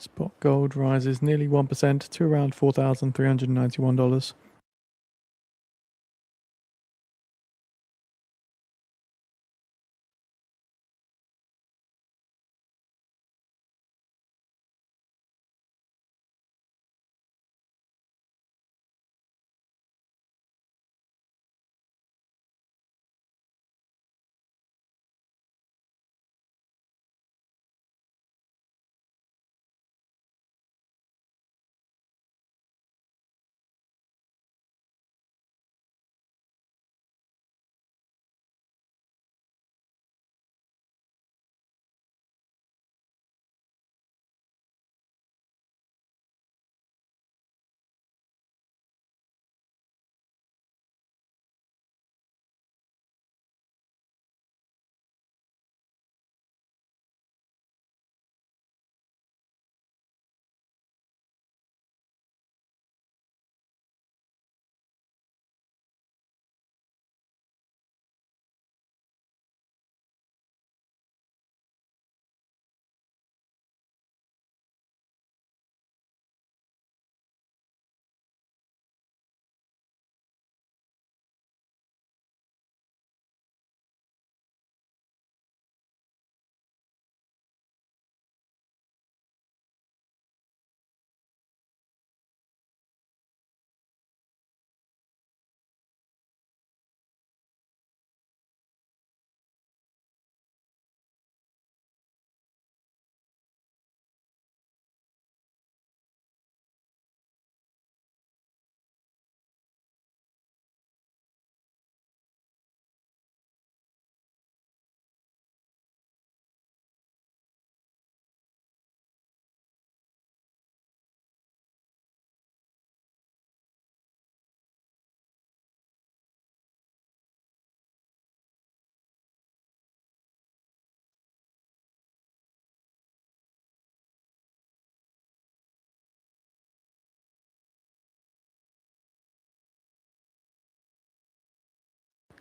Spot gold rises nearly 1% to around $4,391.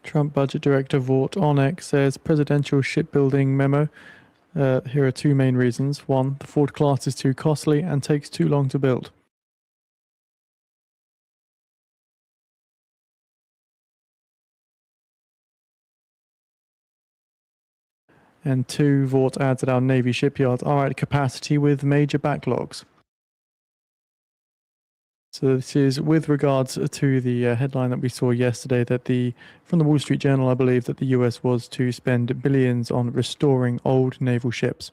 Trump Budget Director Vought on X says presidential shipbuilding memo. Here are two main reasons. One, the Ford class is too costly and takes too long to build. And two, Vought adds that our Navy shipyards are at capacity with major backlogs. So this is with regards to the headline that we saw yesterday from the Wall Street Journal, I believe, that the US was to spend billions on restoring old naval ships.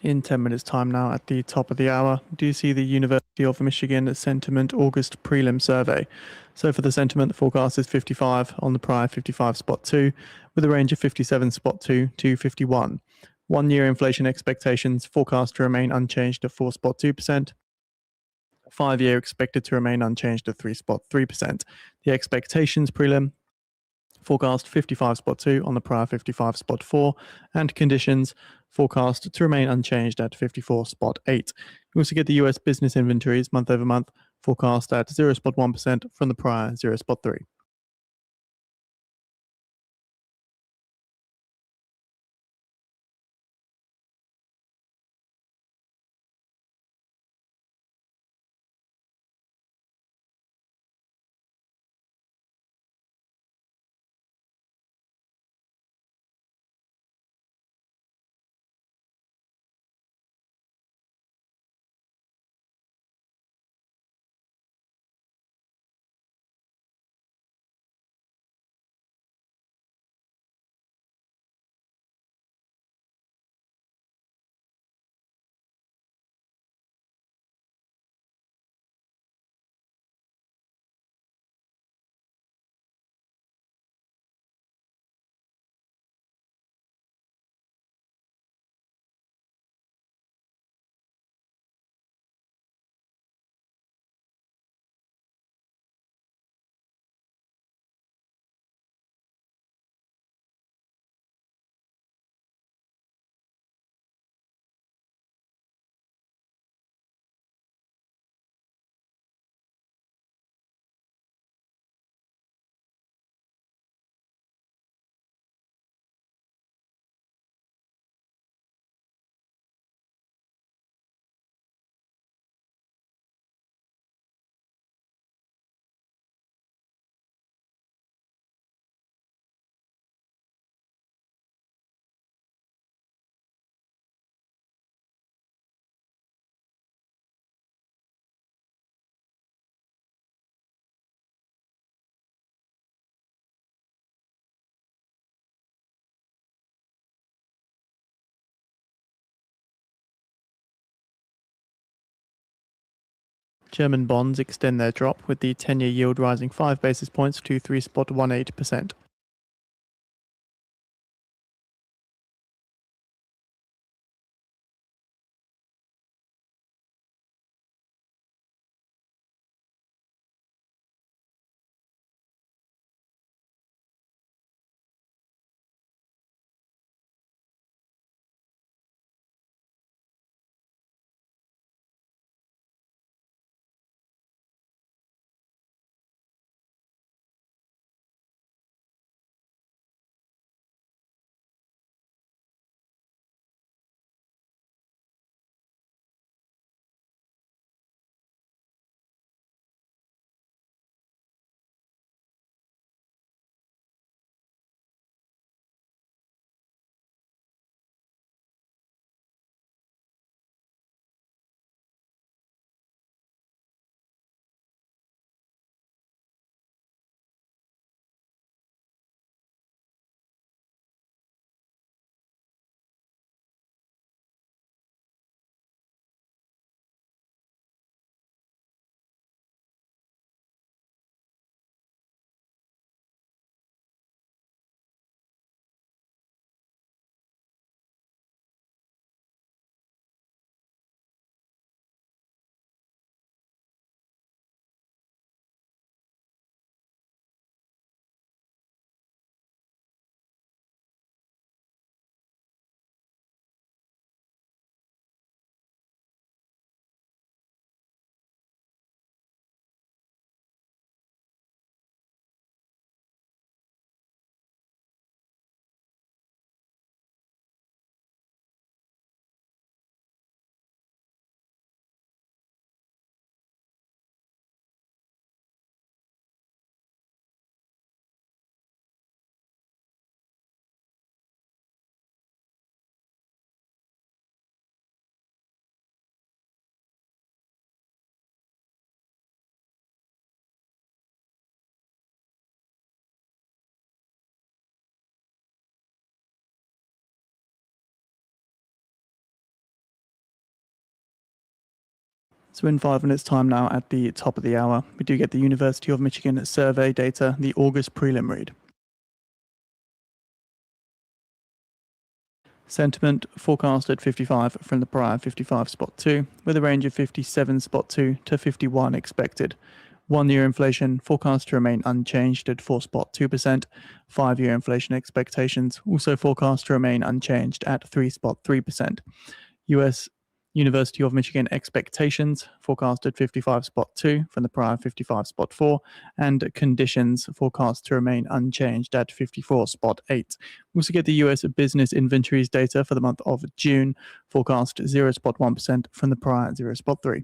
In 10 minutes' time now, at the top of the hour, do you see the University of Michigan Sentiment August prelim survey? So for the sentiment, the forecast is 55 on the prior 55 spot 2, with a range of 57 spot 2 to 51. 1 year inflation expectations forecast to remain unchanged at 4 spot 2%. 5 year expected to remain unchanged at 3 spot 3%. The expectations prelim forecast 55 spot 2 on the prior 55 spot 4, and conditions forecast to remain unchanged at 54 spot 8. You also get the US business inventories month over month forecast at 0 spot 1% from the prior 0 spot 3. German bonds extend their drop, with the 10-year yield rising 5 basis points to 3 spot 18%. So in 5 minutes time now at the top of the hour, we do get the University of Michigan survey data, the August prelim read. Sentiment forecasted 55 from the prior 55 spot 2, with a range of 57 spot 2 to 51 expected. 1-year inflation forecast to remain unchanged at 4 spot 2%. 5-year inflation expectations also forecast to remain unchanged at 3 spot 3%. US University of Michigan expectations forecasted 55 spot 2 from the prior 55 spot 4, and conditions forecast to remain unchanged at 54 spot 8. We also get the US business inventories data for the month of June, forecast 0 spot 1% from the prior 0 spot 3.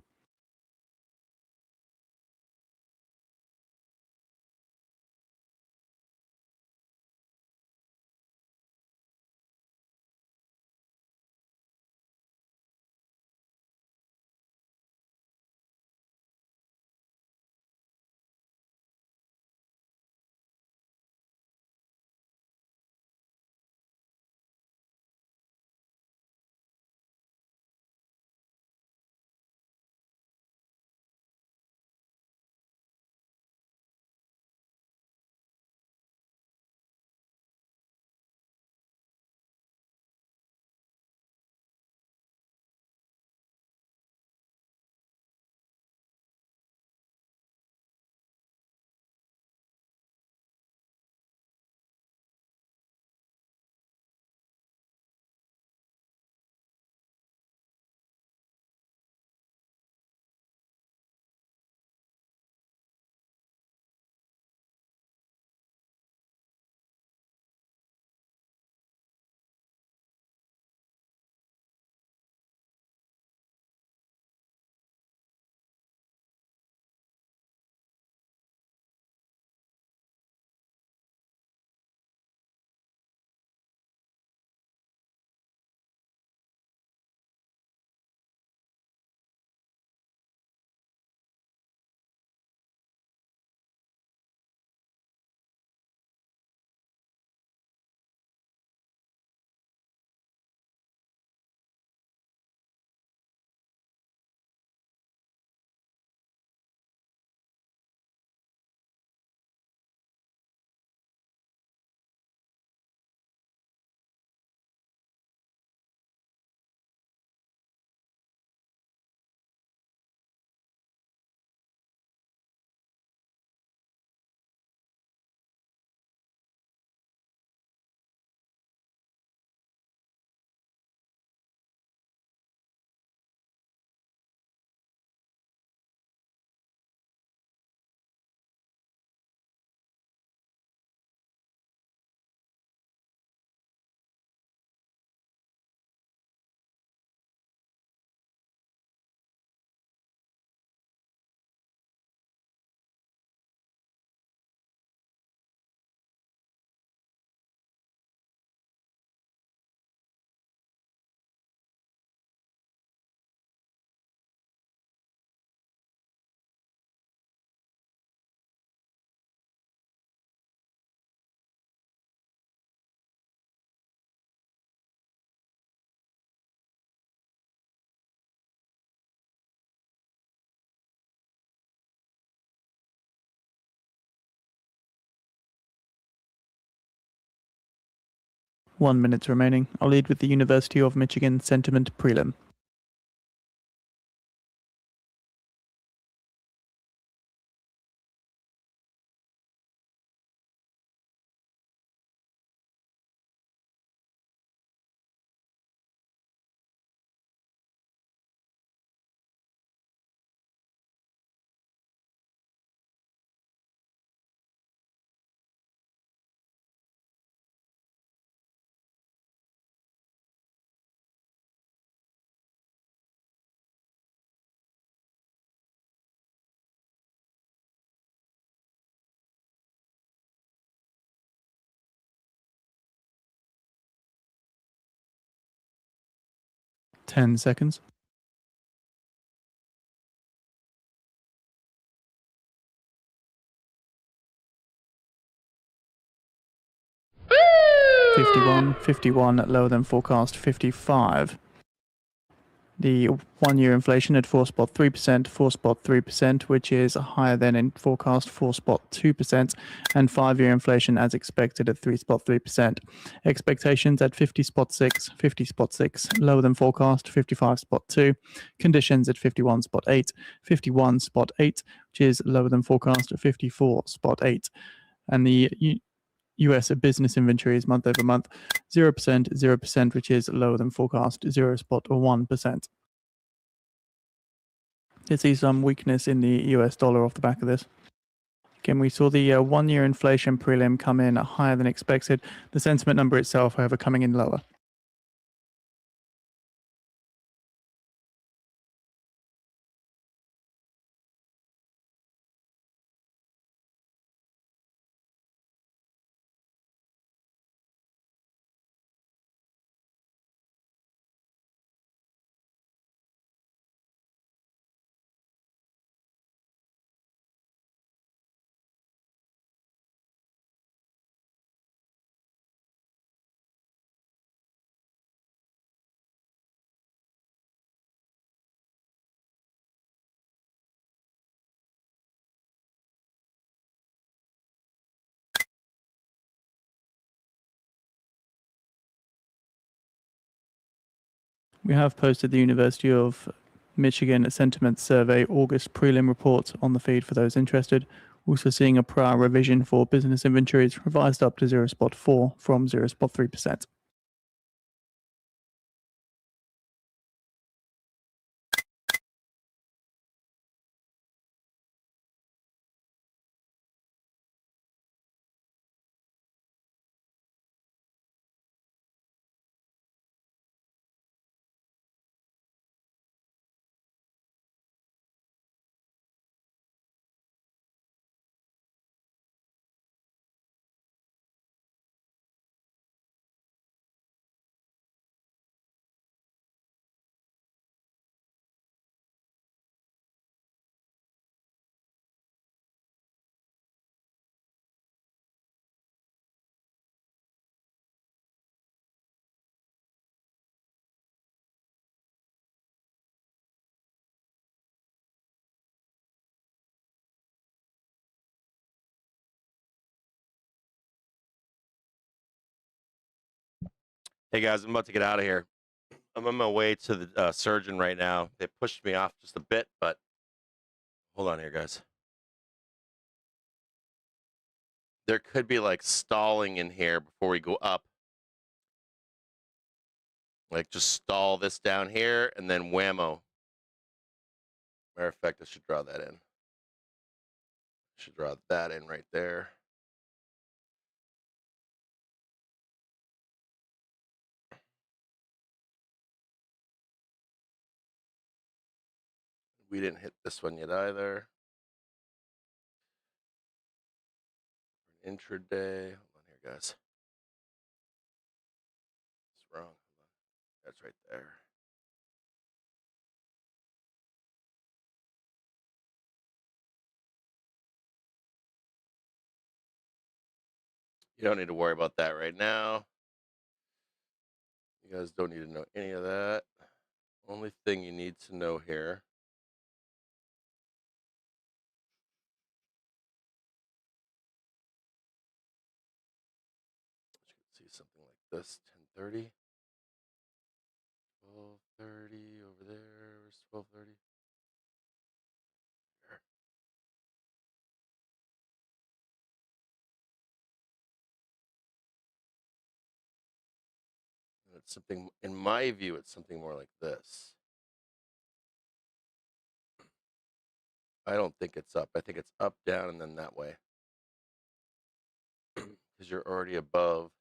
One minute remaining. I'll lead with the University of Michigan sentiment prelim. Ten seconds. Woo! 51, 51 lower than forecast 55. The 1-year inflation at 4.3%, 4.3%, which is higher than in forecast 4.2%, and 5-year inflation as expected at 3.3%. Expectations at 50.6, 50.6, lower than forecast 55.2. Conditions at 51.8, 51.8, which is lower than forecast 54.8. And the US business inventory is month over month 0%, 0%, which is lower than forecast 0.1%. You see some weakness in the US dollar off the back of this. Again, we saw the 1-year inflation prelim come in higher than expected. The sentiment number itself, however, coming in lower. We have posted the University of Michigan Sentiment Survey August prelim report on the feed for those interested. Also seeing a prior revision for business inventories revised up to 0.4 from 0.3%. Hey guys, I'm about to get out of here. I'm on my way to the surgeon right now. They pushed me off just a bit, but hold on here, guys. There could be like stalling in here before we go up. Like just stall this down here and then whammo. Matter of fact, I should draw that in. Should draw that in right there. We didn't hit this one yet either. Intraday. Hold on here, guys. It's wrong. That's right there. You don't need to worry about that right now. You guys don't need to know any of that. Only thing you need to know here. You can see something like this, 10:30. 12:30 over there. Where's 12:30? There. And it's something, in my view, it's something more like this. I don't think it's up. I think it's up, down, and then that way. Because you're already above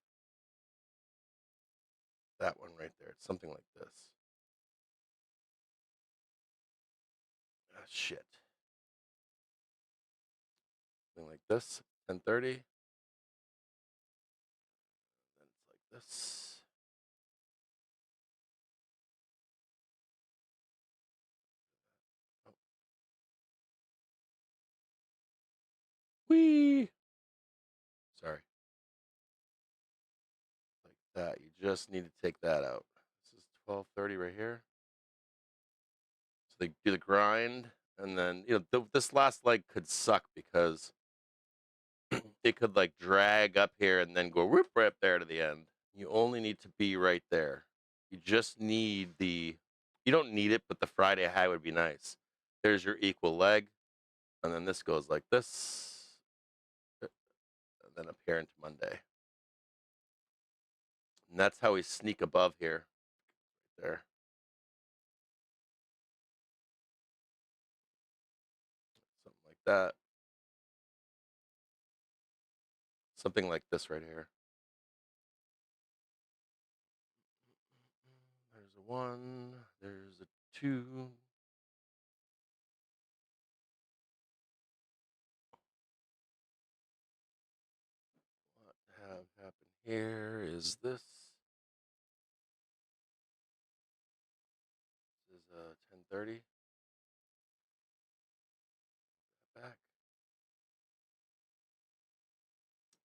that one right there. It's something like this. Ah, shit. Something like this, 10:30. Then it's like this. Oh. Whee! Sorry. Like that. You just need to take that out. This is 12:30 right here. So they do the grind, and then this last leg could suck because it could like drag up here and then go whoop right up there to the end. You only need to be right there. You just need you don't need it, but the Friday high would be nice. There's your equal leg, and then this goes like this, and then up here into Monday. And that's how we sneak above here, right there. Something like that. Something like this right here. There's a 1, there's a 2. What have happened here is this. This is 10:30. Back.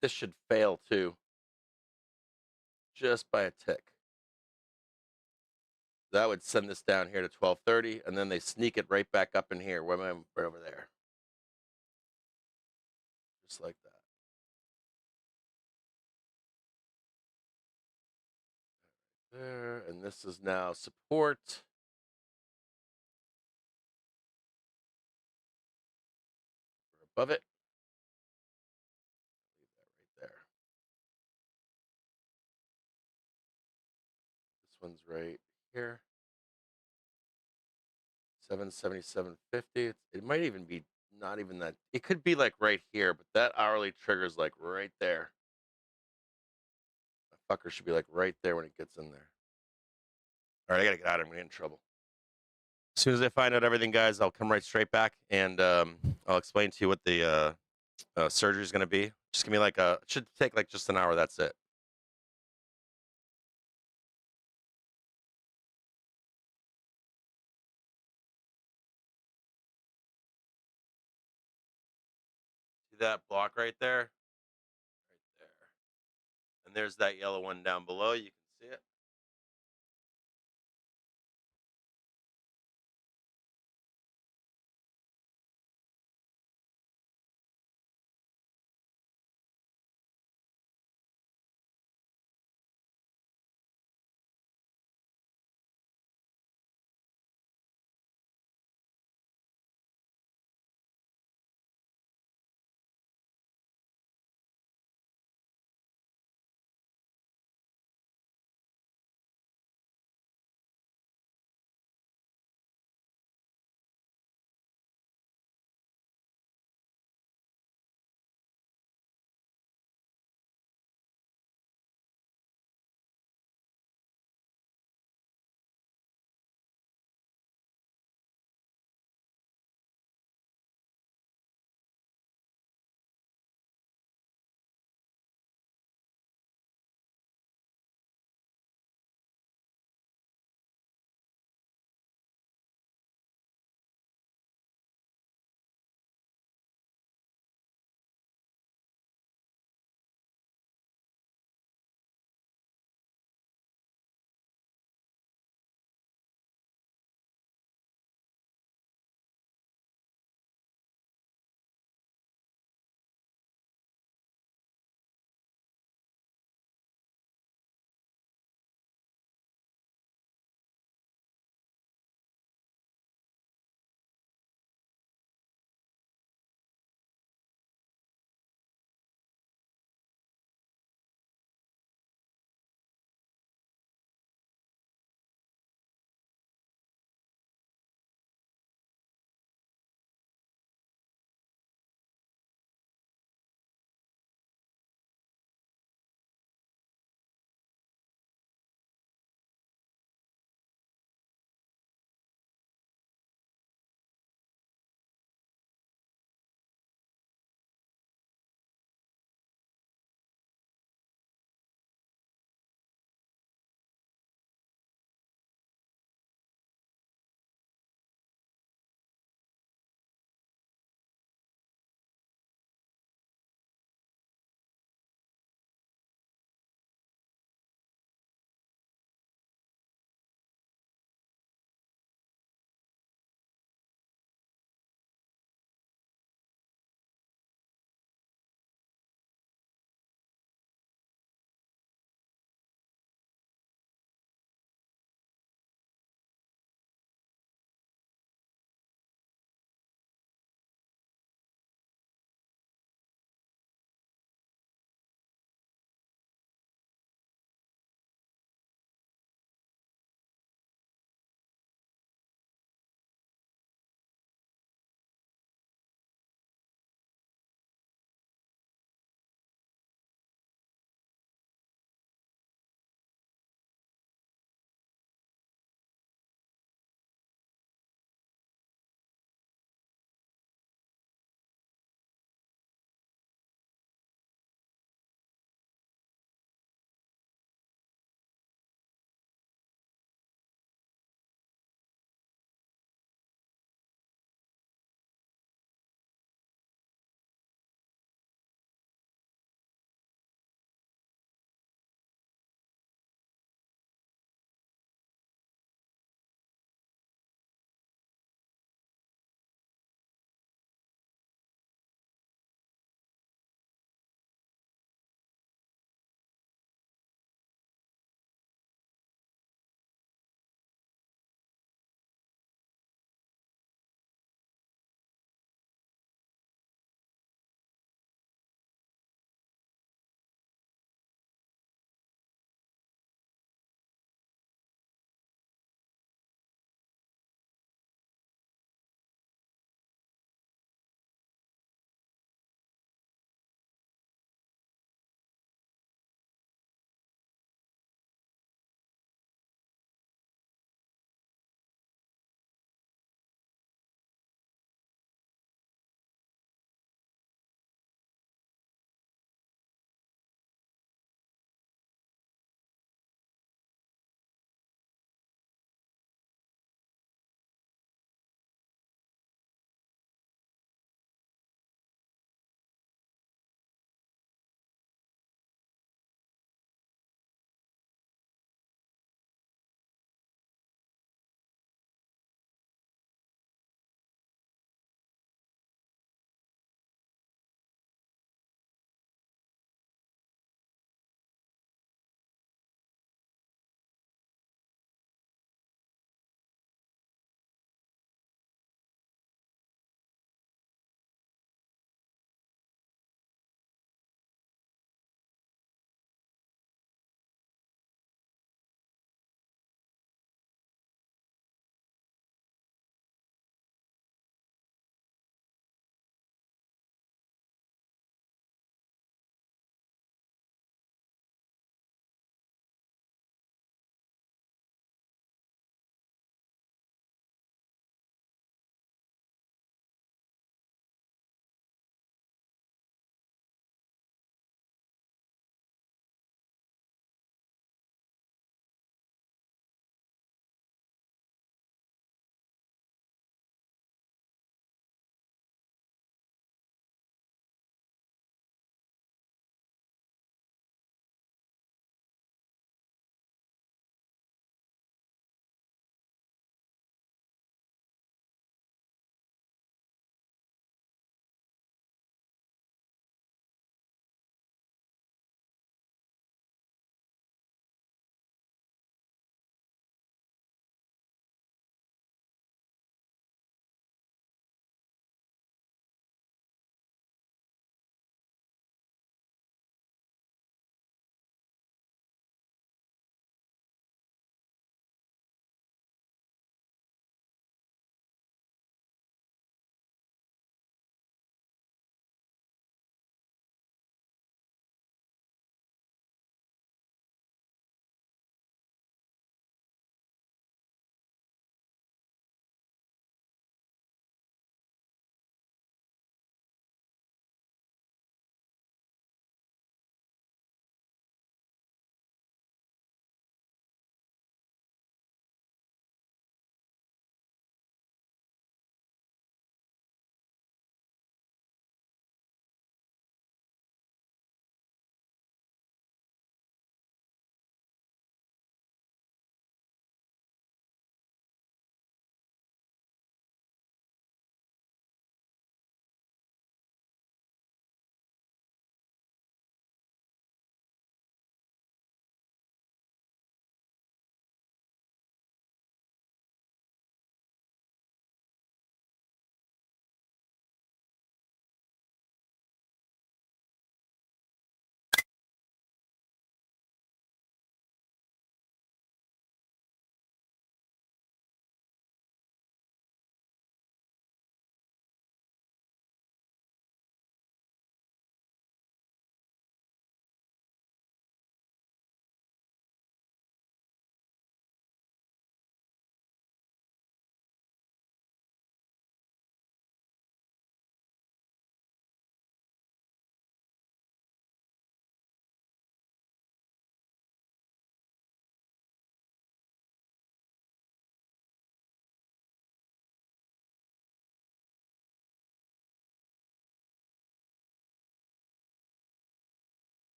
This should fail too, just by a tick. That would send this down here to 12:30, and then they sneak it right back up in here. Where am I? Right over there. Just like that. There, and this is now support. We're above it. Leave that right there. This one's right here. 777.50. It might even be not even that. It could be like right here, but that hourly trigger's like right there. That fucker should be like right there when it gets in there. All right, I gotta get out. I'm gonna get in trouble. As soon as I find out everything, guys, I'll come right straight back and I'll explain to you what the surgery is gonna be. Just give me like it should take like just an hour. That's it. See that block right there? Right there. And there's that yellow one down below. You can see it.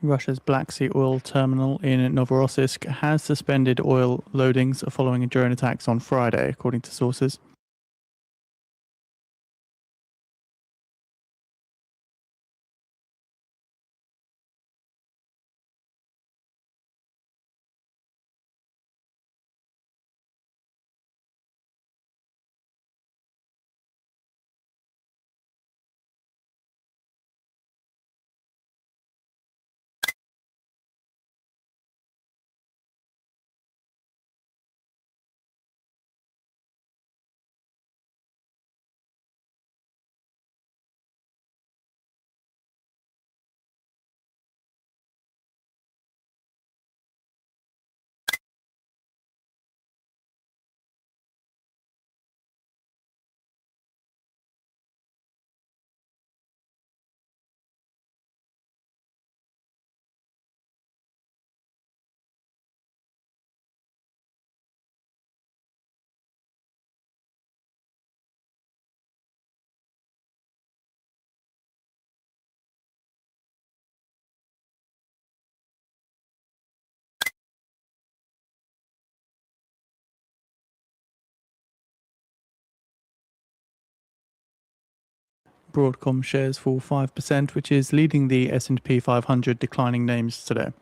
Russia's Black Sea oil terminal in Novorossiysk has suspended oil loadings following drone attacks on Friday, according to sources. Broadcom shares fall 5%, which is leading the S&P 500 declining names today.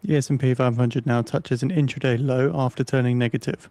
The S&P 500 now touches an intraday low after turning negative.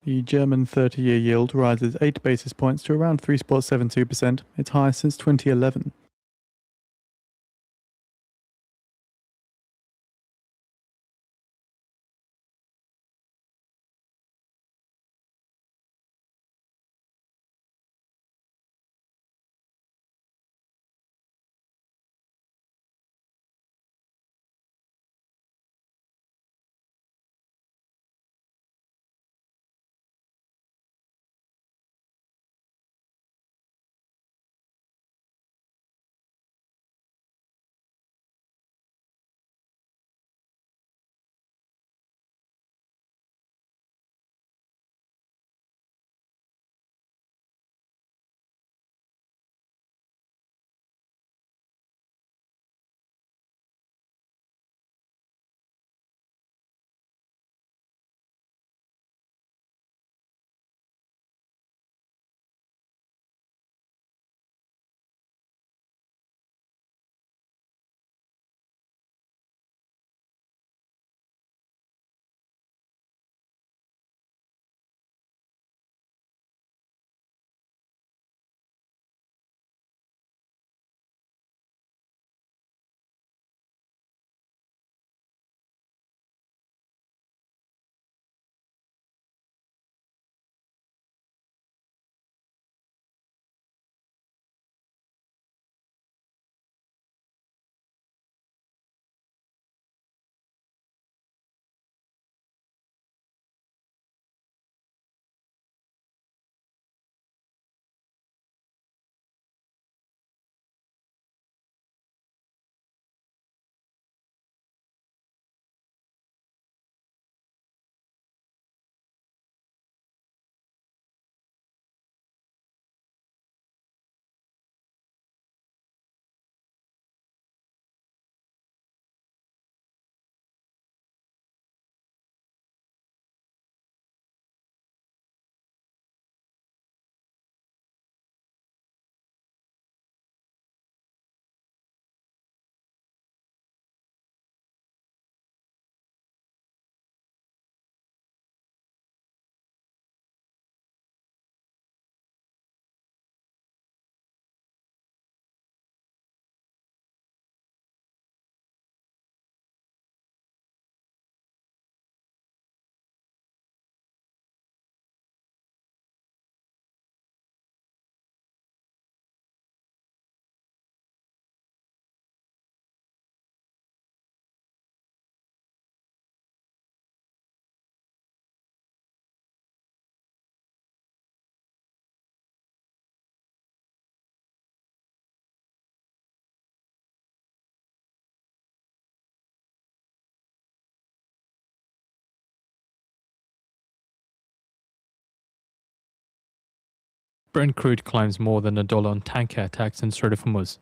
The German 30-year yield rises 8 basis points to around 3.72%, its highest since 2011. Brent crude climbs more than $1 on tanker attacks in Strait of Hormuz.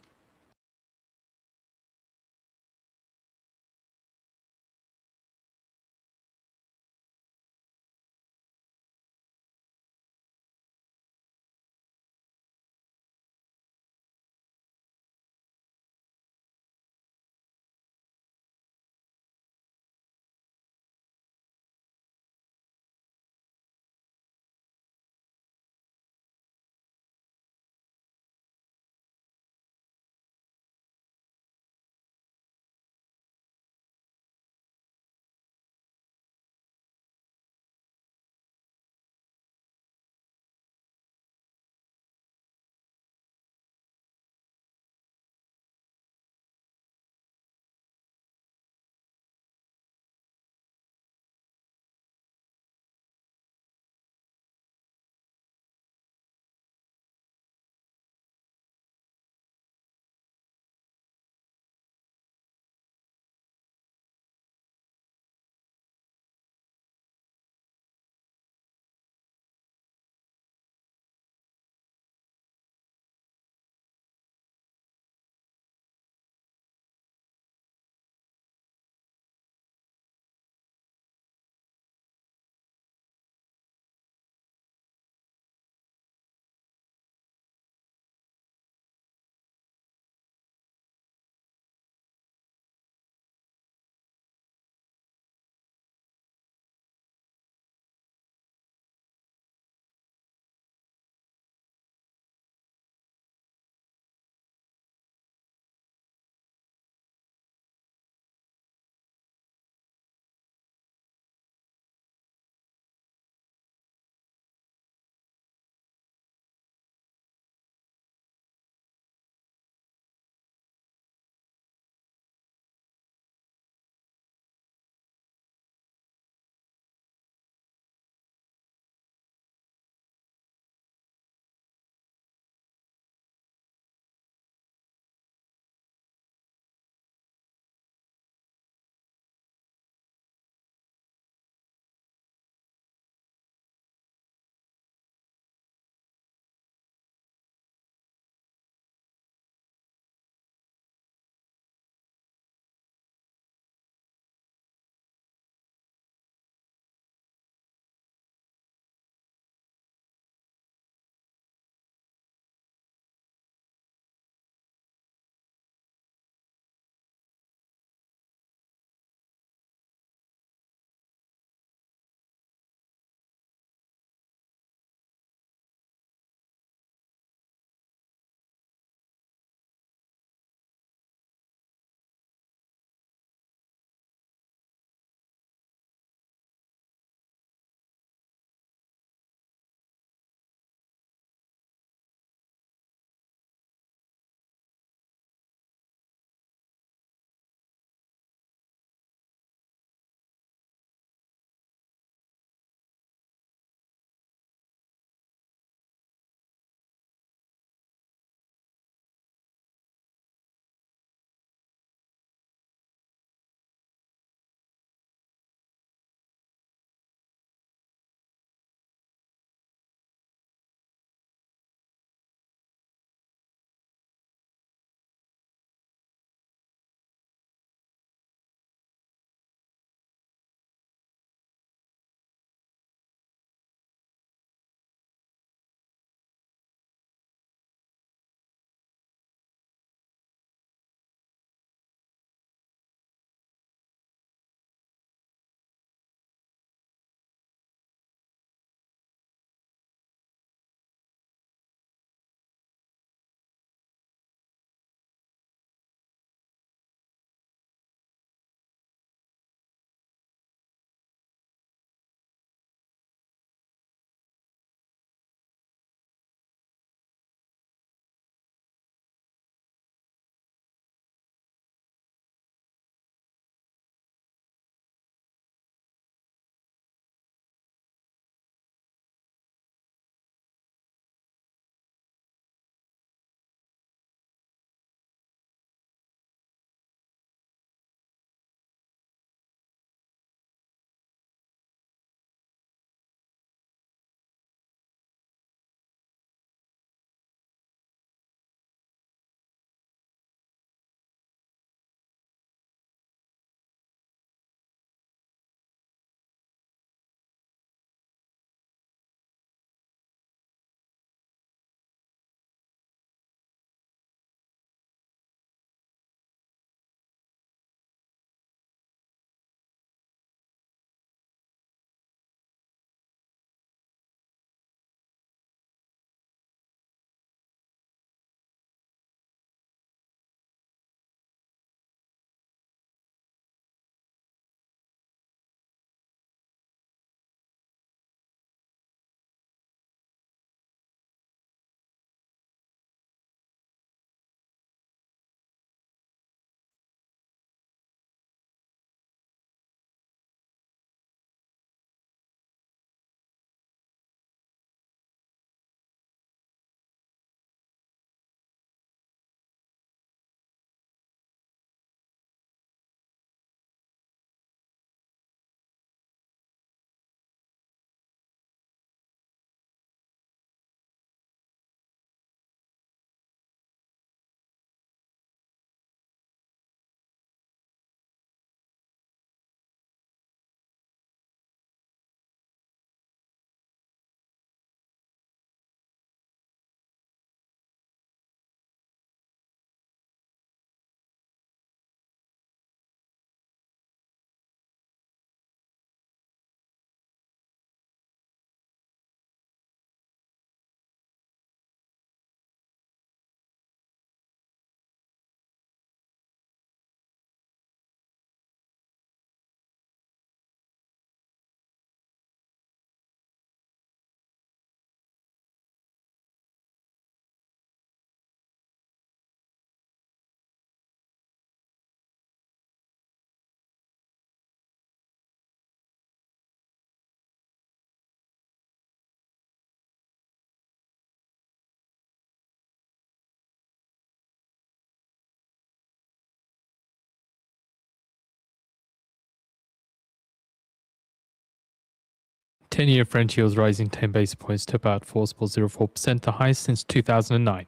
10-year French yields rising 10 basis points to about 4.04%, the highest since 2009.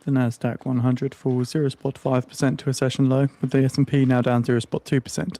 The Nasdaq 100 falls 0.5% to a session low, with the S&P now down 0.2%.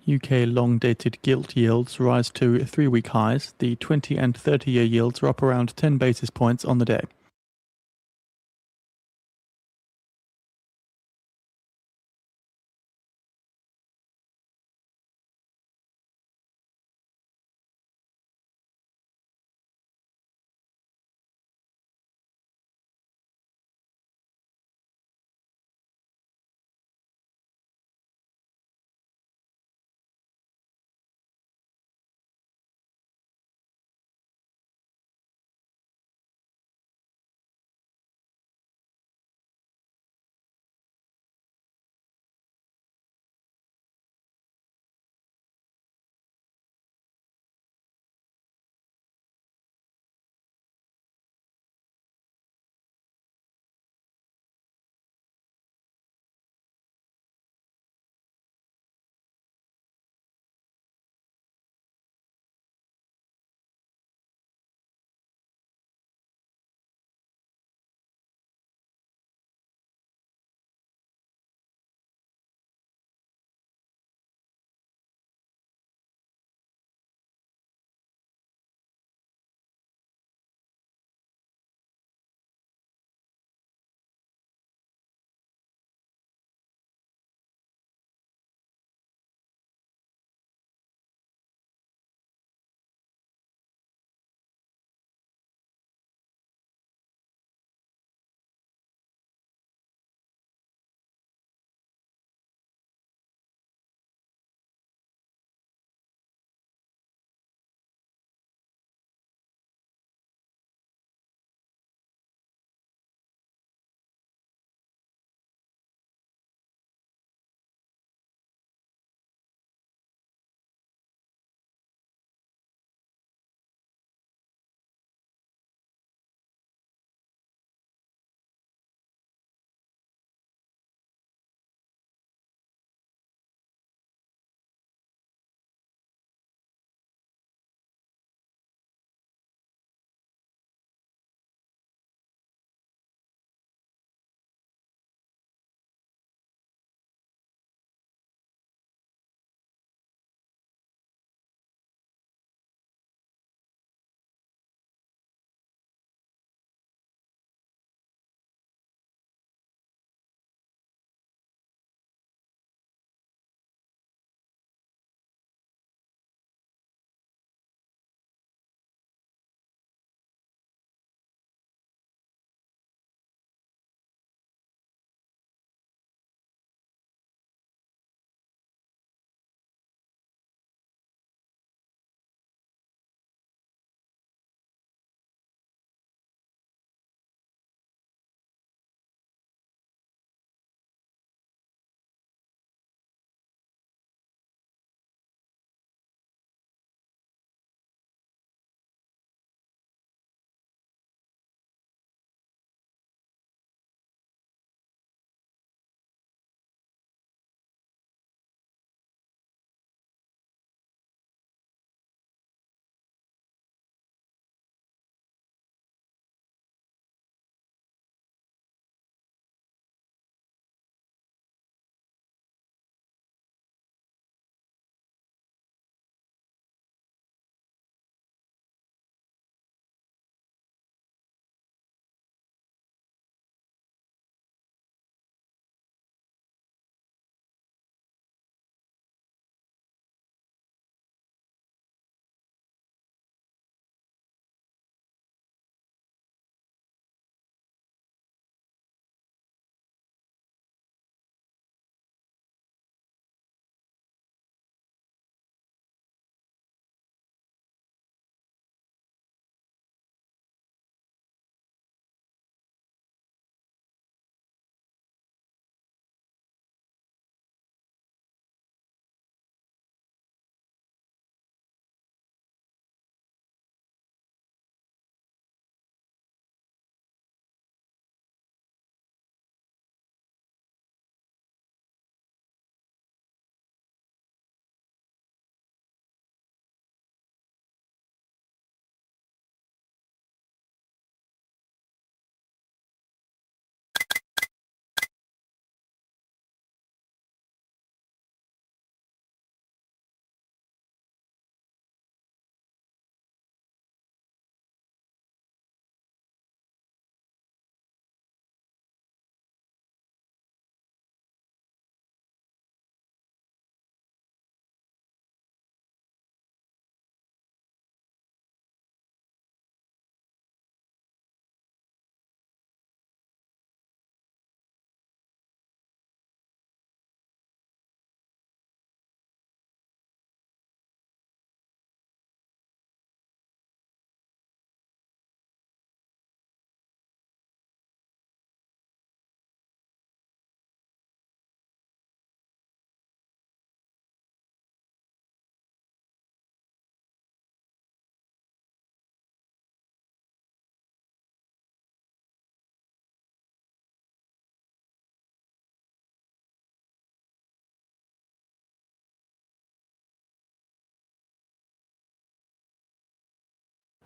UK long-dated gilt yields rise to 3-week highs. The 20 and 30-year yields are up around 10 basis points on the day.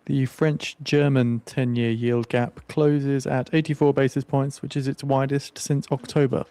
The French-German 10-year yield gap closes at 84 basis points, which is its widest since October.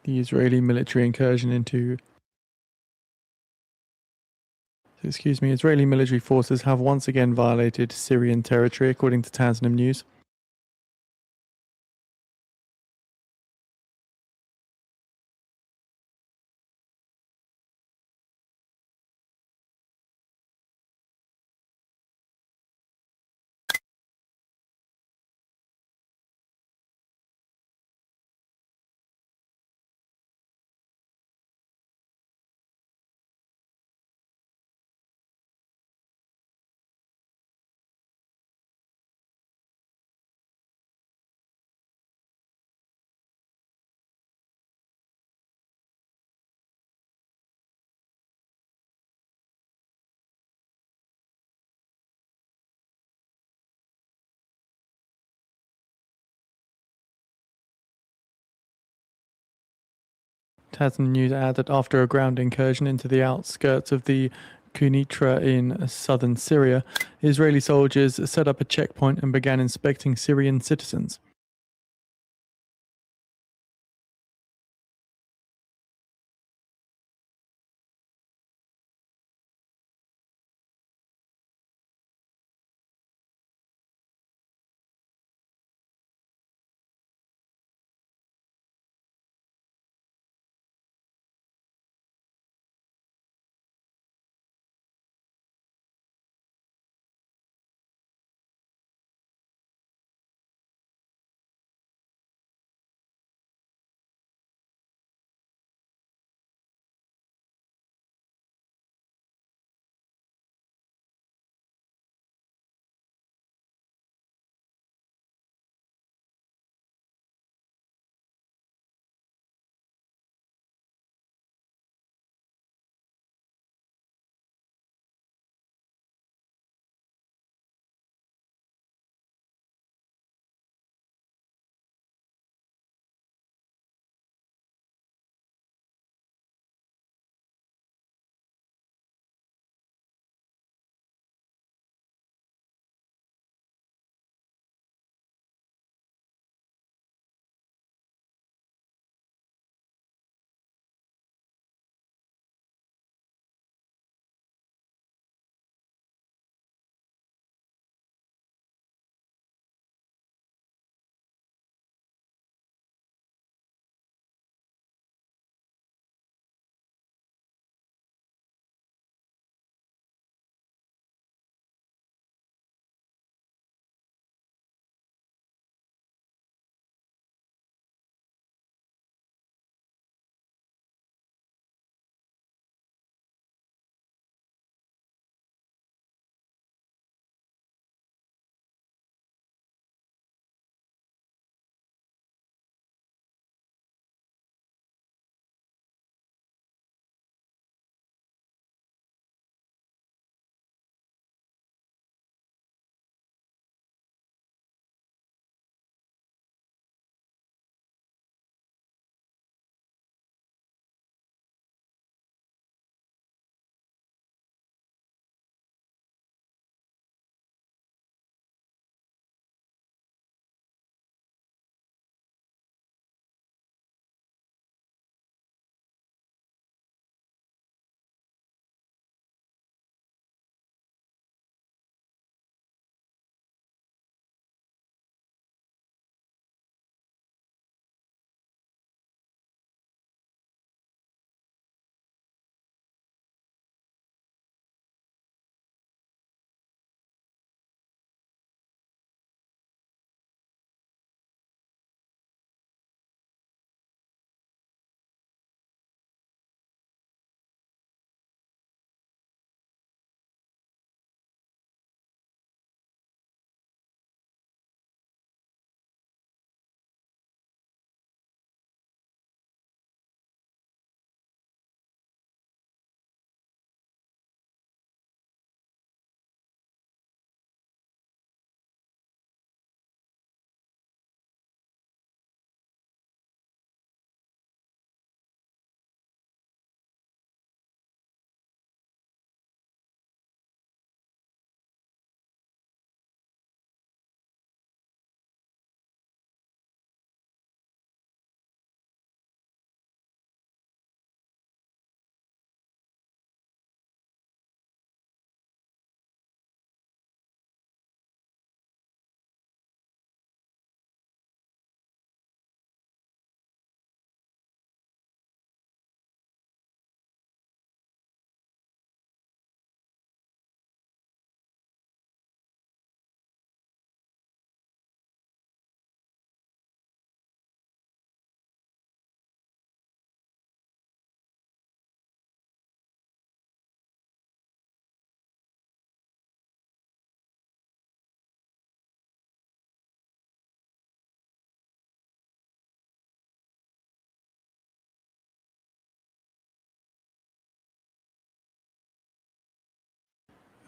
the Israeli military incursion into. Excuse me, Israeli military forces have once again violated Syrian territory, according to Tasnim News. Tasnim News add that after a ground incursion into the outskirts of the Quneitra in southern Syria, Israeli soldiers set up a checkpoint and began inspecting Syrian citizens.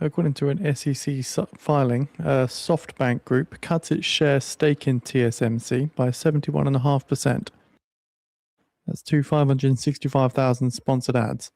According to an SEC filing, SoftBank Group cuts its share stake in TSMC by 71.5%. That's to 565,000 sponsored ads.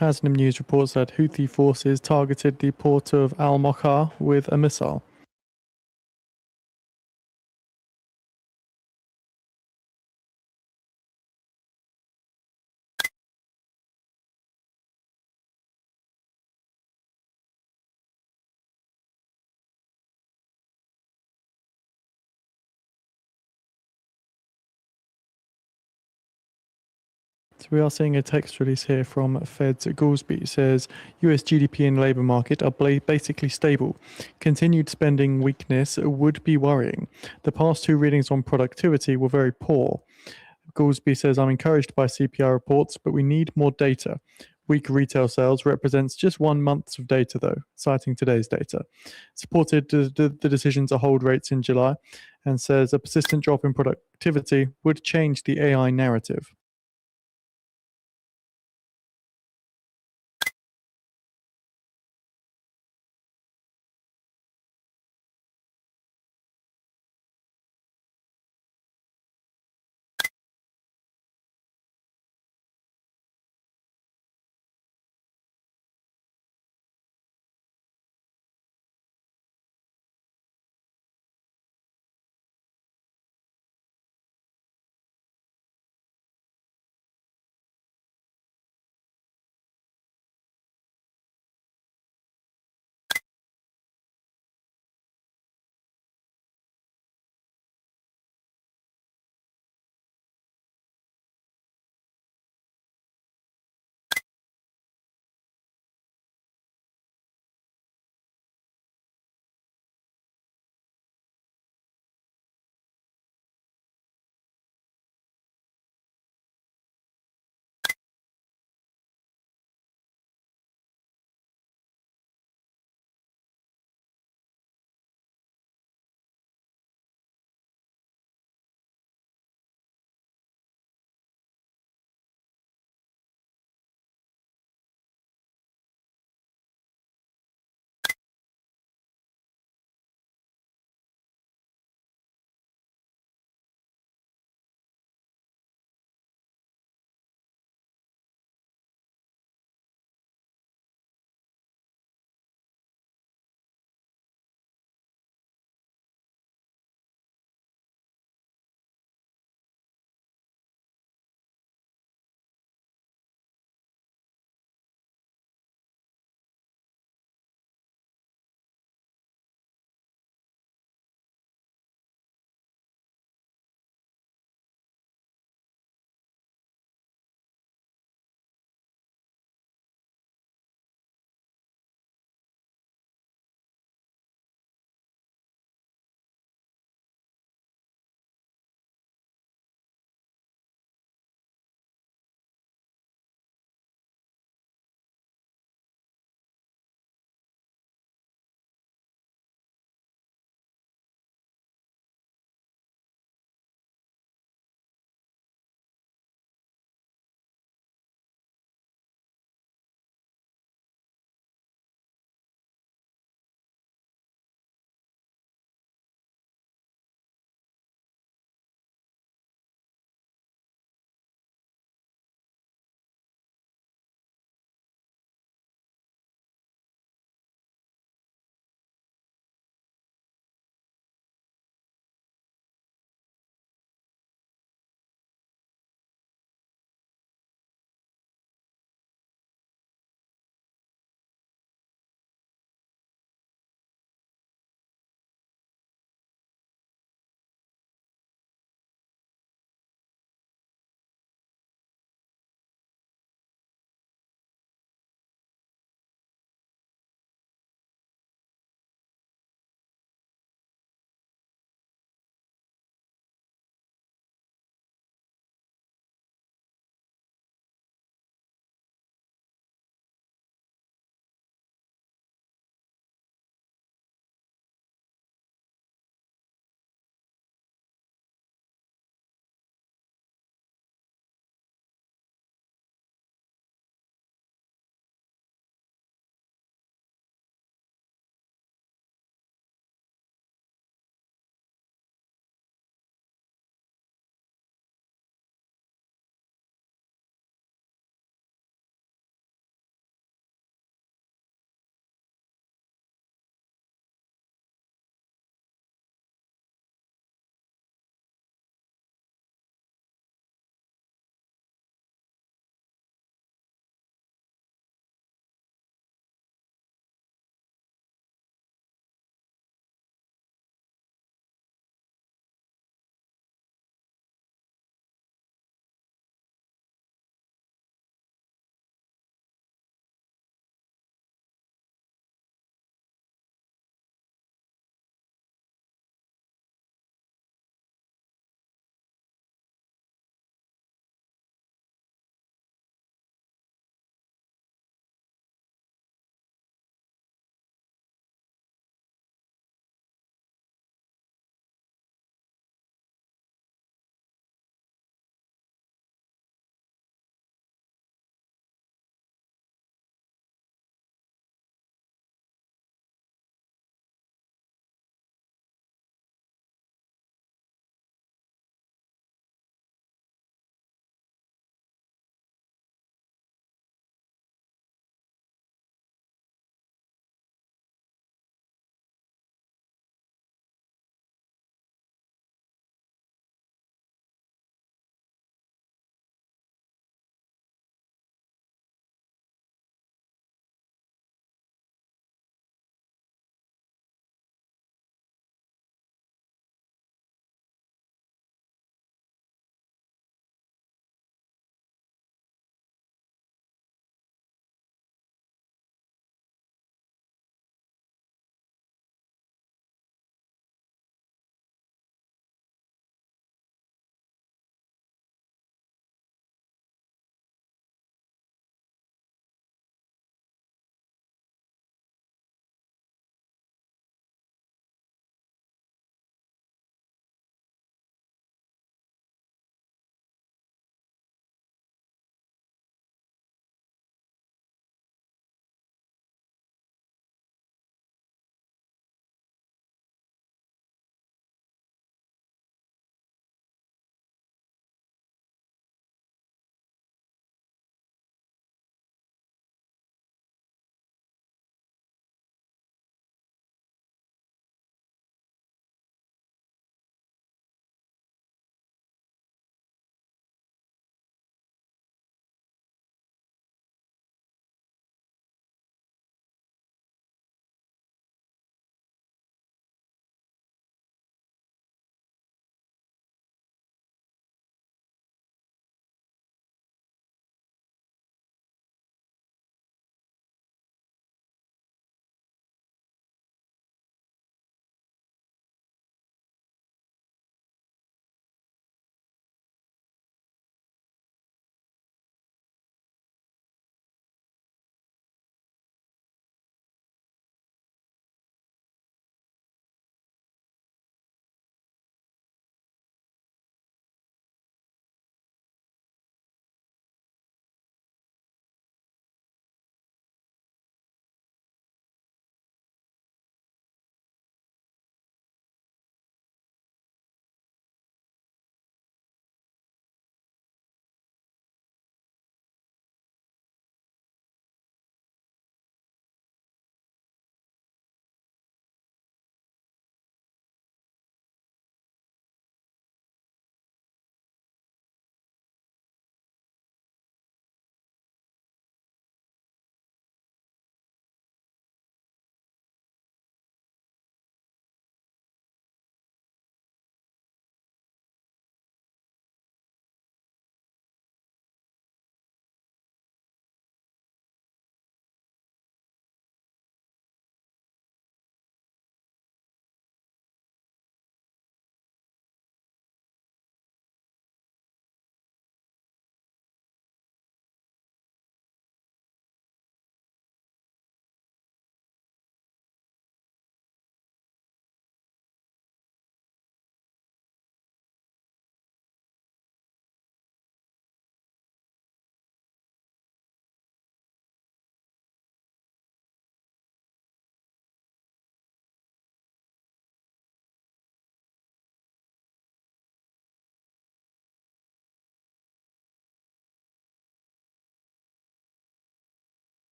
Tasnim News reports that Houthi forces targeted the port of Al Mokhar with a missile. So we are seeing a text release here from Fed's Goolsby. It says US GDP and labour market are basically stable. Continued spending weakness would be worrying. The past two readings on productivity were very poor. Goolsby says, I'm encouraged by CPI reports, but we need more data. Weak retail sales represents just 1 month of data, though, citing today's data. Supported the decision to hold rates in July and says a persistent drop in productivity would change the AI narrative.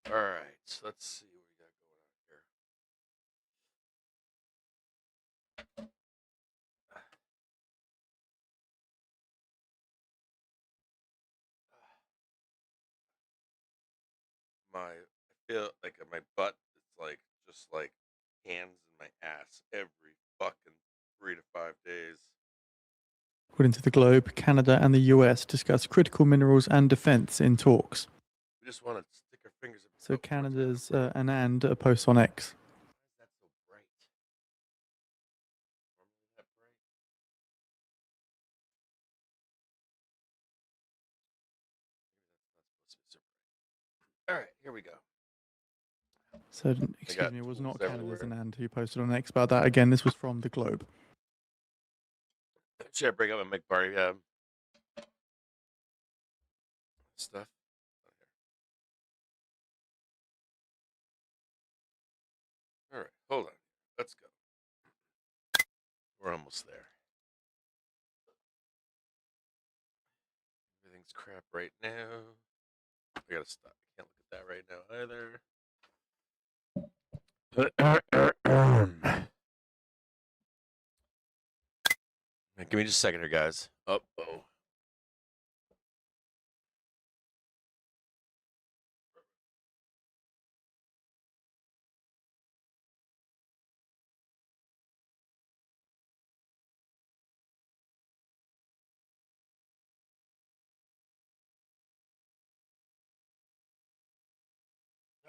All right, so let's see what we got going on here. I feel like my butt is like just like hands in my ass every fucking 3 to 5 days. According to the Globe, Canada and the US discuss critical minerals and defense in talks. We just want to stick our fingers up. So Canada's Anand posts on X. Why is that so bright? Normally that bright. Maybe that's not supposed to be so bright. All right, here we go. So, got excuse me, it was not tools Canada's everywhere. Anand who posted on X about that. Again, this was from the Globe. Should I bring up my McBarty stuff? All right, hold on. Let's go. We're almost there. Everything's crap right now. I gotta stop. I can't look at that right now either. Give me just a second here, guys. Oh. All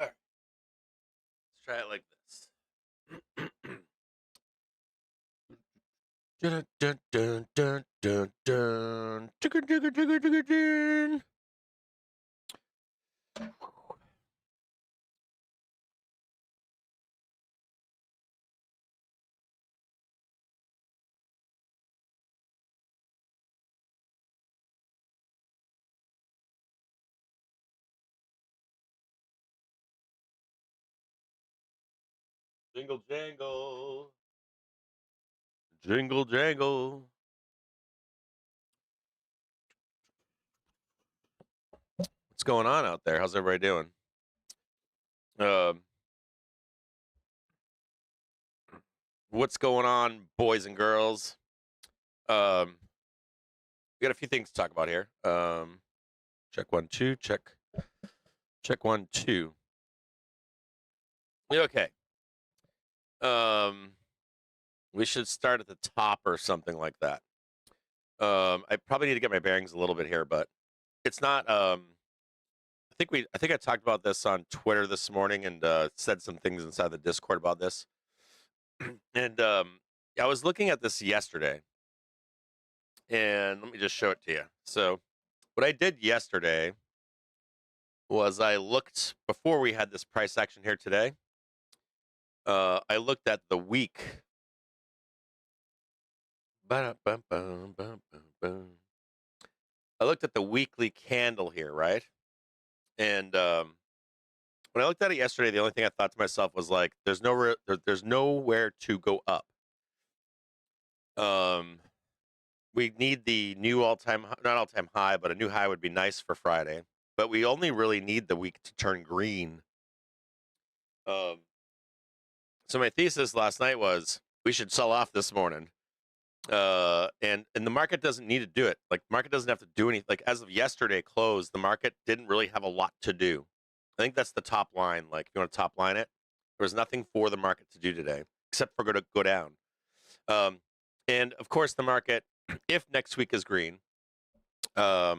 right. Let's try it like this. Dun, dun, dun, dun, dun, dun. Chugga, chugga, chugga, chugga, dun. Jingle jangle. Jingle jangle. What's going on out there? How's everybody doing? What's going on, boys and girls? We got a few things to talk about here. Check 1 2. Check 1 2. Okay. We should start at the top or something like that. I probably need to get my bearings a little bit here, but it's not. I think I talked about this on Twitter this morning and said some things inside the Discord about this. And I was looking at this yesterday, and let me just show it to you. So, what I did yesterday was I looked before we had this price action here today. I looked at the week. I looked at the weekly candle here, right? And when I looked at it yesterday, the only thing I thought to myself was like, there's nowhere to go up. We need the new not all-time high, but a new high would be nice for Friday. But we only really need the week to turn green. So my thesis last night was we should sell off this morning. And the market doesn't need to do it. Like, the market doesn't have to do anything. Like, as of yesterday close, the market didn't really have a lot to do. I think that's the top line. Like, you want to top line it? There was nothing for the market to do today, except for go down. And of course, the market, if next week is green, the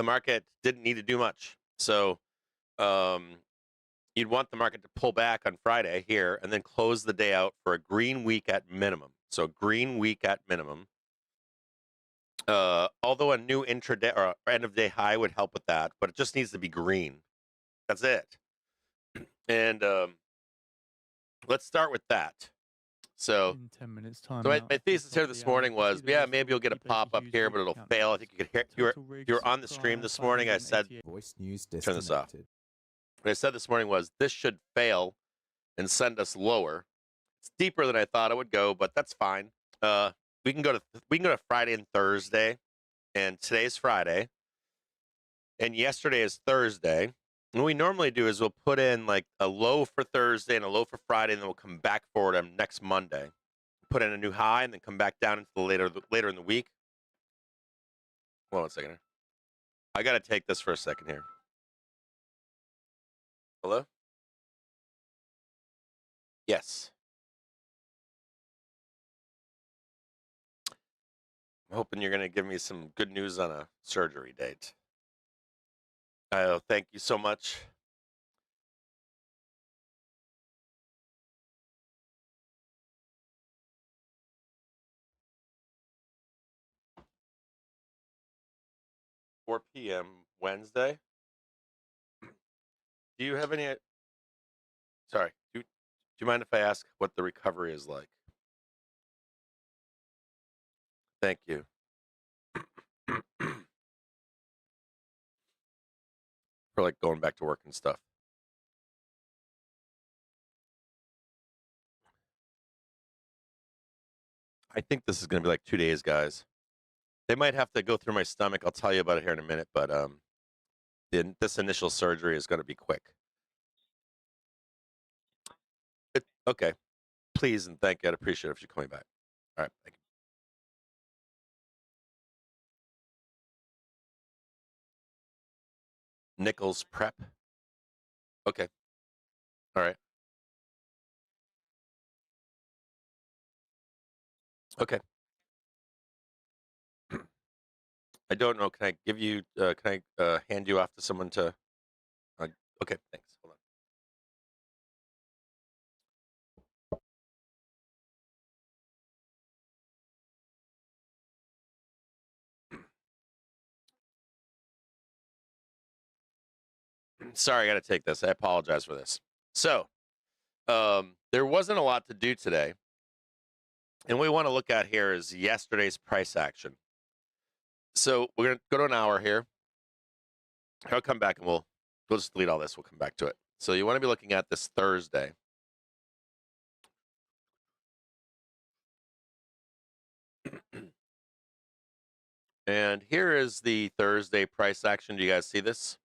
market didn't need to do much. So you'd want the market to pull back on Friday here and then close the day out for a green week at minimum. So green week at minimum. Although a new intraday or end of day high would help with that, but it just needs to be green. That's it. And let's start with that. So in 10 minutes time. So my thesis here this morning was, yeah, maybe you'll get a pop up here, but it'll fail. I think you could hear you're on the stream this morning. I said, Voice news turn this off. disconnected. What I said this morning was this should fail and send us lower. It's deeper than I thought it would go, but that's fine. We can go to Friday and Thursday, and today's Friday, and yesterday is Thursday. what we normally do is we'll put in like a low for Thursday and a low for Friday, and then we'll come back forward on next Monday. Put in a new high and then come back down into the later in the week. Hold on a second here. I got to take this for a second here. Hello? Yes. I'm hoping you're going to give me some good news on a surgery date. Thank you so much. $4 p.m. Wednesday. Do you have any? Sorry. Do you mind if I ask what the recovery is like? Thank you. For like going back to work and stuff. I think this is going to be like 2 days, guys. They might have to go through my stomach. I'll tell you about it here in a minute, but this initial surgery is going to be quick. Okay. Please and thank you. I'd appreciate it if you're coming back. All right. Thank you. Nichols Prep. Okay. All right. Okay. I don't know. Can I give you? Can I hand you off to someone to? Okay. Thanks. Hold on. Sorry, I got to take this. I apologize for this. So, there wasn't a lot to do today. And what we want to look at here is yesterday's price action. So we're going to go to an hour here. I'll come back and we'll just delete all this. We'll come back to it. So you want to be looking at this Thursday. And here is the Thursday price action. Do you guys see this?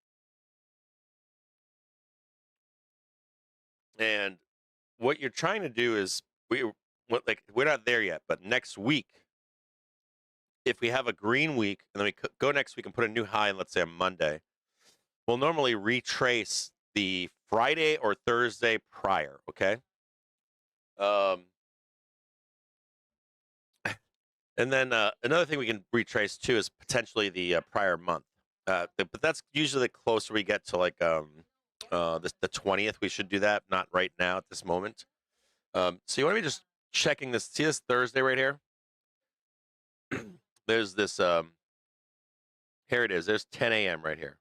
And what you're trying to do is we're not there yet, but next week, if we have a green week and then we go next week and put a new high, let's say on Monday, we'll normally retrace the Friday or Thursday prior. Okay. And then another thing we can retrace too is potentially the prior month. But that's usually the closer we get to like the 20th. We should do that, not right now at this moment. So you want to be just checking this. See this Thursday right here? There's this. Here it is. There's 10 a.m. right here.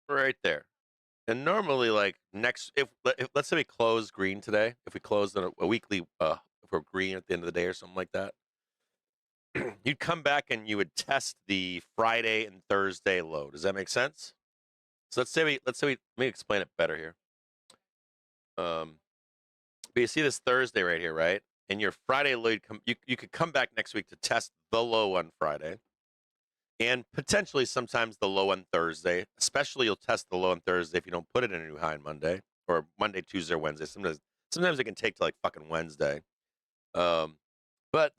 Right there. And normally, like if let's say we close green today, if we closed on a weekly, if we're green at the end of the day or something like that, you'd come back and you would test the Friday and Thursday low. Does that make sense? So let's say let me explain it better here. But you see this Thursday right here, right? And your Friday low, you could come back next week to test the low on Friday. And potentially sometimes the low on Thursday, especially you'll test the low on Thursday if you don't put it in a new high on Monday or Monday, Tuesday, or Wednesday. Sometimes it can take to like fucking Wednesday. But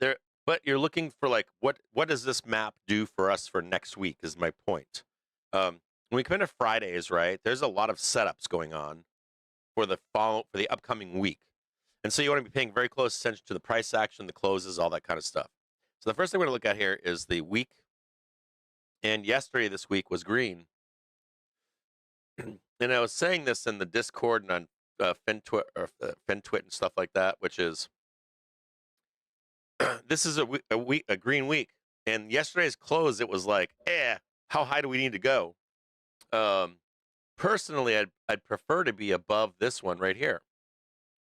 you're looking for like what does this map do for us for next week is my point. When we come into Fridays, right, there's a lot of setups going on for the upcoming week. And so you want to be paying very close attention to the price action, the closes, all that kind of stuff. So the first thing we're going to look at here is the week. And yesterday, this week, was green. And I was saying this in the Discord and on FinTwit and stuff like that, which is this is a green week. And yesterday's close, it was like, how high do we need to go? Personally, I'd prefer to be above this one right here.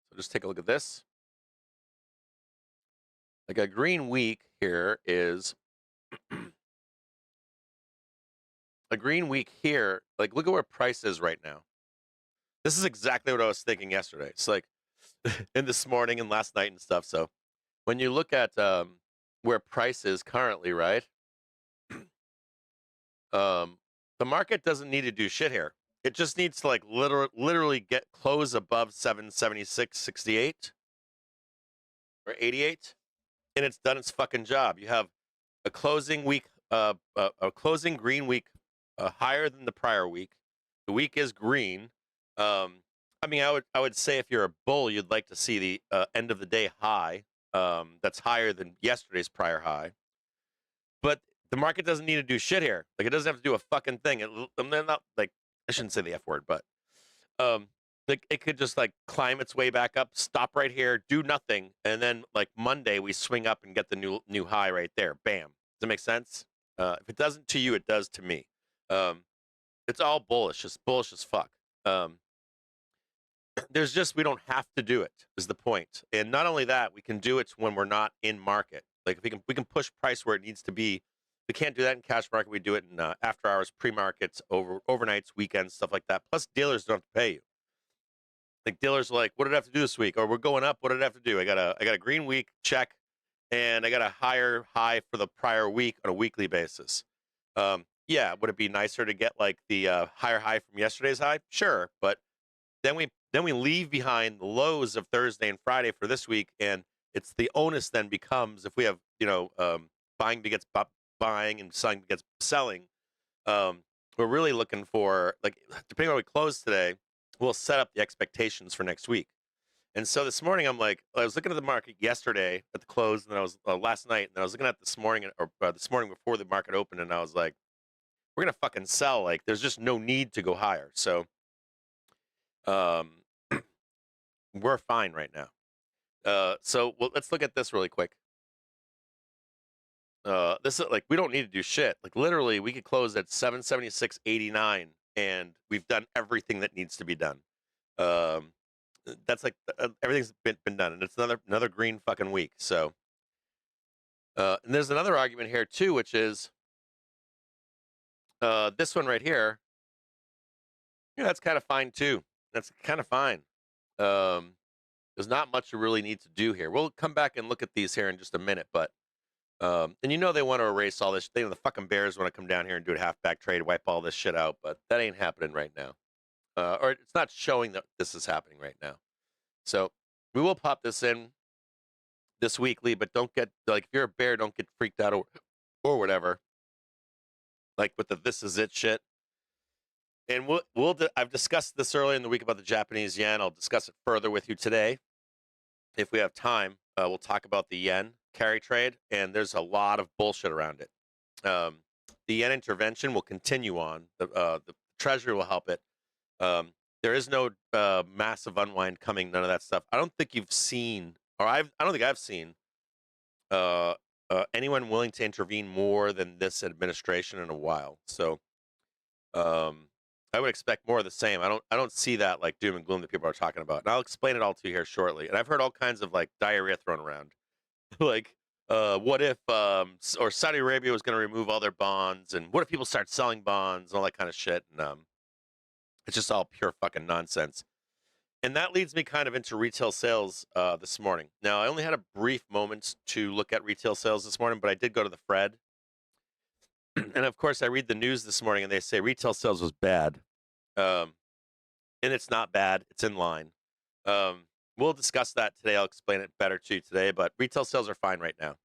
So just take a look at this. Like a green week here is a green week here. Like, look at where price is right now. This is exactly what I was thinking yesterday. It's like in this morning and last night and stuff. So when you look at where price is currently, right? The market doesn't need to do shit here. It just needs to like literally get close above 776.68 or 88, and it's done its fucking job. You have a closing week, a closing green week higher than the prior week. The week is green. I mean, I would say if you're a bull, you'd like to see the end of the day high that's higher than yesterday's prior high. But the market doesn't need to do shit here. Like, it doesn't have to do a fucking thing. I'm not like, I shouldn't say the F word, but like it could just like climb its way back up, stop right here, do nothing, and then like Monday we swing up and get the new high right there. Bam. Does that make sense? If it doesn't to you, it does to me. It's all bullish, just bullish as fuck. There's just, we don't have to do it is the point. And not only that, we can do it when we're not in market. Like if we can push price where it needs to be. We can't do that in cash market. We do it in after hours, pre-markets, overnights, weekends, stuff like that. Plus dealers don't have to pay you. Like dealers are like, what did I have to do this week? Or we're going up. What did I have to do? I got a green week check, and I got a higher high for the prior week on a weekly basis. Yeah, would it be nicer to get like the higher high from yesterday's high? Sure, but then we leave behind the lows of Thursday and Friday for this week, and it's the onus then becomes if we have buying begets buying and selling begets selling. We're really looking for, like, depending on where we close today, we'll set up the expectations for next week. And so this morning, I was looking at the market yesterday at the close, and then I was last night, and I was looking at this morning before the market opened, and I was like, we're gonna fucking sell. Like, there's just no need to go higher. So, we're fine right now. So let's look at this really quick. This is like, we don't need to do shit. Like literally, we could close at 776.89, and we've done everything that needs to be done. That's like everything's been done, and it's another green fucking week. So, and there's another argument here too, which is this one right here. Yeah, that's kind of fine too. That's kind of fine. There's not much you really need to do here. We'll come back and look at these here in just a minute, but and they want to erase all this. The fucking Bears want to come down here and do a halfback trade, wipe all this shit out, but that ain't happening right now. Or it's not showing that this is happening right now. So we will pop this in this weekly, but don't get, like, if you're a bear, don't get freaked out or whatever. Like with the this is it shit. And I've discussed this earlier in the week about the Japanese yen. I'll discuss it further with you today. If we have time, we'll talk about the yen carry trade, and there's a lot of bullshit around it. The yen intervention will continue on. The Treasury will help it. There is no massive unwind coming, none of that stuff. I don't think you've seen, or I don't think I've seen anyone willing to intervene more than this administration in a while. So I would expect more of the same. I don't see that like doom and gloom that people are talking about. And I'll explain it all to you here shortly. And I've heard all kinds of like diarrhea thrown around. Like, what if or Saudi Arabia was going to remove all their bonds, and what if people start selling bonds and all that kind of shit? And it's just all pure fucking nonsense. And that leads me kind of into retail sales this morning. Now, I only had a brief moment to look at retail sales this morning, but I did go to the Fred. And of course, I read the news this morning, and they say retail sales was bad. And it's not bad. It's in line. We'll discuss that today. I'll explain it better to you today. But retail sales are fine right now.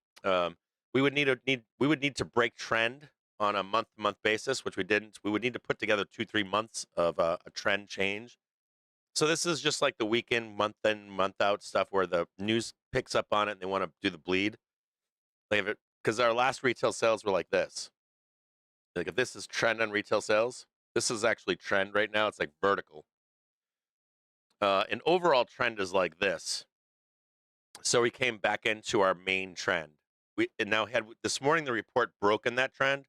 We would need to break trend on a month-to-month basis, which we didn't. We would need to put together 2-3 months of a trend change. So this is just like the weekend, month in, month out stuff where the news picks up on it and they want to do the bleed. Like because our last retail sales were like this. Like if this is trend on retail sales, this is actually trend right now. It's like vertical. An overall trend is like this. So we came back into our main trend. We now had this morning the report broken that trend.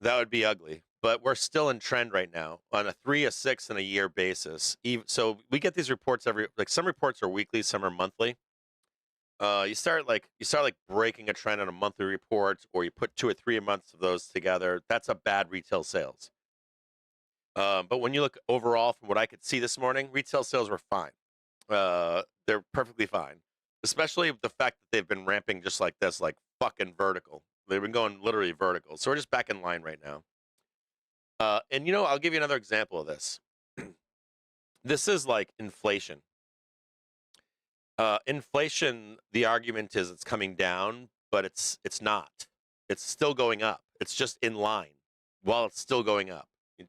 That would be ugly. But we're still in trend right now on a 3, a 6, and a year basis. So we get these reports some reports are weekly, some are monthly. You start breaking a trend on a monthly report, or you put 2 or 3 months of those together. That's a bad retail sales. But when you look overall from what I could see this morning, retail sales were fine. They're perfectly fine, especially the fact that they've been ramping just like this, like fucking vertical. They've been going literally vertical. So we're just back in line right now. And you know, I'll give you another example of this. This is like inflation. Inflation, the argument is it's coming down, but it's not. It's still going up. It's just in line while it's still going up.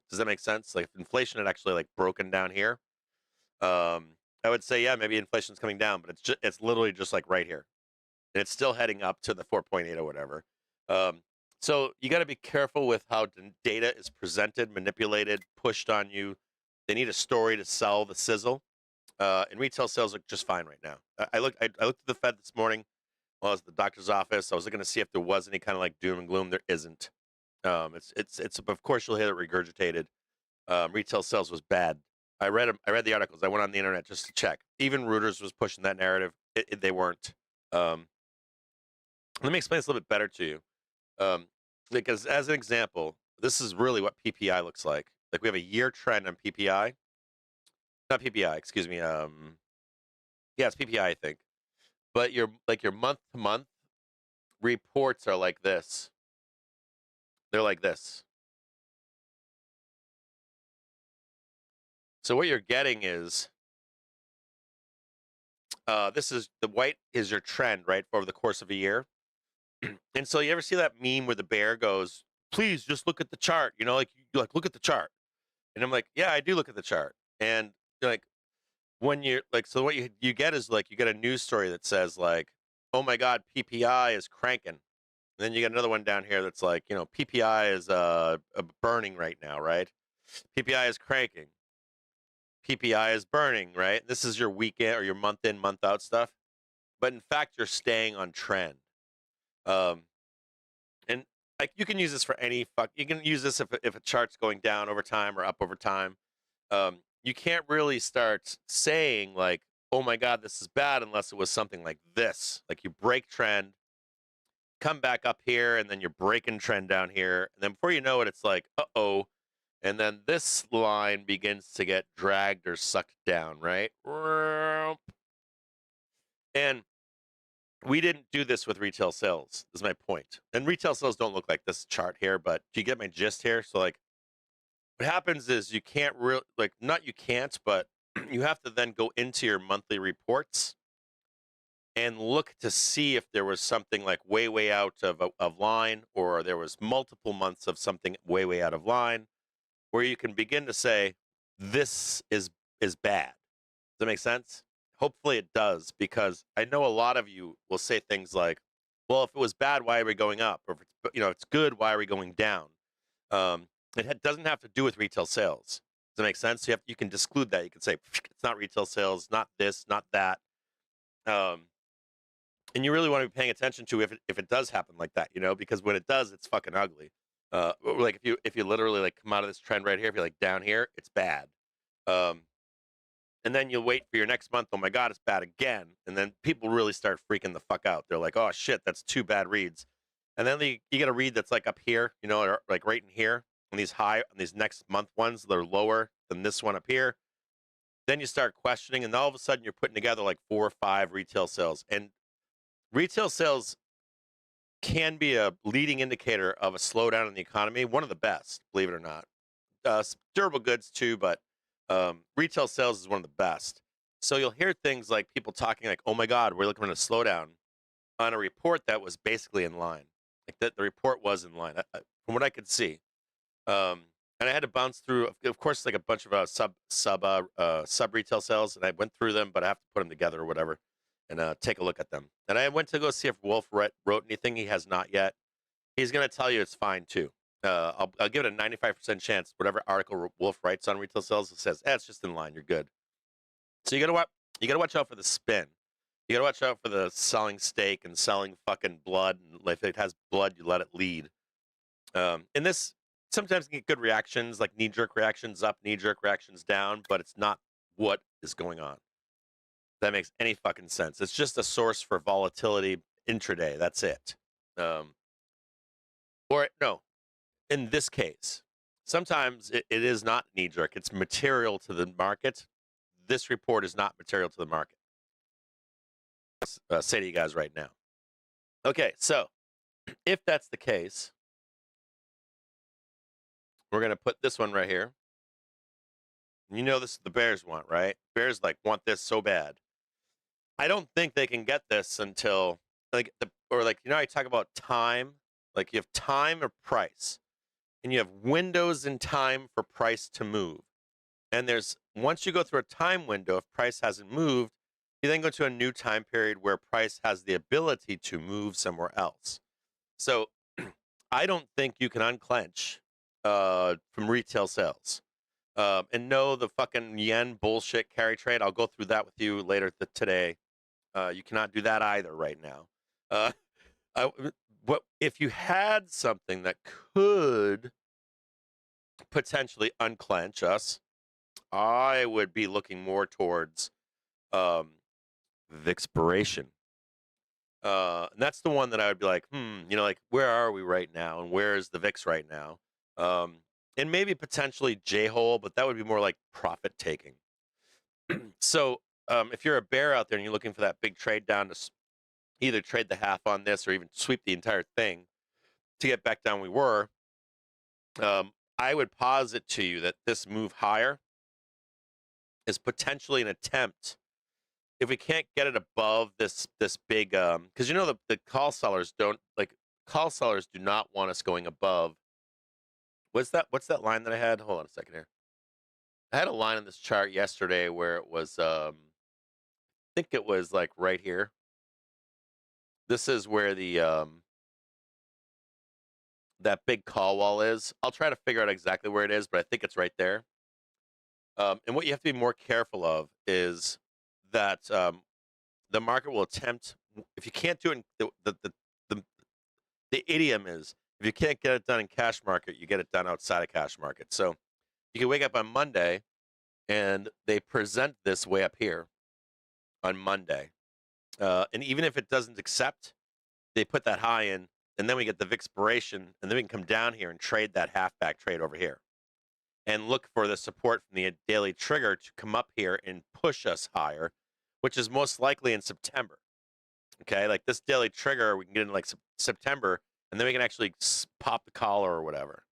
Does that make sense? Like if inflation had actually like broken down here, I would say yeah, maybe inflation's coming down, but it's literally just like right here, and it's still heading up to the 4.8 or whatever. So you got to be careful with how data is presented, manipulated, pushed on you. They need a story to sell the sizzle. And retail sales look just fine right now. I looked at the Fed this morning while I was at the doctor's office. I was looking to see if there was any kind of like doom and gloom. There isn't. It's of course you'll hear it regurgitated. Retail sales was bad. I read the articles. I went on the internet just to check. Even Reuters was pushing that narrative. They weren't. Let me explain this a little bit better to you. Because as an example, this is really what PPI looks like. Like we have a year trend on PPI. Not PPI, excuse me. Yeah, it's PPI, I think. But your month to month reports are like this. They're like this. So what you're getting is this is the white is your trend, right, over the course of a year. And so you ever see that meme where the bear goes, "Please just look at the chart," you know, like look at the chart. And I'm like, yeah, I do look at the chart. And like when you're like, so what you get is like you get a news story that says like, oh my God, PPI is cranking. And then you get another one down here that's like, you know, PPI is burning right now, right? PPI is cranking. PPI is burning, right? This is your weekend or your month in, month out stuff. But in fact, you're staying on trend. And like you can use this for you can use this if a chart's going down over time or up over time. You can't really start saying like, oh my God, this is bad unless it was something like this. Like you break trend, come back up here, and then you're breaking trend down here. And then before you know it, it's like, uh-oh. And then this line begins to get dragged or sucked down, right? And we didn't do this with retail sales, is my point. And retail sales don't look like this chart here, but do you get my gist here? So like what happens is you can't really, like, not you can't, but you have to then go into your monthly reports and look to see if there was something like way out of line, or there was multiple months of something way out of line, where you can begin to say, this is bad. Does that make sense? Hopefully it does, because I know a lot of you will say things like, well, if it was bad, why are we going up? Or if it's, you know, it's good, why are we going down? It doesn't have to do with retail sales. Does that make sense? You can disclude that. You can say, it's not retail sales, not this, not that. And you really want to be paying attention to if it does happen like that, you know, because when it does, it's fucking ugly. Like if you literally like come out of this trend right here, if you're like down here, it's bad. And then you'll wait for your next month. Oh my God, it's bad again. And then people really start freaking the fuck out. They're like, oh shit, that's 2 bad reads. And then you get a read that's like up here, you know, or like right in here. And these next month ones, they're lower than this one up here. Then you start questioning, and all of a sudden you're putting together like 4 or 5 retail sales. And retail sales can be a leading indicator of a slowdown in the economy. One of the best, believe it or not. Durable goods too, but retail sales is one of the best. So you'll hear things like people talking like, oh my God, we're looking at a slowdown on a report that was basically in line. Like that the report was in line from what I could see. And I had to bounce through, of course, like a bunch of sub retail sales, and I went through them, but I have to put them together or whatever and take a look at them. And I went to go see if Wolf wrote anything. He has not yet. He's going to tell you it's fine too. I'll give it a 95% chance. Whatever article Wolf writes on retail sales, it says, it's just in line. You're good. So you gotta watch out for the spin. You gotta watch out for the selling steak and selling fucking blood. And if it has blood, you let it lead. And this sometimes can get good reactions, like knee-jerk reactions up, knee-jerk reactions down, but it's not what is going on. If that makes any fucking sense. It's just a source for volatility intraday. That's it. Or no. In this case, sometimes it is not knee-jerk. It's material to the market. This report is not material to the market. I'll say to you guys right now. Okay, so if that's the case, We're going to put this one right here. You know this is the Bears want, right? Bears like want this so bad. I don't think they can get this until like I talk about time, like you have time or price, and you have windows in time for price to move. And there's once you go through a time window, if price hasn't moved, you then go to a new time period where price has the ability to move somewhere else. So I don't think you can unclench from retail sales. And no, the fucking yen bullshit carry trade. I'll go through that with you later today. You cannot do that either right now. What if you had something that could potentially unclench us? I would be looking more towards Vixpiration. And that's the one that I would be like, like where are we right now, and where is the VIX right now? And maybe potentially J-hole, but that would be more like profit taking. So if you're a bear out there and you're looking for that big trade down to either trade the half on this or even sweep the entire thing to get back down we were, I would posit to you that this move higher is potentially an attempt. If we can't get it above this big, because the call sellers do not want us going above. What's that line that I had? Hold on a second here. I had a line in this chart yesterday where it was, I think it was like right here. This is where the that big call wall is. I'll try to figure out exactly where it is, but I think it's right there. And what you have to be more careful of is that the market will attempt, if you can't do it, the idiom is, if you can't get it done in cash market, you get it done outside of cash market. So you can wake up on Monday and they present this way up here on Monday. And even if it doesn't accept, they put that high in, and then we get the Vixpiration, and then we can come down here and trade that halfback trade over here and look for the support from the daily trigger to come up here and push us higher, which is most likely in September. Okay, like this daily trigger, we can get into like September, and then we can actually pop the collar or whatever.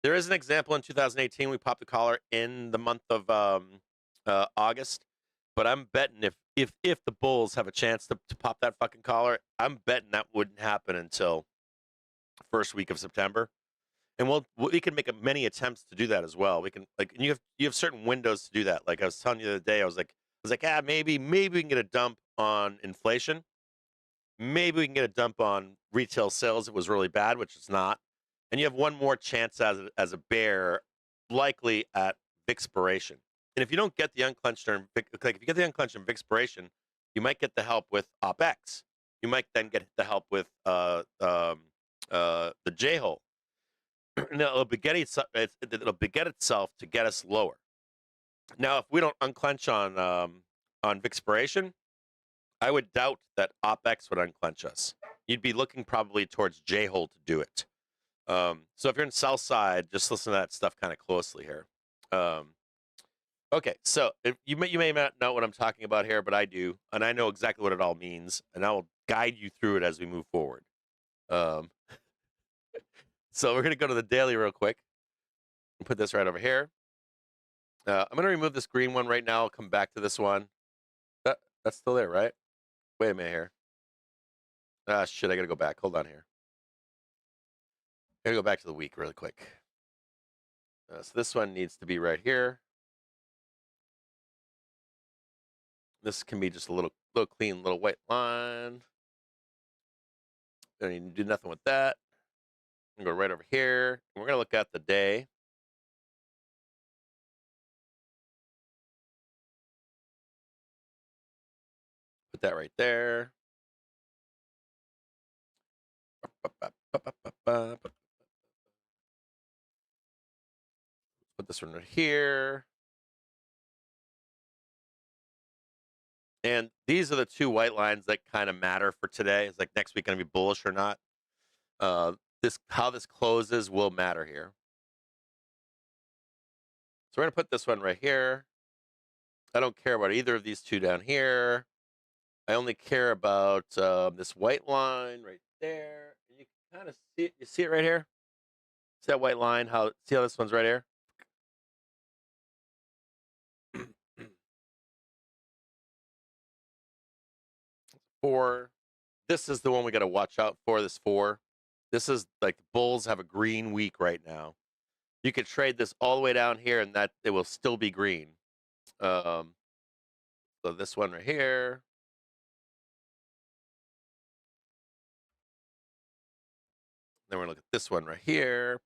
There is an example in 2018. We popped the collar in the month of August, but I'm betting if the Bulls have a chance to pop that fucking collar, I'm betting that wouldn't happen until first week of September. And we can make many attempts to do that as well. We can and you have certain windows to do that. Like I was telling you the other day, I was like, maybe we can get a dump on inflation. Maybe we can get a dump on retail sales. It was really bad, which it's not. And you have one more chance as a bear, likely at Vixpiration. And if you don't get the unclenched if you get the unclenched and Vixpiration, you might get the help with OpEx. You might then get the help with the J-hole. And it'll beget itself to get us lower. Now, if we don't unclench on Vixpiration, I would doubt that OpEx would unclench us. You'd be looking probably towards J-hole to do it. So if you're in sell side, just listen to that stuff kind of closely here. Okay, so you may not know what I'm talking about here, but I do, and I know exactly what it all means, and I will guide you through it as we move forward. So we're going to go to the daily real quick and put this right over here. I'm going to remove this green one right now. I'll come back to this one. That's still there, right? Wait a minute here. Ah, shit, I got to go back. Hold on here. I got to go back to the week really quick. So this one needs to be right here. This can be just a little clean, little white line. Don't need to do nothing with that. I'm going to go right over here. And we're going to look at the day. Put that right there. Put this one right here. And these are the two white lines that kind of matter for today. It's like next week going to be bullish or not. How this closes will matter here. So we're going to put this one right here. I don't care about either of these two down here. I only care about this white line right there. And you can kind of see it. You see it right here? See that white line? See how this one's right here? Four. This is the one we got to watch out for. This 4. This is like the bulls have a green week right now. You could trade this all the way down here, and that it will still be green. So this one right here. Then we're gonna look at this one right here.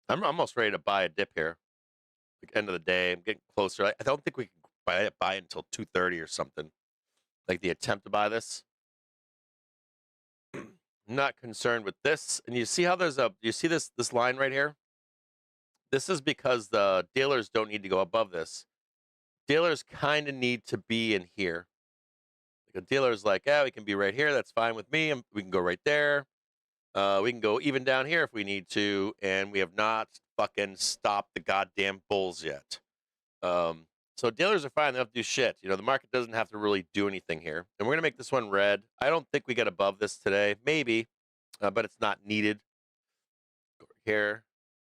I'm almost ready to buy a dip here. Like end of the day, I'm getting closer. I don't think we can buy it until 2:30 or something. Like the attempt to buy this. Not concerned with this. And you see how you see this line right here? This is because the dealers don't need to go above this. Dealers kind of need to be in here. Like a dealer's like, yeah, we can be right here. That's fine with me. And we can go right there. We can go even down here if we need to. And we have not fucking stopped the goddamn bulls yet. So dealers are fine. They don't have to do shit. You know, the market doesn't have to really do anything here. And we're going to make this one red. I don't think we get above this today. Maybe, but it's not needed. Go over here.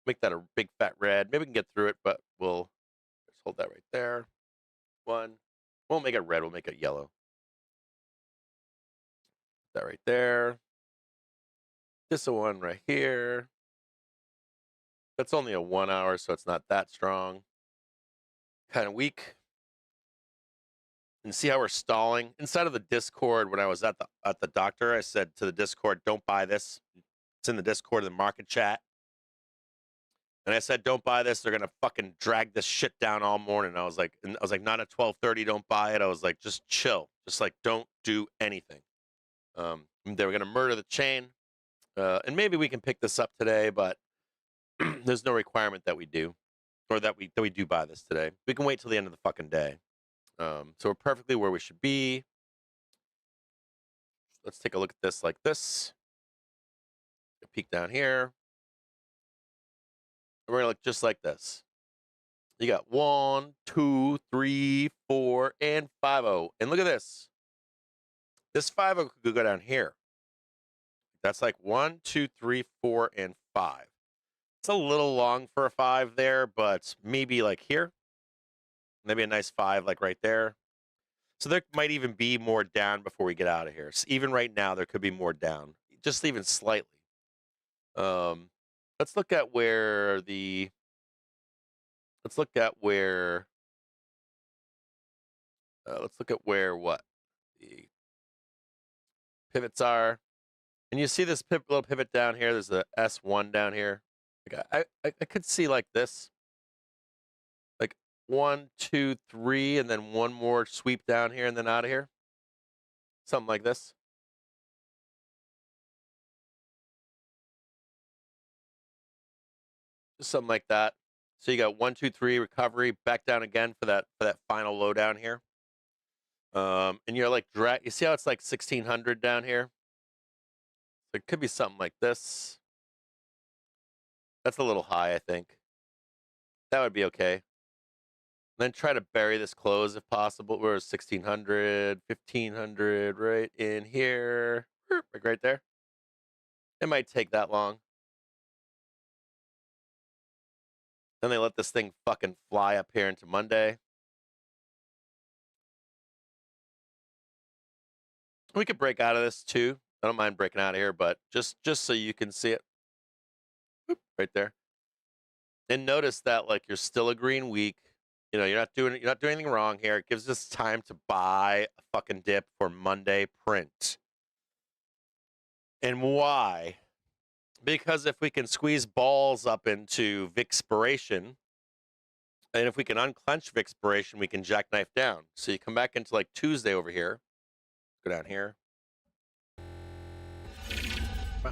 Make that a big fat red. Maybe we can get through it, but we'll just hold that right there. One. Won't make it red. We'll make it yellow. That right there. This one right here. That's only a 1 hour, so it's not that strong. Kind of weak. And see how we're stalling? Inside of the Discord, when I was at the doctor, I said to the Discord, don't buy this. It's in the Discord in the market chat. And I said, don't buy this. They're gonna fucking drag this shit down all morning. I was like, not at 12:30, don't buy it. I was like, just chill. Just like, don't do anything. They were gonna murder the chain. And maybe we can pick this up today, but there's no requirement that we do. Or that we do buy this today. We can wait till the end of the fucking day. So we're perfectly where we should be. Let's take a look at this like this. A peek down here. And we're gonna look just like this. You got 1, 2, 3, 4, and 5-0. And look at this. This 5-0 could go down here. That's like 1, 2, 3, 4, and 5. It's a little long for a 5 there, but maybe like here. Maybe a nice 5 like right there. So there might even be more down before we get out of here. So even right now, there could be more down. Just even slightly. Let's look at where the... Let's look at where what? The pivots are. And you see this little pivot down here. There's a S1 down here. Like I could see like this. Like 1, 2, 3, and then one more sweep down here and then out of here. Something like this. Just something like that. So you got 1, 2, 3 recovery, back down again for that final low down here. And you're like you see how it's like 1600 down here? So it could be something like this. That's a little high, I think. That would be okay. Then try to bury this close if possible. We're 1600, 1500, right in here. Like right there. It might take that long. Then they let this thing fucking fly up here into Monday. We could break out of this too. I don't mind breaking out of here, but just so you can see it. Oop, right there. And notice that like you're still a green week. You know, you're not doing anything wrong here. It gives us time to buy a fucking dip for Monday print. And why? Because if we can squeeze balls up into Vixpiration, and if we can unclench Vixpiration, we can jackknife down. So you come back into like Tuesday over here. Go down here. So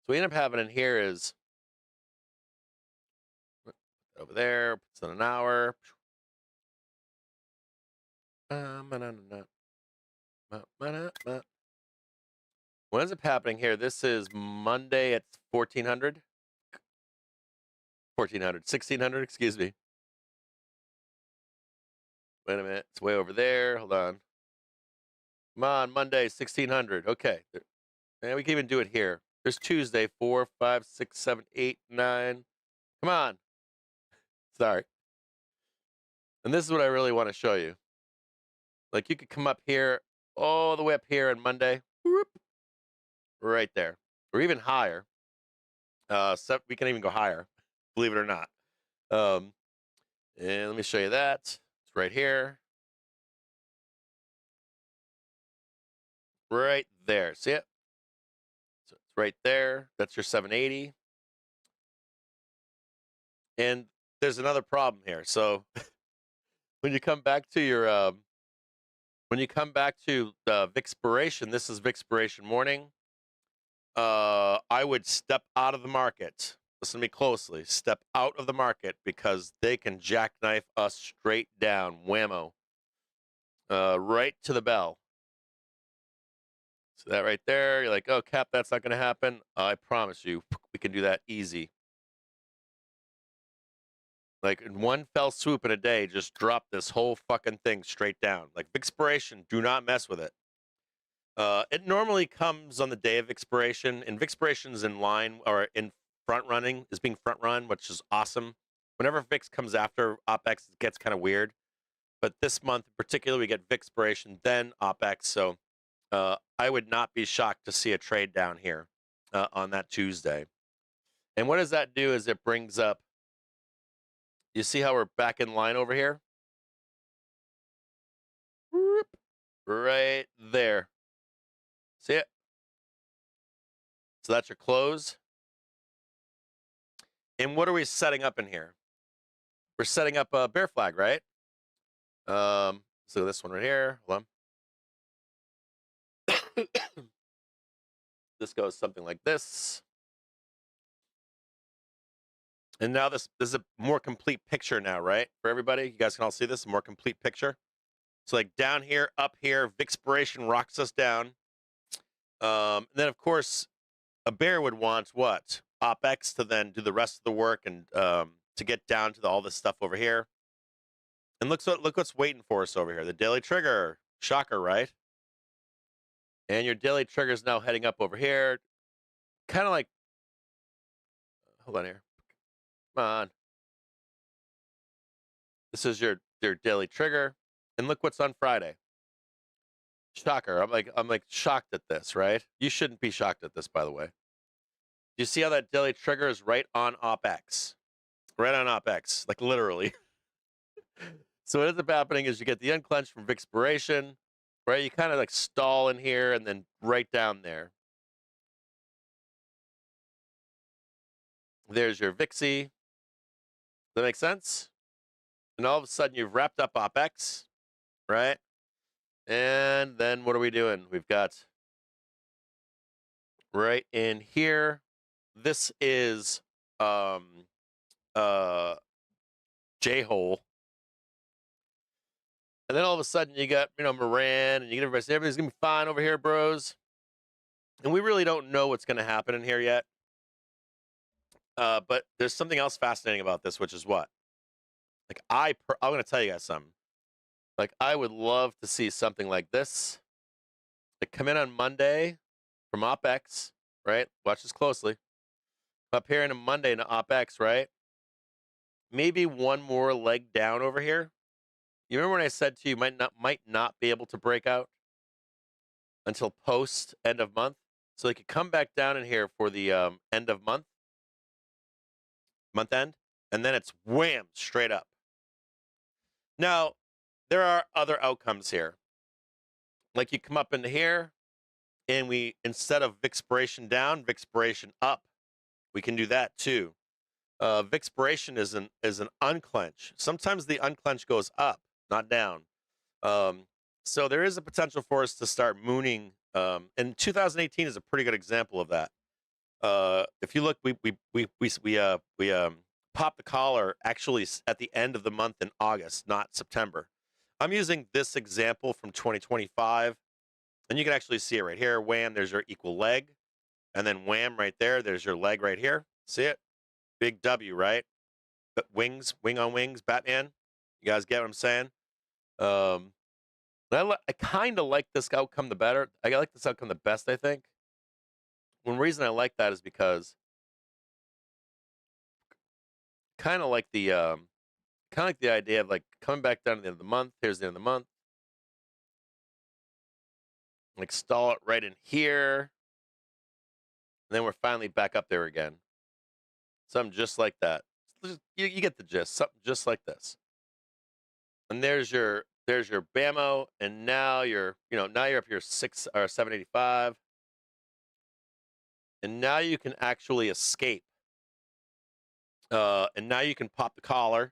we end up having in here is over there, puts in an hour. What ends up happening here? This is Monday at 1400. 1600, excuse me. Wait a minute, it's way over there. Hold on. Come on, Monday, 1600. Okay. And we can even do it here. There's Tuesday, 4, 5, 6, 7, 8, 9. Come on. Sorry. And this is what I really want to show you. Like, you could come up here, all the way up here on Monday. Whoop, right there. Or even higher. So we can even go higher, believe it or not. And let me show you that. It's right here. Right there. See it? So it's right there. That's your 780. And there's another problem here. So when you come back to your Vixpiration, this is Vixpiration morning. I would step out of the market. Listen to me closely. Step out of the market because they can jackknife us straight down. Whammo. Right to the bell. So that right there, you're like, oh, Cap, that's not going to happen. I promise you, we can do that easy. Like in one fell swoop in a day, just drop this whole fucking thing straight down. Like Vixpiration, do not mess with it. It normally comes on the day of Vixpiration, and Vixpiration is in line or in front running, is being front run, which is awesome. Whenever Vix comes after OpX, it gets kind of weird. But this month in particular, we get Vixpiration, then OpX. So I would not be shocked to see a trade down here on that Tuesday. And what does that do is it brings up, you see how we're back in line over here? Right there. See it? So that's your close. And what are we setting up in here? We're setting up a bear flag, right? So this one right here. Hold on. This goes something like this. And now this is a more complete picture now, right? For everybody, you guys can all see this, a more complete picture. So like down here, up here, Vixpiration rocks us down. And then of course, a bear would want what? OpX to then do the rest of the work and to get down to all this stuff over here. And look what's waiting for us over here. The daily trigger. Shocker, right? And your daily trigger is now heading up over here. Kind of like, hold on here. Come on. This is your daily trigger. And look what's on Friday. Shocker. I'm like shocked at this, right? You shouldn't be shocked at this, by the way. Do you see how that daily trigger is right on OpX? Right on OpX, like literally. So what ends up happening is you get the unclench from Vixpiration, right? You kind of like stall in here and then right down there. There's your Vixie. Does that make sense? And all of a sudden you've wrapped up OpX, right? And then what are we doing? We've got right in here. This is J-hole. And then all of a sudden you got, Moran, and you get everybody saying everything's gonna be fine over here, bros. And we really don't know what's gonna happen in here yet. But there's something else fascinating about this, which is what? Like I'm gonna tell you guys something. Like I would love to see something like this. Like come in on Monday from OpX, right? Watch this closely. Up here in a Monday into OpX, right? Maybe one more leg down over here. You remember when I said to you might not be able to break out until post end of month? So they could come back down in here for the end of month end, and then it's wham, straight up. Now, there are other outcomes here. Like you come up into here, and we, instead of Vixpiration down, Vixpiration up. We can do that too. Vixpiration is an unclench. Sometimes the unclench goes up, not down. So there is a potential for us to start mooning. And 2018 is a pretty good example of that. If you look, we popped the collar actually at the end of the month in August, not September. I'm using this example from 2025, and you can actually see it right here. Wham, there's your equal leg, and then wham right there. There's your leg right here. See it? Big W, right? But wings, wing on wings, Batman. You guys get what I'm saying? I kind of like this outcome the better. I like this outcome the best, I think. One reason I like that is because kind of like the idea of like coming back down to the end of the month. Here's the end of the month. Like stall it right in here. And then we're finally back up there again. Something just like that. You get the gist. Something just like this. And there's your BAMO, and now you're up here 785. And now you can actually escape. And now you can pop the collar.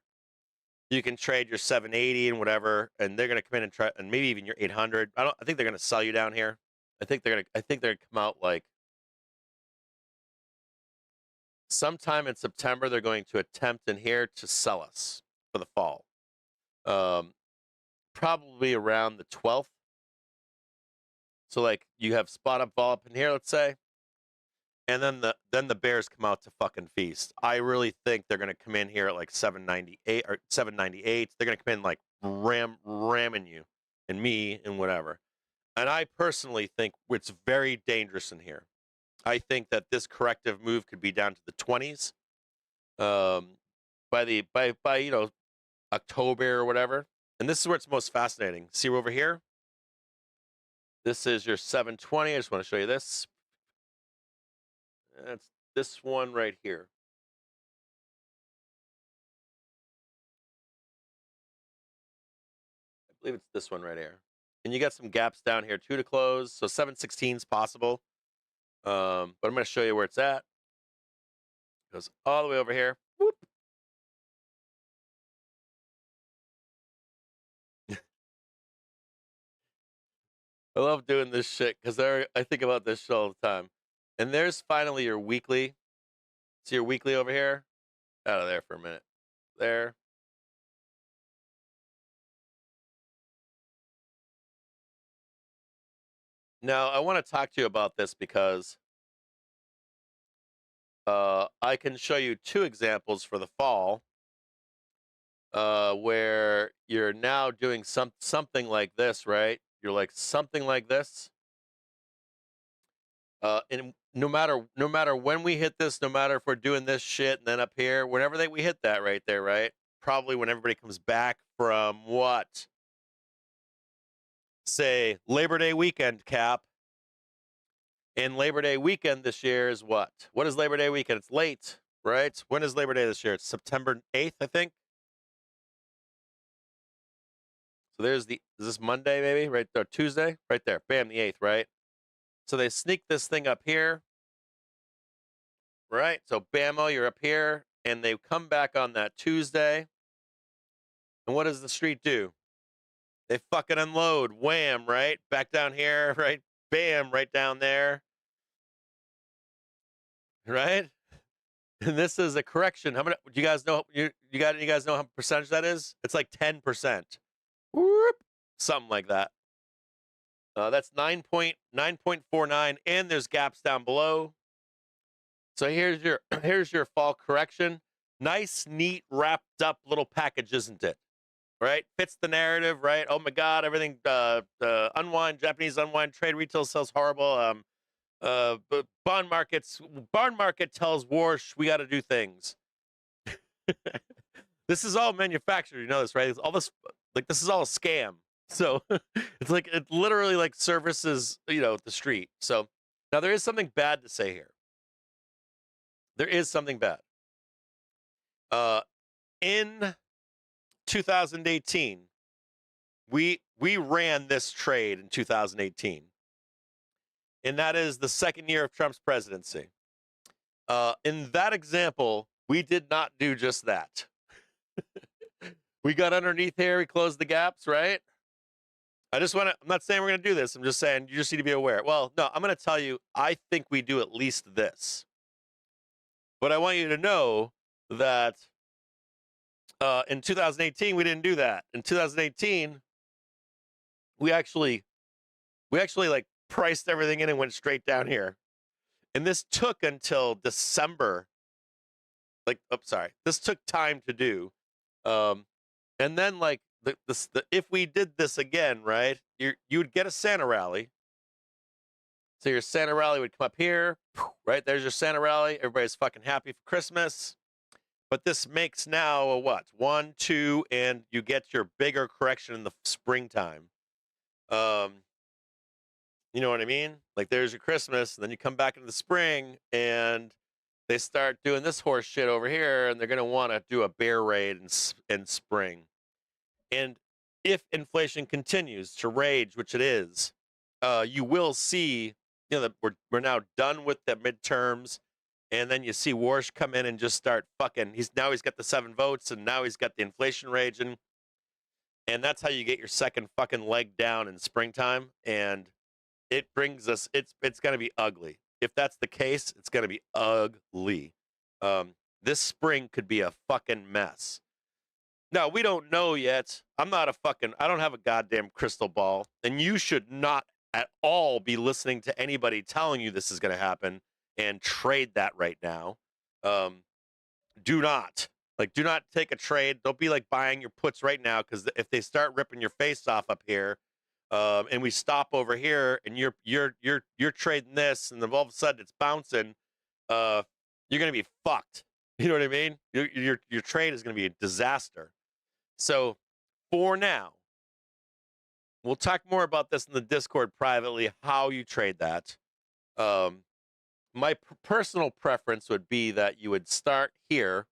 You can trade your 780 and whatever, and they're gonna come in and try, and maybe even your 800. I think they're gonna sell you down here. I think they're gonna come out like sometime in September. They're going to attempt in here to sell us for the fall. Probably around the 12th. So like you have spot up, vol up in here, let's say. And then the bears come out to fucking feast. I really think they're gonna come in here at like 798 or 798. They're gonna come in like ramming you and me and whatever. And I personally think it's very dangerous in here. I think that this corrective move could be down to the 20s. By October or whatever. And this is where it's most fascinating. See over here? This is your 720. I just want to show you this. That's this one right here. I believe it's this one right here. And you got some gaps down here too to close. So 716 is possible. But I'm going to show you where it's at. It goes all the way over here. Whoop. I love doing this shit because I think about this shit all the time. And there's finally your weekly. See your weekly over here? Out of there for a minute. There. Now, I want to talk to you about this because I can show you two examples for the fall where you're now doing something like this, right? You're like something like this. And no matter when we hit this, no matter if we're doing this shit and then up here, whenever we hit that right there, right? Probably when everybody comes back from what? Say Labor Day weekend, Cap. And Labor Day weekend this year is what? What is Labor Day weekend? It's late, right? When is Labor Day this year? It's September 8th, I think. So is this Monday maybe? Right there, Tuesday? Right there. Bam, the 8th, right? So they sneak this thing up here, right? So bammo, you're up here, and they come back on that Tuesday. And what does the street do? They fucking unload. Wham, right? Back down here, right? Bam, right down there. Right? And this is a correction. How many? Do you guys know? You guys know how percentage that is? It's like 10%. Whoop, something like that. That's 9.49, and there's gaps down below. So here's your fall correction. Nice, neat, wrapped up little package, isn't it? Right? Fits the narrative, right? Oh my God, everything unwind, Japanese unwind, trade retail sales horrible. But bond market tells war we got to do things. This is all manufactured, you know this, right? All this, like, this is all a scam. So it's like it literally like services, the street. So now there is something bad to say here. There is something bad. In 2018, we ran this trade in 2018. And that is the second year of Trump's presidency. In that example, we did not do just that. We got underneath here, we closed the gaps, right? I'm not saying we're going to do this. I'm just saying you just need to be aware. Well, no, I'm going to tell you, I think we do at least this. But I want you to know that in 2018, we didn't do that. In 2018, we actually like priced everything in and went straight down here. And this took until December. This took time to do. And then like if we did this again, right? you would get a Santa rally. So your Santa rally would come up here, right? There's your Santa rally. Everybody's fucking happy for Christmas. But this makes now a what? 1, 2, and you get your bigger correction in the springtime. You know what I mean? Like there's your Christmas, and then you come back into the spring, and they start doing this horse shit over here, and they're going to want to do a bear raid in spring. And if inflation continues to rage, which it is, you will see, that we're now done with the midterms, and then you see Warsh come in and just start fucking. He's got the 7 votes, and now he's got the inflation raging, and that's how you get your second fucking leg down in springtime. And it brings us. It's going to be ugly. If that's the case, it's going to be ugly. This spring could be a fucking mess. Now, we don't know yet. I don't have a goddamn crystal ball, and you should not at all be listening to anybody telling you this is going to happen and trade that right now. Do not take a trade. Don't be like buying your puts right now, because if they start ripping your face off up here, and we stop over here, and you're trading this, and then all of a sudden it's bouncing, you're going to be fucked. You know what I mean? Your trade is going to be a disaster. So for now, we'll talk more about this in the Discord privately, how you trade that. My personal preference would be that you would start here.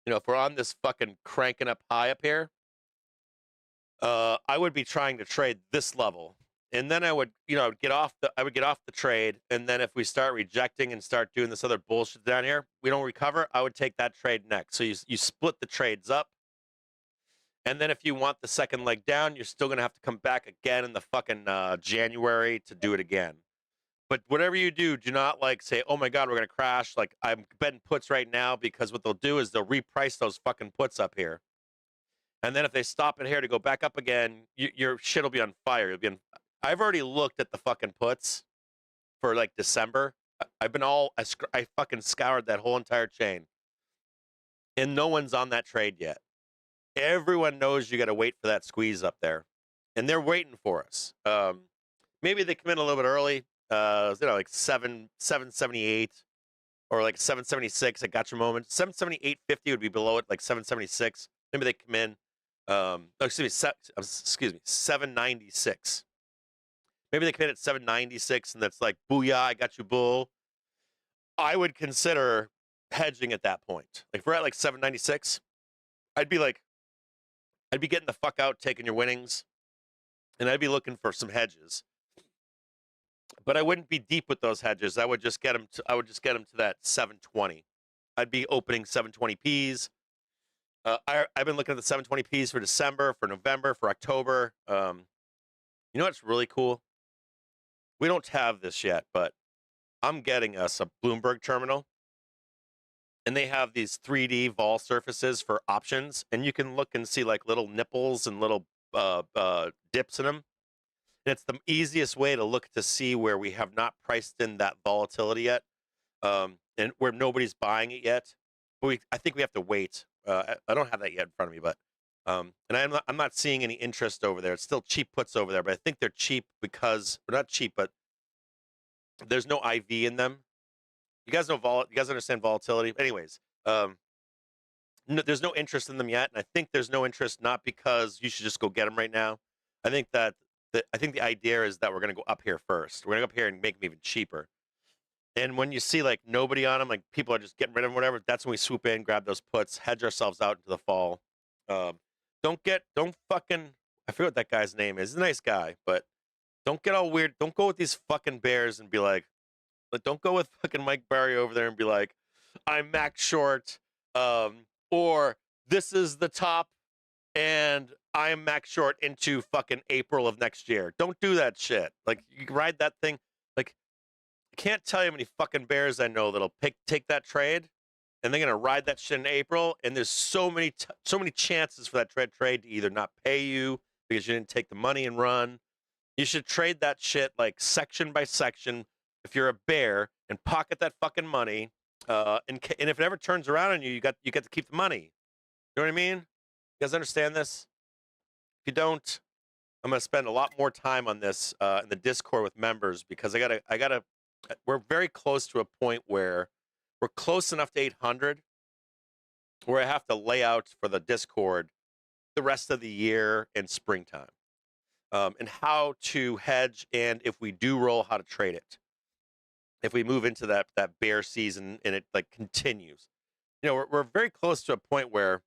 If we're on this fucking cranking up high up here, I would be trying to trade this level, and then I would get off the trade, and then if we start rejecting and start doing this other bullshit down here, we don't recover, I would take that trade next. So you split the trades up, and then if you want the second leg down, you're still gonna have to come back again in the fucking January to do it again. But whatever you do not say, oh my God, we're gonna crash. Like, I'm betting puts right now, because what they'll do is they'll reprice those fucking puts up here. And then if they stop it here to go back up again, your shit will be on fire. I've already looked at the fucking puts for like December. I fucking scoured that whole entire chain, and no one's on that trade yet. Everyone knows you got to wait for that squeeze up there, and they're waiting for us. Maybe they come in a little bit early, like 778 or like 776 at Gotcha Moment. 778.50 would be below it, like 776. Maybe they come in. Excuse me, 796. Maybe they come in at 796, and that's like, booyah, I got you, bull. I would consider hedging at that point. Like, if we're at like 796, I'd be getting the fuck out, taking your winnings, and I'd be looking for some hedges. But I wouldn't be deep with those hedges. I would just get them to that 720. I'd be opening 720Ps. I've been looking at the 720Ps for December, for November, for October. You know what's really cool? We don't have this yet, but I'm getting us a Bloomberg terminal, and they have these 3D vol surfaces for options, and you can look and see like little nipples and little dips in them. And it's the easiest way to look to see where we have not priced in that volatility yet, and where nobody's buying it yet. But I think we have to wait. I don't have that yet in front of me, but and I'm not seeing any interest over there. It's still cheap puts over there, but I think they're cheap because, or not cheap, but there's no IV in them. You guys know you guys understand volatility. Anyways, there's no interest in them yet, and I think there's no interest not because you should just go get them right now. I think that the idea is that we're going to go up here first. We're going to go up here and make them even cheaper. And when you see like nobody on them, like people are just getting rid of them, whatever, that's when we swoop in, grab those puts, hedge ourselves out into the fall. Don't fucking, I forget what that guy's name is. He's a nice guy, but don't get all weird. Don't go with these fucking bears and be like, don't go with fucking Mike Barry over there and be like, I'm max short, or this is the top and I am max short into fucking April of next year. Don't do that shit. Like, you ride that thing. Like, I can't tell you how many fucking bears I know that'll take that trade, and they're gonna ride that shit in April. And there's so many chances for that trade to either not pay you because you didn't take the money and run. You should trade that shit like section by section. If you're a bear, and pocket that fucking money, and if it ever turns around on you, you get to keep the money. You know what I mean? You guys understand this? If you don't, I'm gonna spend a lot more time on this in the Discord with members because we're very close to a point where we're close enough to 800 where I have to lay out for the Discord the rest of the year and springtime, and how to hedge, and if we do roll, how to trade it. If we move into that bear season and it like continues, we're very close to a point where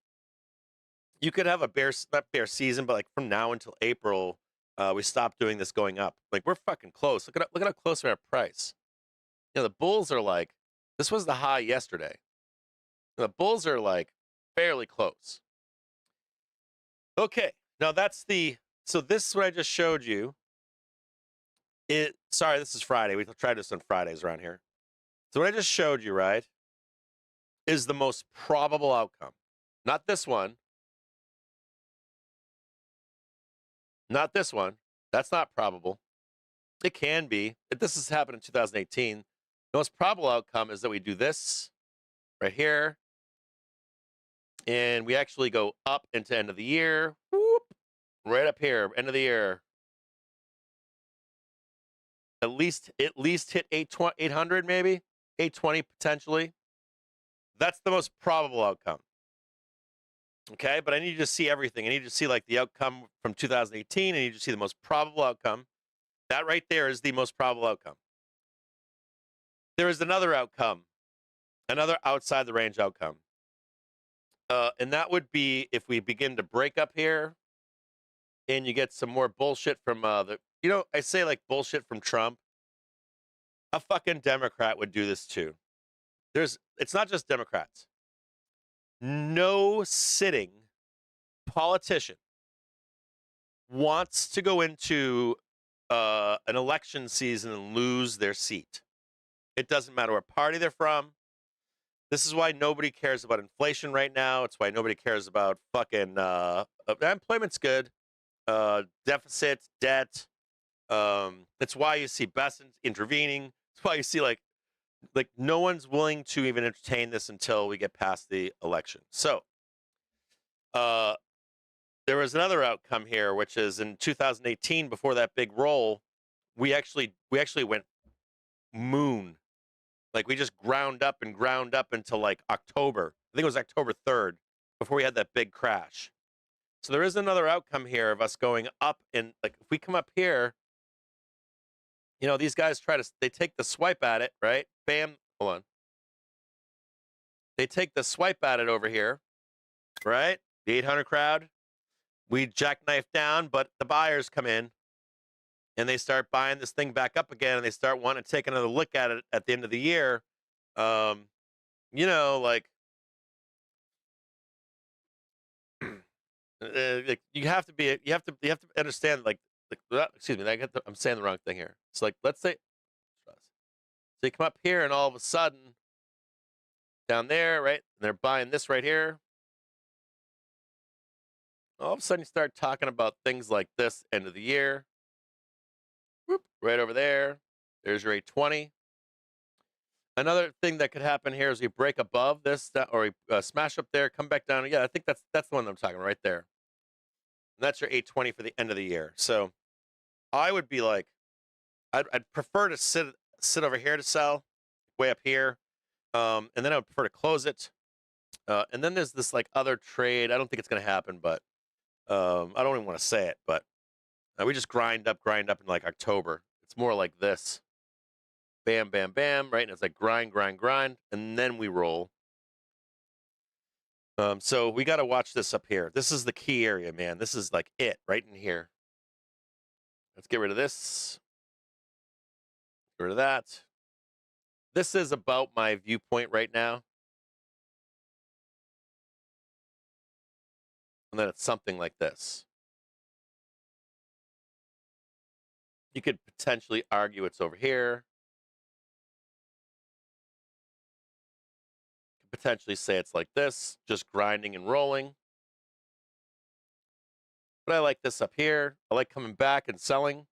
you could have not bear season, but like from now until April, we stop doing this going up. Like we're fucking close. Look at how close we are price. The bulls are like, this was the high yesterday. The bulls are like fairly close. Okay, now so this is what I just showed you. Sorry, this is Friday. We try this on Fridays around here. So what I just showed you, right, is the most probable outcome. Not this one. Not this one. That's not probable. It can be. This has happened in 2018. The most probable outcome is that we do this right here. And we actually go up into end of the year. Whoop, right up here, end of the year. At least hit 800 maybe, 820 potentially. That's the most probable outcome. Okay, but I need you to see everything. I need you to see like the outcome from 2018. I need you to see the most probable outcome. That right there is the most probable outcome. There is another outcome, another outside the range outcome. And that would be if we begin to break up here and you get some more bullshit from I say like bullshit from Trump. A fucking Democrat would do this too. It's not just Democrats. No sitting politician wants to go into an election season and lose their seat. It doesn't matter what party they're from. This is why nobody cares about inflation right now. It's why nobody cares about fucking unemployment's good, deficit, debt. It's why you see Best intervening. It's why you see like no one's willing to even entertain this until we get past the election. So there was another outcome here, which is in 2018, before that big roll, we actually went moon. Like we just ground up until like October. I think it was October 3rd before we had that big crash. So there is another outcome here of us going up, and like if we come up here, these guys they take the swipe at it, right? Bam, hold on. They take the swipe at it over here, right? The 800 crowd. We jackknife down, but the buyers come in and they start buying this thing back up again, and they start wanting to take another look at it at the end of the year. Like you have to understand, excuse me, I'm saying the wrong thing here. It's like, let's say, so you come up here and all of a sudden down there, right? And they're buying this right here. All of a sudden you start talking about things like this end of the year. Whoop, right over there. There's your 820. Another thing that could happen here is we break above this, or we smash up there, come back down. Yeah, I think that's the one I'm talking about right there. And that's your 820 for the end of the year. So I would be like, I'd prefer to sit over here to sell, way up here, and then I would prefer to close it. And then there's this like other trade. I don't think it's going to happen, but I don't even want to say it, but we just grind up in like October. It's more like this. Bam, bam, bam, right? And it's like grind, and then we roll. So we got to watch this up here. This is the key area, man. This is like it right in here. Let's get rid of this. Get rid of that. This is about my viewpoint right now. And then it's something like this. You could potentially argue it's over here. You could potentially say it's like this, just grinding and rolling. But I like this up here. I like coming back and selling.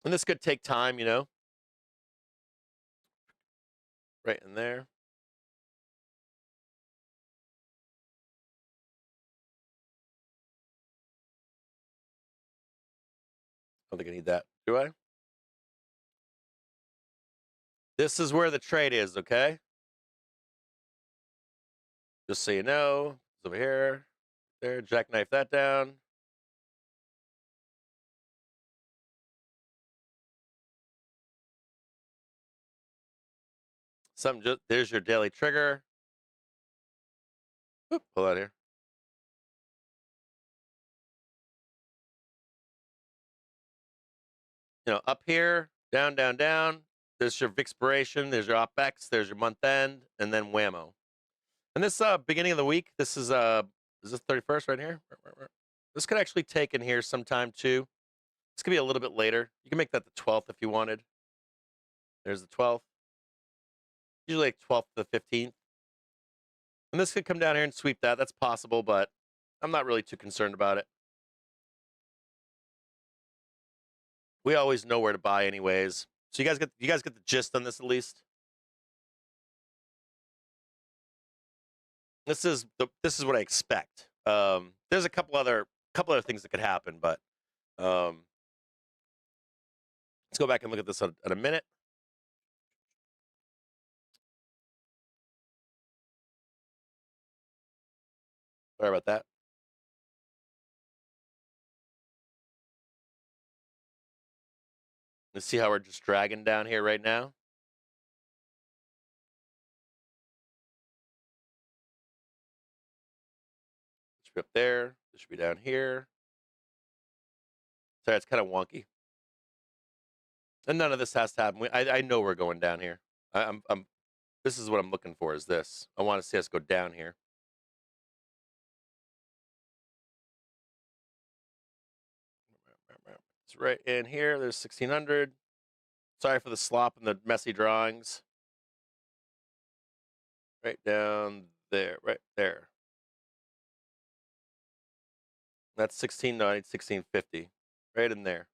And this could take time, right in there. don't think I need that. Do I? This is where the trade is, okay? Just so you know, it's over here. There, jackknife that down. There's your daily trigger. Oop, pull out here. You know, up here, down, down, down. There's your expiration. There's your OPEX. There's your month end, and then whammo. And this beginning of the week, this is this 31st right here? This could actually take in here sometime too. This could be a little bit later. You can make that the 12th if you wanted. There's the 12th. Usually like 12th to the 15th. And this could come down here and sweep that. That's possible, but I'm not really too concerned about it. We always know where to buy anyways. So you guys get the gist on this at least. This is what I expect. There's a couple other things that could happen, but let's go back and look at this in a minute. Sorry about that. Let's see how we're just dragging down here right now. This should be up there. This should be down here. Sorry, it's kind of wonky. And none of this has to happen. I know we're going down here. This is what I'm looking for. Is this? I want to see us go down here. It's right in here. There's 1600. Sorry for the slop and the messy drawings. Right down there. Right there. That's 1690, 1650. Right in there.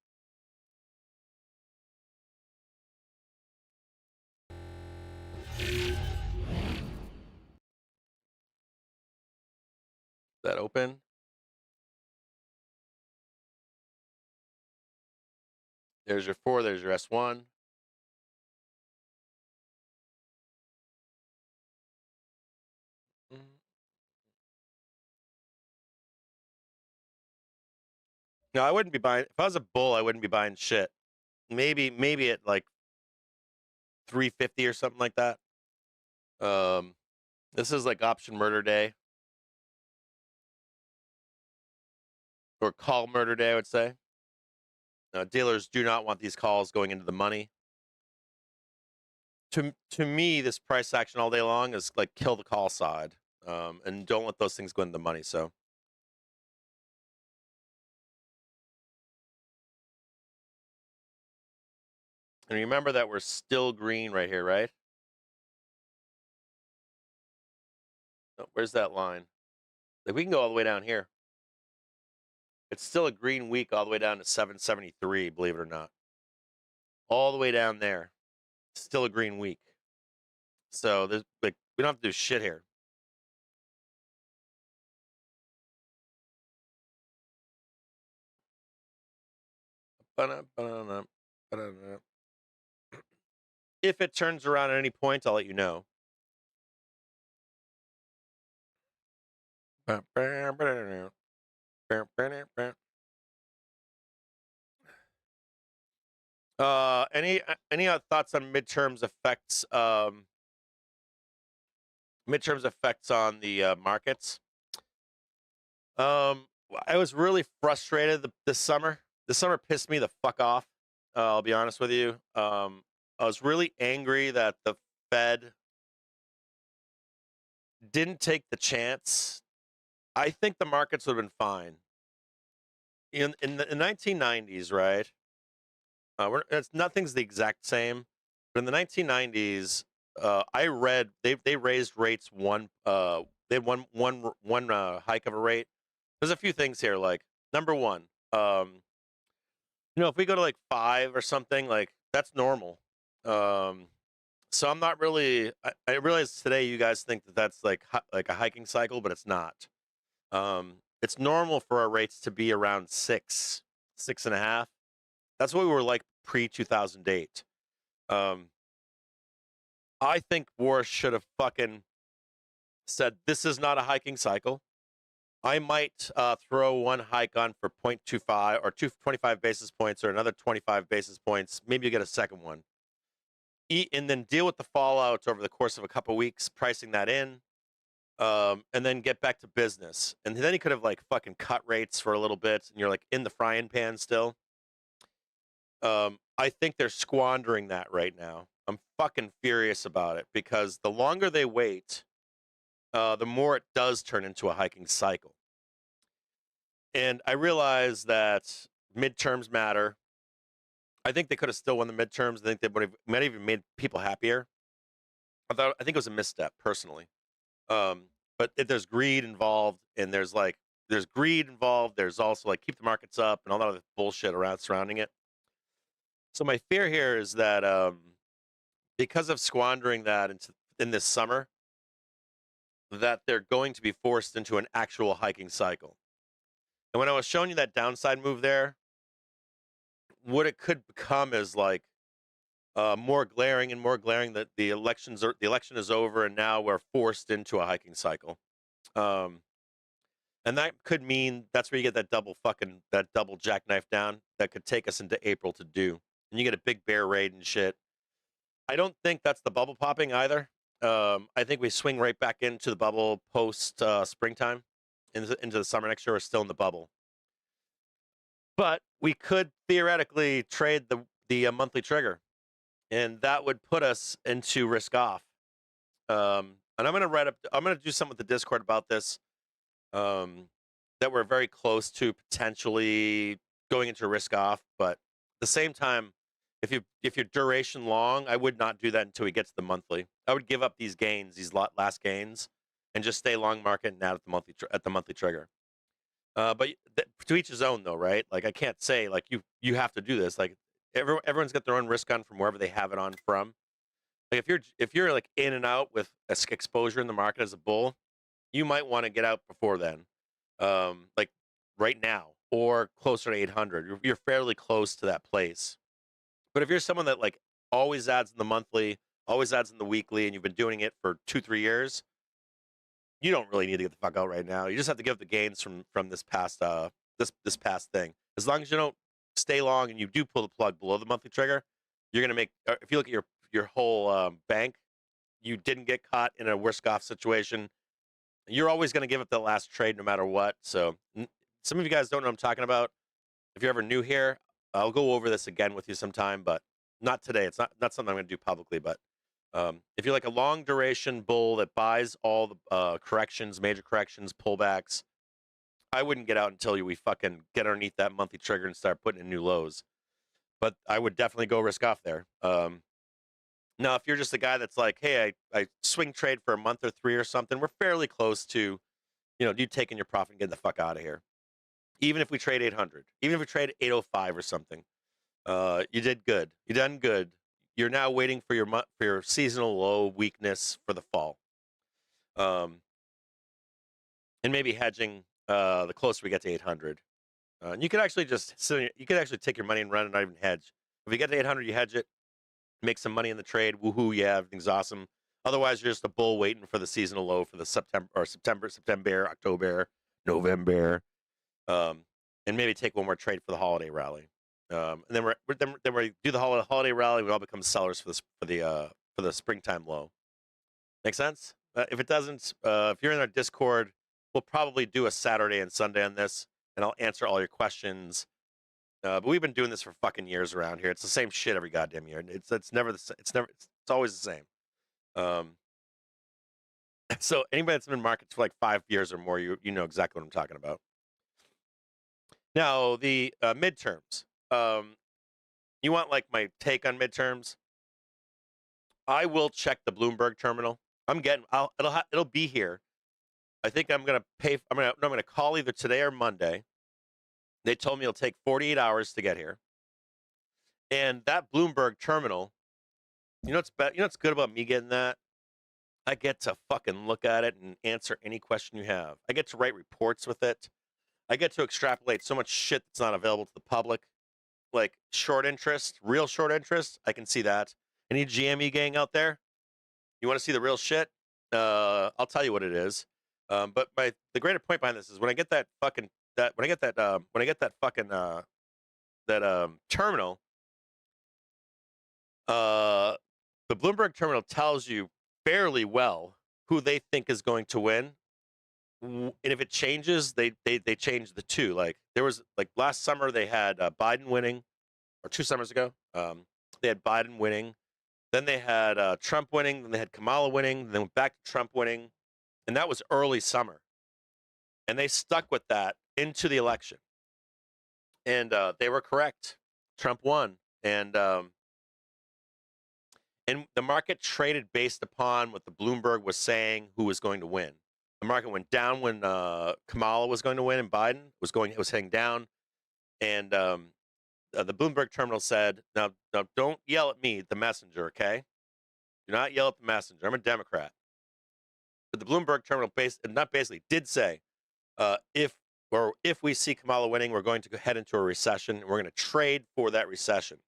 That open. There's your 4, there's your S1. No, I wouldn't be buying. If I was a bull, I wouldn't be buying shit. Maybe at like 350 or something like that. This is like option murder day. Or call murder day, I would say. Dealers do not want these calls going into the money. To me, this price action all day long is like kill the call side, and don't let those things go into the money. So, and remember that we're still green right here, right? Oh, where's that line? Like we can go all the way down here. It's still a green week all the way down to 773, believe it or not. All the way down there. Still a green week. So there's like we don't have to do shit here. If it turns around at any point, I'll let you know. Any thoughts on midterms effects? Midterms effects on the markets. I was really frustrated this summer. This summer pissed me the fuck off. I'll be honest with you. I was really angry that the Fed didn't take the chance. I think the markets would have been fine. In the 1990s, right? Nothing's the exact same, but in the 1990s, I read they raised rates one. They had one hike of a rate. There's a few things here. Like number one, if we go to like 5 or something, like that's normal. So I'm not really. I realize today you guys think that that's like a hiking cycle, but it's not. It's normal for our rates to be around 6.5. That's what we were like pre-2008. I think Boris should have fucking said, this is not a hiking cycle. I might throw one hike on for 0.25 or 25 basis points or another 25 basis points. Maybe you get a second one. And then deal with the fallout over the course of a couple weeks, pricing that in, and then get back to business. And then he could have like fucking cut rates for a little bit, and you're like in the frying pan still. I think they're squandering that right now. I'm fucking furious about it because the longer they wait, the more it does turn into a hiking cycle. And I realize that midterms matter. I think they could have still won the midterms. I think they might have even made people happier. I think it was a misstep personally. But there's greed involved, and there's greed involved. There's also like keep the markets up and all that other bullshit surrounding it. So my fear here is that because of squandering that in this summer, that they're going to be forced into an actual hiking cycle. And when I was showing you that downside move there, what it could become is like more glaring that the election is over and now we're forced into a hiking cycle. And that could mean that's where you get that double jackknife down that could take us into April to do. And you get a big bear raid and shit. I don't think that's the bubble popping either. I think we swing right back into the bubble post springtime into the summer next year. We're still in the bubble. But we could theoretically trade the monthly trigger, and that would put us into risk off. And I'm going to do something with the Discord about this, that we're very close to potentially going into risk off. But at the same time, if your duration long, I would not do that until we get to the monthly. I would give up these gains, these last gains, and just stay long market and out at the monthly trigger. But to each his own, though, right? Like I can't say like you have to do this. Like everyone's got their own risk on from wherever they have it on from. Like if you're like in and out with exposure in the market as a bull, you might want to get out before then, like right now or closer to 800. You're fairly close to that place. But if you're someone that like always adds in the monthly, always adds in the weekly, and you've been doing it for 2-3 years, you don't really need to get the fuck out right now. You just have to give up the gains from this past this past thing. As long as you don't stay long and you do pull the plug below the monthly trigger, you're gonna make. If you look at your whole bank, you didn't get caught in a risk off situation. You're always gonna give up the last trade no matter what. So some of you guys don't know what I'm talking about. If you're ever new here, I'll go over this again with you sometime, but not today. It's not something I'm gonna do publicly, but. If you're like a long duration bull that buys all the corrections, major corrections, pullbacks, I wouldn't get out until we fucking get underneath that monthly trigger and start putting in new lows. But I would definitely go risk off there. Now, if you're just a guy that's like, hey, I swing trade for a month or 3 or something, we're fairly close to, you taking your profit and getting the fuck out of here. Even if we trade 800, even if we trade 805 or something, you did good. You done good. You're now waiting for your seasonal low weakness for the fall, and maybe hedging the closer we get to 800. And you could actually take your money and run and not even hedge. If you get to 800, you hedge it, make some money in the trade. Woohoo! Yeah, everything's awesome. Otherwise, you're just a bull waiting for the seasonal low for the September, October, November, and maybe take one more trade for the holiday rally. And then we do the holiday rally. We all become sellers for the springtime low. Make sense? If it doesn't, if you're in our Discord, we'll probably do a Saturday and Sunday on this, and I'll answer all your questions. But we've been doing this for fucking years around here. It's the same shit every goddamn year. It's always the same. So anybody that's been in markets for like 5 years or more, you know exactly what I'm talking about. Now the midterms. You want like my take on midterms? I will check the Bloomberg terminal. It'll be here. I think I'm gonna call either today or Monday. They told me it'll take 48 hours to get here. And that Bloomberg terminal, what's good about me getting that? I get to fucking look at it and answer any question you have. I get to write reports with it. I get to extrapolate so much shit that's not available to the public. like short interest, real short interest, I can see that. Any GME gang out there? You want to see the real shit? I'll tell you what it is. But the greater point behind this is when I get that fucking terminal, the Bloomberg terminal tells you fairly well who they think is going to win. And if it changes, they change the two. Like there was like last summer they had Biden winning, or 2 summers ago, they had Biden winning. Then they had Trump winning. Then they had Kamala winning. Then went back to Trump winning, and that was early summer. And they stuck with that into the election, and they were correct. Trump won, and the market traded based upon what the Bloomberg was saying who was going to win. The market went down when Kamala was going to win and Biden was heading down, and the Bloomberg terminal said, "Now, don't yell at me, the messenger, okay? Do not yell at the messenger. I'm a Democrat." But the Bloomberg terminal did say, if we see Kamala winning, we're going to head into a recession, and we're going to trade for that recession.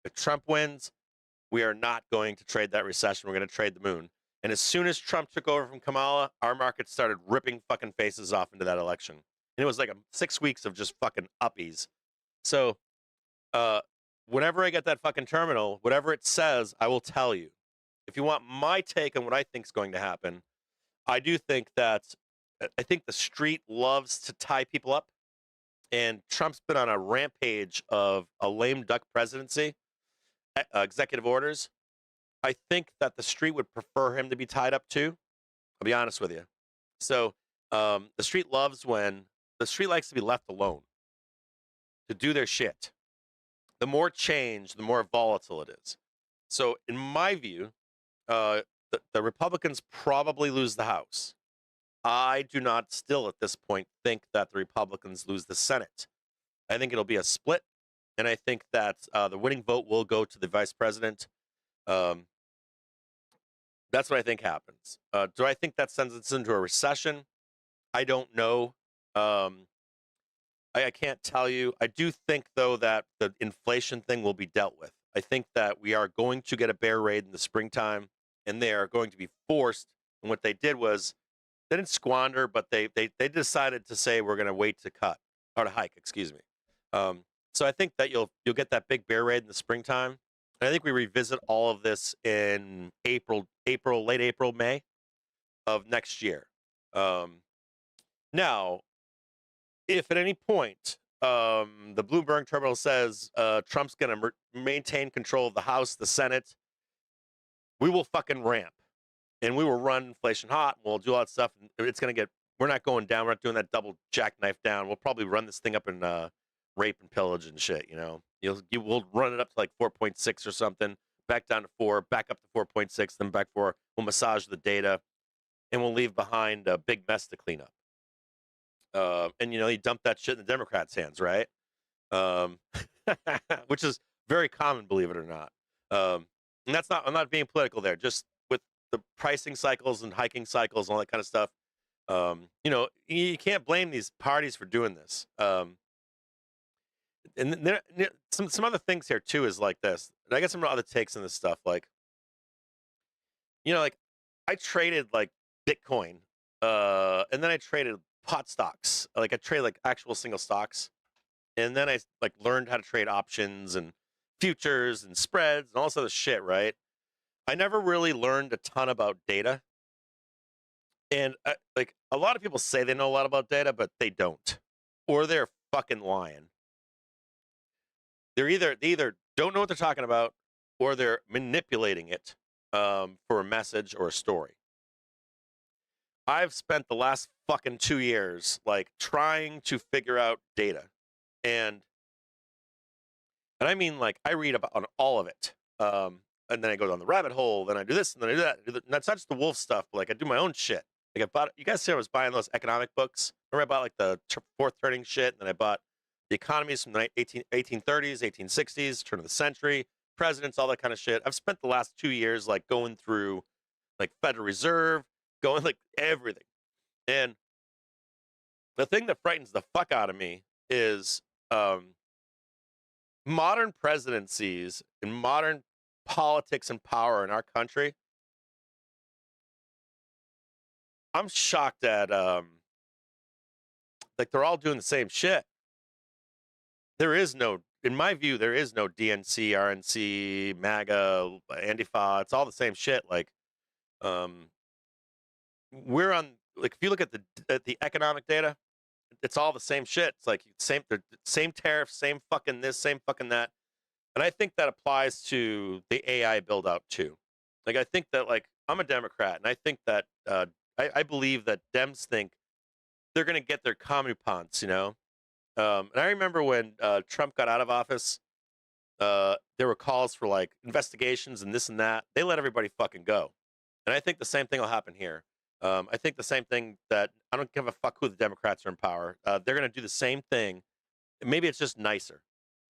If Trump wins, we are not going to trade that recession. We're going to trade the moon. And as soon as Trump took over from Kamala, our market started ripping fucking faces off into that election. And it was like 6 weeks of just fucking uppies. So whenever I get that fucking terminal, whatever it says, I will tell you. If you want my take on what I think is going to happen, I think the street loves to tie people up. And Trump's been on a rampage of a lame duck presidency, executive orders. I think that the street would prefer him to be tied up too. I'll be honest with you. So the street likes to be left alone to do their shit. The more change, the more volatile it is. So in my view, the Republicans probably lose the House. I do not still at this point think that the Republicans lose the Senate. I think it'll be a split, and I think that the winning vote will go to the vice president. That's what I think happens. Do I think that sends us into a recession? I don't know. I can't tell you. I do think, though, that the inflation thing will be dealt with. I think that we are going to get a bear raid in the springtime, and they are going to be forced. And what they did was they didn't squander, but they decided to say we're going to wait to cut or to hike. Excuse me. So I think that you'll get that big bear raid in the springtime. And I think we revisit all of this in late April, May of next year. Now, if at any point the Bloomberg terminal says Trump's going to maintain control of the House, the Senate, we will fucking ramp, and we will run inflation hot, and we'll do all that stuff. And it's going to we're not going down. We're not doing that double jackknife down. We'll probably run this thing up in rape and pillage and shit, you know. We'll run it up to like 4.6 or something, back down to 4, back up to 4.6, then back 4. We'll massage the data, and we'll leave behind a big mess to clean up. And you dump that shit in the Democrats' hands, right? Which is very common, believe it or not. And I'm not being political there. Just with the pricing cycles and hiking cycles and all that kind of stuff. You can't blame these parties for doing this. And there, some other things here too is like this. And I get some other takes on this stuff. Like, like I traded like Bitcoin, and then I traded pot stocks. Like I traded like actual single stocks, and then I like learned how to trade options and futures and spreads and all this other shit. Right? I never really learned a ton about data, and like a lot of people say they know a lot about data, but they don't, or they're fucking lying. They either don't know what they're talking about, or they're manipulating it for a message or a story. I've spent the last fucking 2 years like trying to figure out data, and I mean like I read about on all of it, and then I go down the rabbit hole. Then I do this, and then I do that. And that's not just the wolf stuff, but like I do my own shit. Like I bought. You guys see I was buying those economic books. Remember I bought like the fourth turning shit, and then I bought the economies from the 1830s, 1860s, turn of the century, presidents, all that kind of shit. I've spent the last 2 years like going through like Federal Reserve, going like everything. And the thing that frightens the fuck out of me is modern presidencies and modern politics and power in our country, I'm shocked at like they're all doing the same shit. There is no, in my view, there is no DNC, RNC, MAGA, Antifa. It's all the same shit. Like, we're on, like, if you look at the economic data, it's all the same shit. It's like same tariffs, same fucking this, same fucking that. And I think that applies to the AI build out too. Like, I think that, like, I'm a Democrat, and I think that I believe that Dems think they're going to get their comeuppance, you know? And I remember when Trump got out of office, there were calls for like investigations and this and that. They let everybody fucking go. And I think the same thing will happen here. I think the same thing that I don't give a fuck who the Democrats are in power. They're going to do the same thing. Maybe it's just nicer.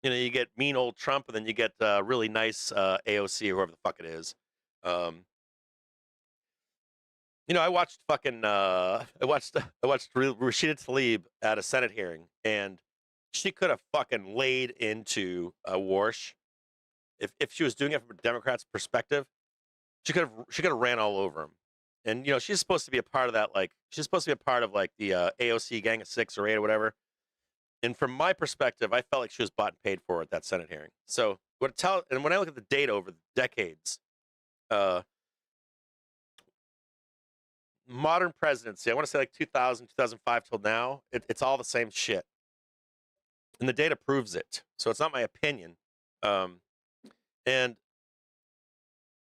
You know, you get mean old Trump, and then you get really nice AOC or whoever the fuck it is. You know, I watched fucking I watched Rashida Tlaib at a Senate hearing, and she could have fucking laid into Warsh if she was doing it from a Democrat's perspective. She could have ran all over him. And you know, she's supposed to be a part of that. Like, she's supposed to be a part of like the AOC Gang of 6 or 8 or whatever. And from my perspective, I felt like she was bought and paid for at that Senate hearing. So and when I look at the data over the decades, modern presidency, I want to say like 2000, 2005 till now, it's all the same shit. And the data proves it. So it's not my opinion. And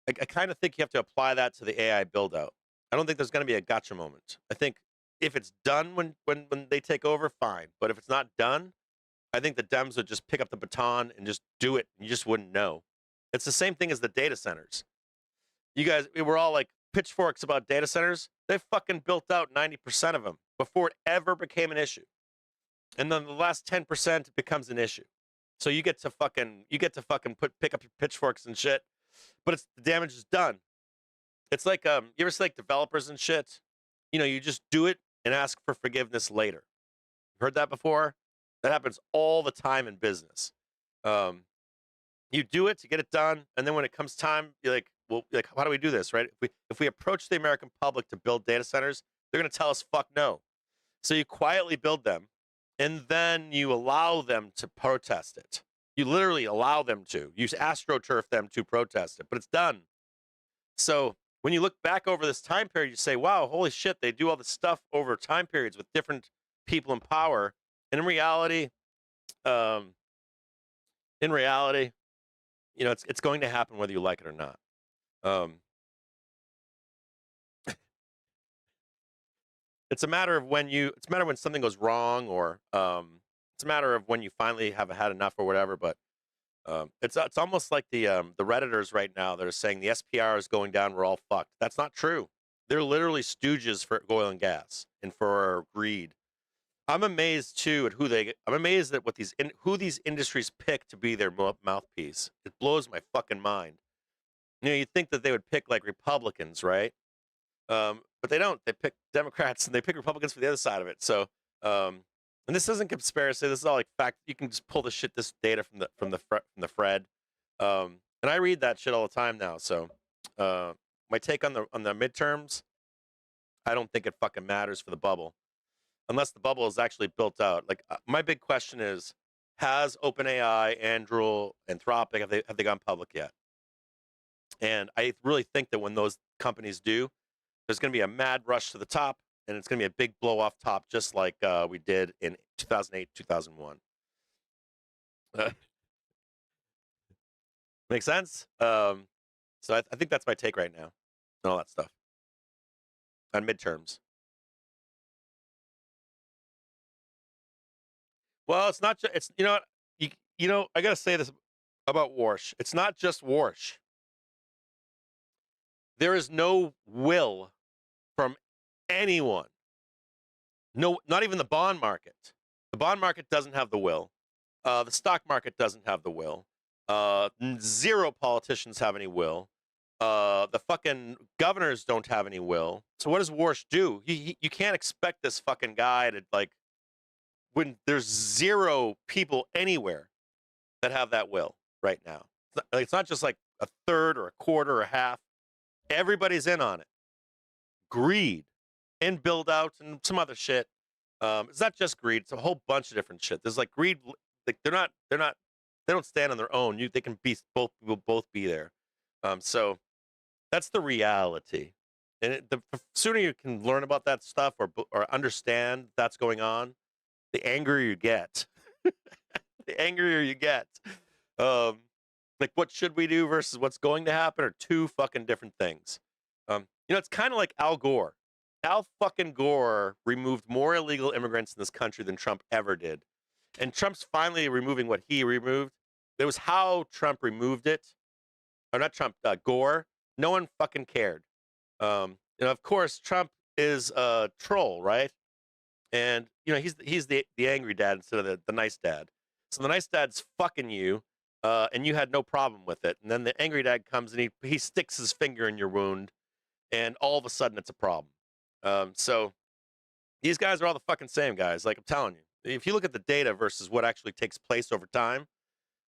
I kind of think you have to apply that to the AI build out. I don't think there's going to be a gotcha moment. I think if it's done when they take over, fine. But if it's not done, I think the Dems would just pick up the baton and just do it. And you just wouldn't know. It's the same thing as the data centers. You guys, we were all like pitchforks about data centers. They fucking built out 90% of them before it ever became an issue. And then the last 10% becomes an issue. So you get to fucking pick up your pitchforks and shit, but the damage is done. It's like you ever see like developers and shit? You know, you just do it and ask for forgiveness later. Heard that before? That happens all the time in business. You do it to get it done, and then when it comes time, you're like, well, like, how do we do this, right? If we approach the American public to build data centers, they're going to tell us fuck no. So you quietly build them, and then you allow them to protest it. You literally allow them to. You astroturf them to protest it, but it's done. So when you look back over this time period, you say, wow, holy shit, they do all this stuff over time periods with different people in power. And in reality, you know, it's going to happen whether you like it or not. It's a matter of when something goes wrong, or it's a matter of when you finally have had enough or whatever. But it's almost like the Redditors right now that are saying the SPR is going down, we're all fucked. That's not true. They're literally stooges for oil and gas and for greed. I'm amazed too at I'm amazed at who these industries pick to be their mouthpiece. It blows my fucking mind. You know, you'd think that they would pick like Republicans, right? But they don't. They pick Democrats and they pick Republicans for the other side of it. So, and this isn't conspiracy. This is all like fact. You can just pull this data from the Fred. And I read that shit all the time now. So, my take on the midterms, I don't think it fucking matters for the bubble, unless the bubble is actually built out. Like, my big question is, has OpenAI, Anduril, Anthropic, have they gone public yet? And I really think that when those companies do, there's going to be a mad rush to the top, and it's going to be a big blow off top, just like we did in 2008, 2001. Make sense? So I think that's my take right now, and all that stuff on midterms. Well, it's not just, it's, you know what, you know, I got to say this about Warsh. It's not just Warsh. There is no will from anyone. No, not even the bond market. The bond market doesn't have the will. The stock market doesn't have the will. Zero politicians have any will. The fucking governors don't have any will. So what does Warsh do? You can't expect this fucking guy to, like, when there's zero people anywhere that have that will right now. It's not just like a third or a quarter or a half. Everybody's in on it. Greed and build out and some other shit. It's not just greed. It's a whole bunch of different shit. There's like greed. Like they don't stand on their own. They can be both be there. So that's the reality. And the sooner you can learn about that stuff or understand that's going on, the angrier you get. The angrier you get. Like what should we do versus what's going to happen are two fucking different things. It's kind of like Al Gore. Al fucking Gore removed more illegal immigrants in this country than Trump ever did. And Trump's finally removing what he removed. It was how Trump removed it. Or not Trump, Gore. No one fucking cared. Of course, Trump is a troll, right? And, he's the angry dad instead of the nice dad. So the nice dad's fucking you, and you had no problem with it. And then the angry dad comes and he sticks his finger in your wound, and all of a sudden it's a problem. So these guys are all the fucking same guys. Like I'm telling you, if you look at the data versus what actually takes place over time,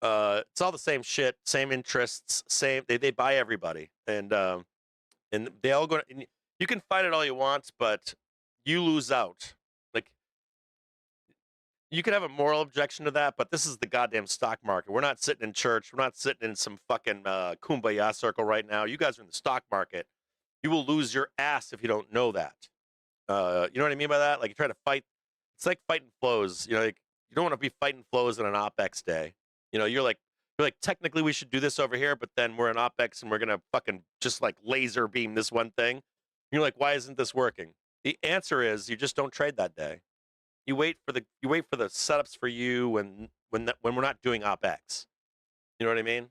it's all the same shit, same interests, same. They buy everybody, and they all go. You can fight it all you want, but you lose out. Like you could have a moral objection to that, but this is the goddamn stock market. We're not sitting in church. We're not sitting in some fucking kumbaya circle right now. You guys are in the stock market. You will lose your ass if you don't know that. You know what I mean by that? Like you try to fight. It's like fighting flows. Like you don't want to be fighting flows on an OPEX day. You're like technically we should do this over here, but then we're in OPEX and we're gonna fucking just like laser beam this one thing. You're like, why isn't this working? The answer is you just don't trade that day. You wait for the setups for you when we're not doing OPEX. You know what I mean?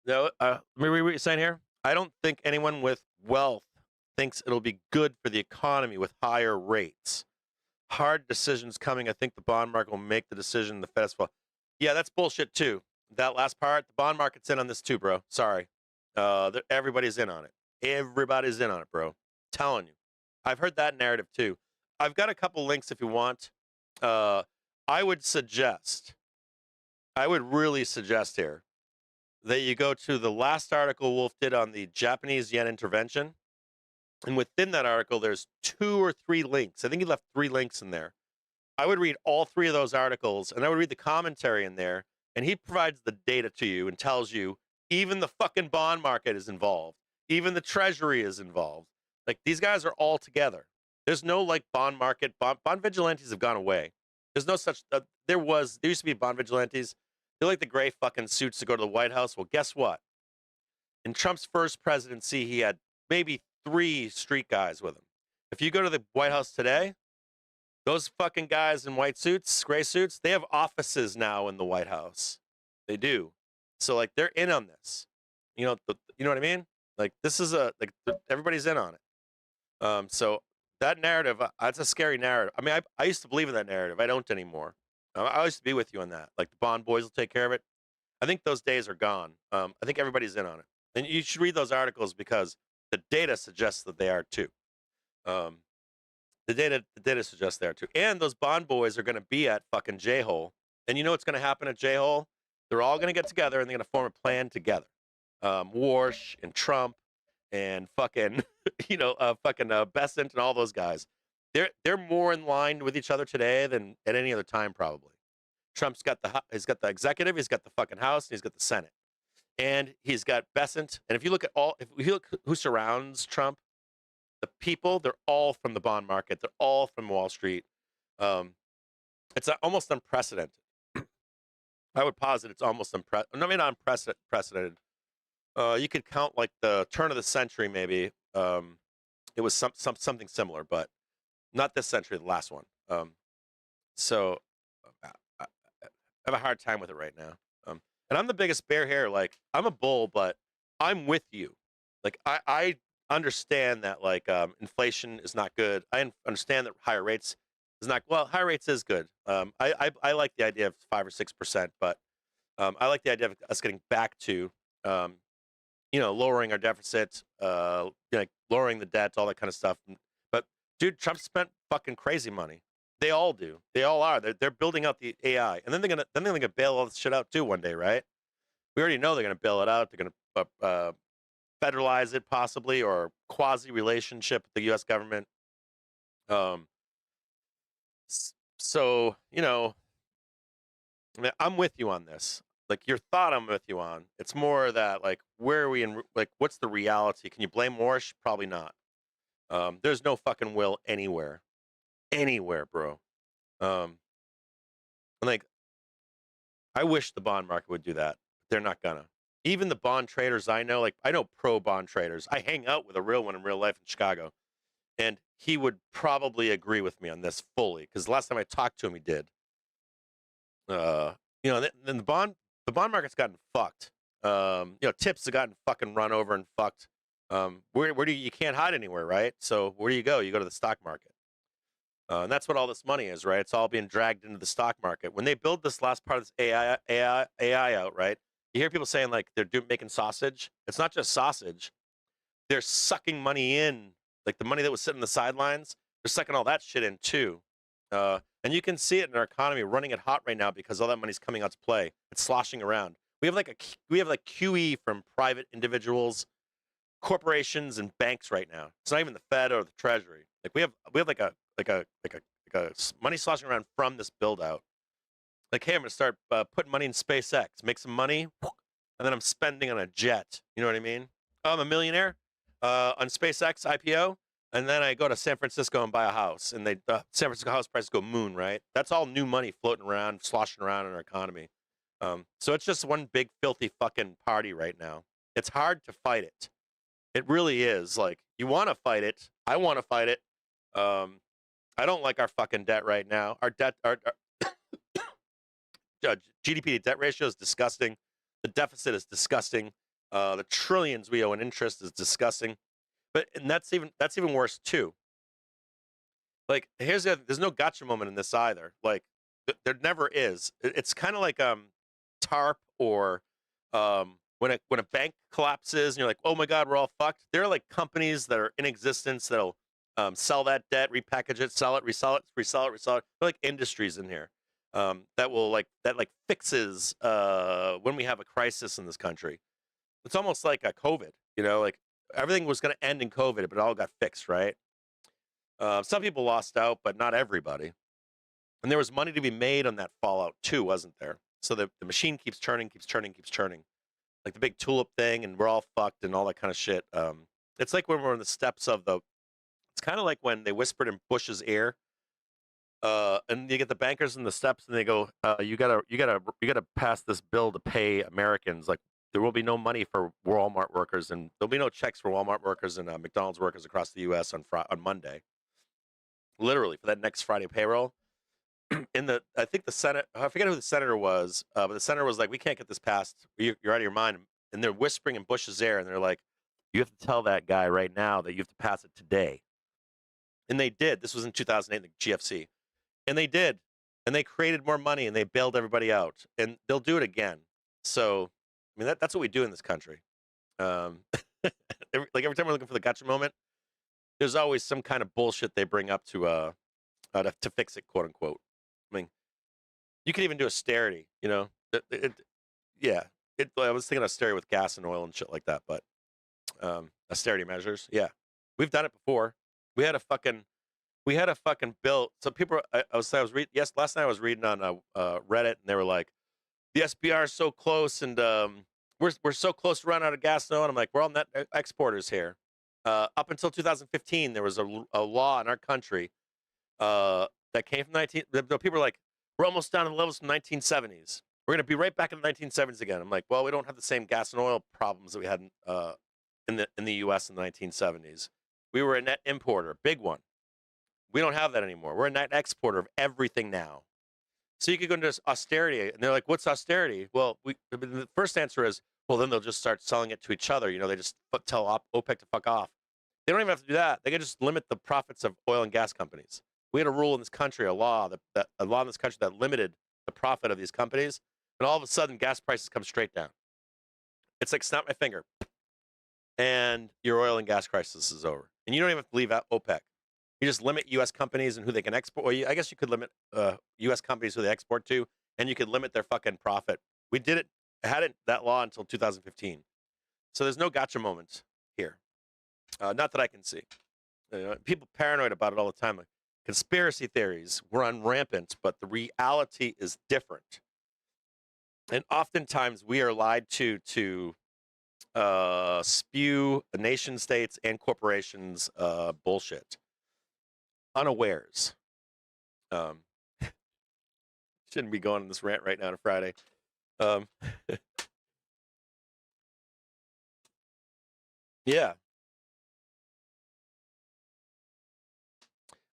No, let me read what you're saying here. I don't think anyone with wealth thinks it'll be good for the economy with higher rates. Hard decisions coming. I think the bond market will make the decision. The Fed fall. Yeah, that's bullshit too. That last part, the bond market's in on this too, bro. Sorry. Everybody's in on it. Everybody's in on it, bro. Telling you. I've heard that narrative too. I've got a couple links if you want. I would really suggest here that you go to the last article Wolf did on the Japanese yen intervention. And within that article, there's 2 or 3 links. I think he left 3 links in there. I would read all 3 of those articles, and I would read the commentary in there, and he provides the data to you and tells you even the fucking bond market is involved. Even the treasury is involved. Like, these guys are all together. There's no, like, bond market. Bond vigilantes have gone away. There's no such... there used to be bond vigilantes. They're like the gray fucking suits to go to the White House. Well, guess what? In Trump's first presidency, he had maybe 3 street guys with him. If you go to the White House today, those fucking guys in white suits, gray suits, they have offices now in the White House. They do. So like they're in on this. You know what I mean? Like this is everybody's in on it. So that narrative, that's a scary narrative. I mean, I used to believe in that narrative. I don't anymore. I used to be with you on that. Like the bond boys will take care of it. I think those days are gone. I think everybody's in on it. And you should read those articles because the data suggests that they are too. The data suggests they are too. And those bond boys are going to be at fucking J-Hole. And you know what's going to happen at J-Hole? They're all going to get together and they're going to form a plan together. Warsh and Trump and fucking, Bessent and all those guys. They're more in line with each other today than at any other time probably. Trump's got he's got the executive, he's got the fucking House, and he's got the Senate. And he's got Bessent. And if you look who surrounds Trump, the people, they're all from the bond market. They're all from Wall Street. It's almost unprecedented. I would posit it's almost not unprecedented. You could count like the turn of the century, maybe. It was something similar, but not this century, the last one. So I have a hard time with it right now. And I'm the biggest bear here. Like, I'm a bull, but I'm with you. Like, I understand that, like, inflation is not good. I understand that higher rates is not, well, higher rates is good. I like the idea of 5 or 6%, but I like the idea of us getting back to, lowering our deficit, lowering the debt, all that kind of stuff. But Dude, Trump spent fucking crazy money. They all do. They all are. They're building out the AI, and then they're gonna bail all this shit out too one day, right? We already know they're gonna bail it out. They're gonna federalize it possibly, or quasi relationship with the U.S. government. So I mean, I'm with you on this. Like your thought, I'm with you on. It's more that like, where are we in? Like, what's the reality? Can you blame Morsh? Probably not. There's no fucking will anywhere, bro. And like, I wish the bond market would do that. They're not gonna. Even the bond traders I know, like I know pro bond traders. I hang out with a real one in real life in Chicago, and he would probably agree with me on this fully because the last time I talked to him, he did. Then the bond market's gotten fucked. Tips have gotten fucking run over and fucked. Where do you can't hide anywhere, right? So where do you go? You go to the stock market. And that's what all this money is, right? It's all being dragged into the stock market. When they build this last part of this AI out, right? You hear people saying like they're making sausage. It's not just sausage. They're sucking money in, like the money that was sitting on the sidelines. They're sucking all that shit in too. And you can see it in our economy running it hot right now because all that money's coming out to play. It's sloshing around. We have like QE from private individuals, corporations, and banks right now. It's not even the Fed or the Treasury. Like we have like a money sloshing around from this build out. Like, hey, I'm gonna start putting money in SpaceX, make some money, and then I'm spending on a jet. You know what I mean? I'm a millionaire on SpaceX IPO, and then I go to San Francisco and buy a house, and San Francisco house prices go moon, right? That's all new money floating around, sloshing around in our economy. So it's just one big filthy fucking party right now. It's hard to fight it. It really is. Like, you want to fight it. I want to fight it. I don't like our fucking debt right now. Our debt, our GDP to debt ratio is disgusting. The deficit is disgusting. The trillions we owe in interest is disgusting. And that's even worse too. Like, there's no gotcha moment in this either. Like, there never is. It's kind of like TARP or when a bank collapses and you're like, oh my God, we're all fucked. There are like companies that are in existence that'll sell that debt, repackage it, sell it, resell it, resell it, resell it. There are like industries in here that fixes when we have a crisis in this country. It's almost like a COVID, like everything was going to end in COVID, but it all got fixed, right? Some people lost out, but not everybody. And there was money to be made on that fallout too, wasn't there? So the machine keeps turning. Like the big tulip thing, and we're all fucked and all that kind of shit. It's like when we're on the steps of it's kind of like when they whispered in Bush's ear, and you get the bankers in the steps, and they go, "You gotta pass this bill to pay Americans. Like there will be no money for Walmart workers, and there'll be no checks for Walmart workers and McDonald's workers across the U.S. on Monday. Literally for that next Friday payroll." I think the Senate, I forget who the senator was, but the senator was like, "We can't get this passed. You're out of your mind." And they're whispering in Bush's ear, and they're like, "You have to tell that guy right now that you have to pass it today." And they did. This was in 2008, the GFC. And they did. And they created more money, and they bailed everybody out. And they'll do it again. So, I mean, that's what we do in this country. Every time we're looking for the gotcha moment, there's always some kind of bullshit they bring up to fix it, quote unquote. I mean, you could even do austerity, I was thinking austerity with gas and oil and shit like that, but austerity measures, yeah, we've done it before. We had a fucking bill. So people, last night I was reading on Reddit, and they were like, the SBR is so close, and we're so close to run out of gas and oil. And I'm like, we're all net exporters here. Up until 2015, there was a law in our country that came from people were like, we're almost down to the levels from 1970s. We're going to be right back in the 1970s again. I'm like, well, we don't have the same gas and oil problems that we had in the U.S. in the 1970s. We were a net importer, big one. We don't have that anymore. We're a net exporter of everything now. So you could go into austerity, and they're like, what's austerity? Well, the first answer is, well, then they'll just start selling it to each other. They just tell OPEC to fuck off. They don't even have to do that. They can just limit the profits of oil and gas companies. We had a rule in this country, a law in this country that limited the profit of these companies, and all of a sudden, gas prices come straight down. It's like snap my finger, and your oil and gas crisis is over, and you don't even have to leave out OPEC. You just limit U.S. companies and who they can export. Well, I guess you could limit U.S. companies who they export to, and you could limit their fucking profit. We did it, hadn't that law until 2015. So there's no gotcha moment here. Not that I can see. People paranoid about it all the time. Like, conspiracy theories run rampant, but the reality is different. And oftentimes we are lied to spew nation states and corporations bullshit unawares. Shouldn't be going on this rant right now on a Friday. Yeah.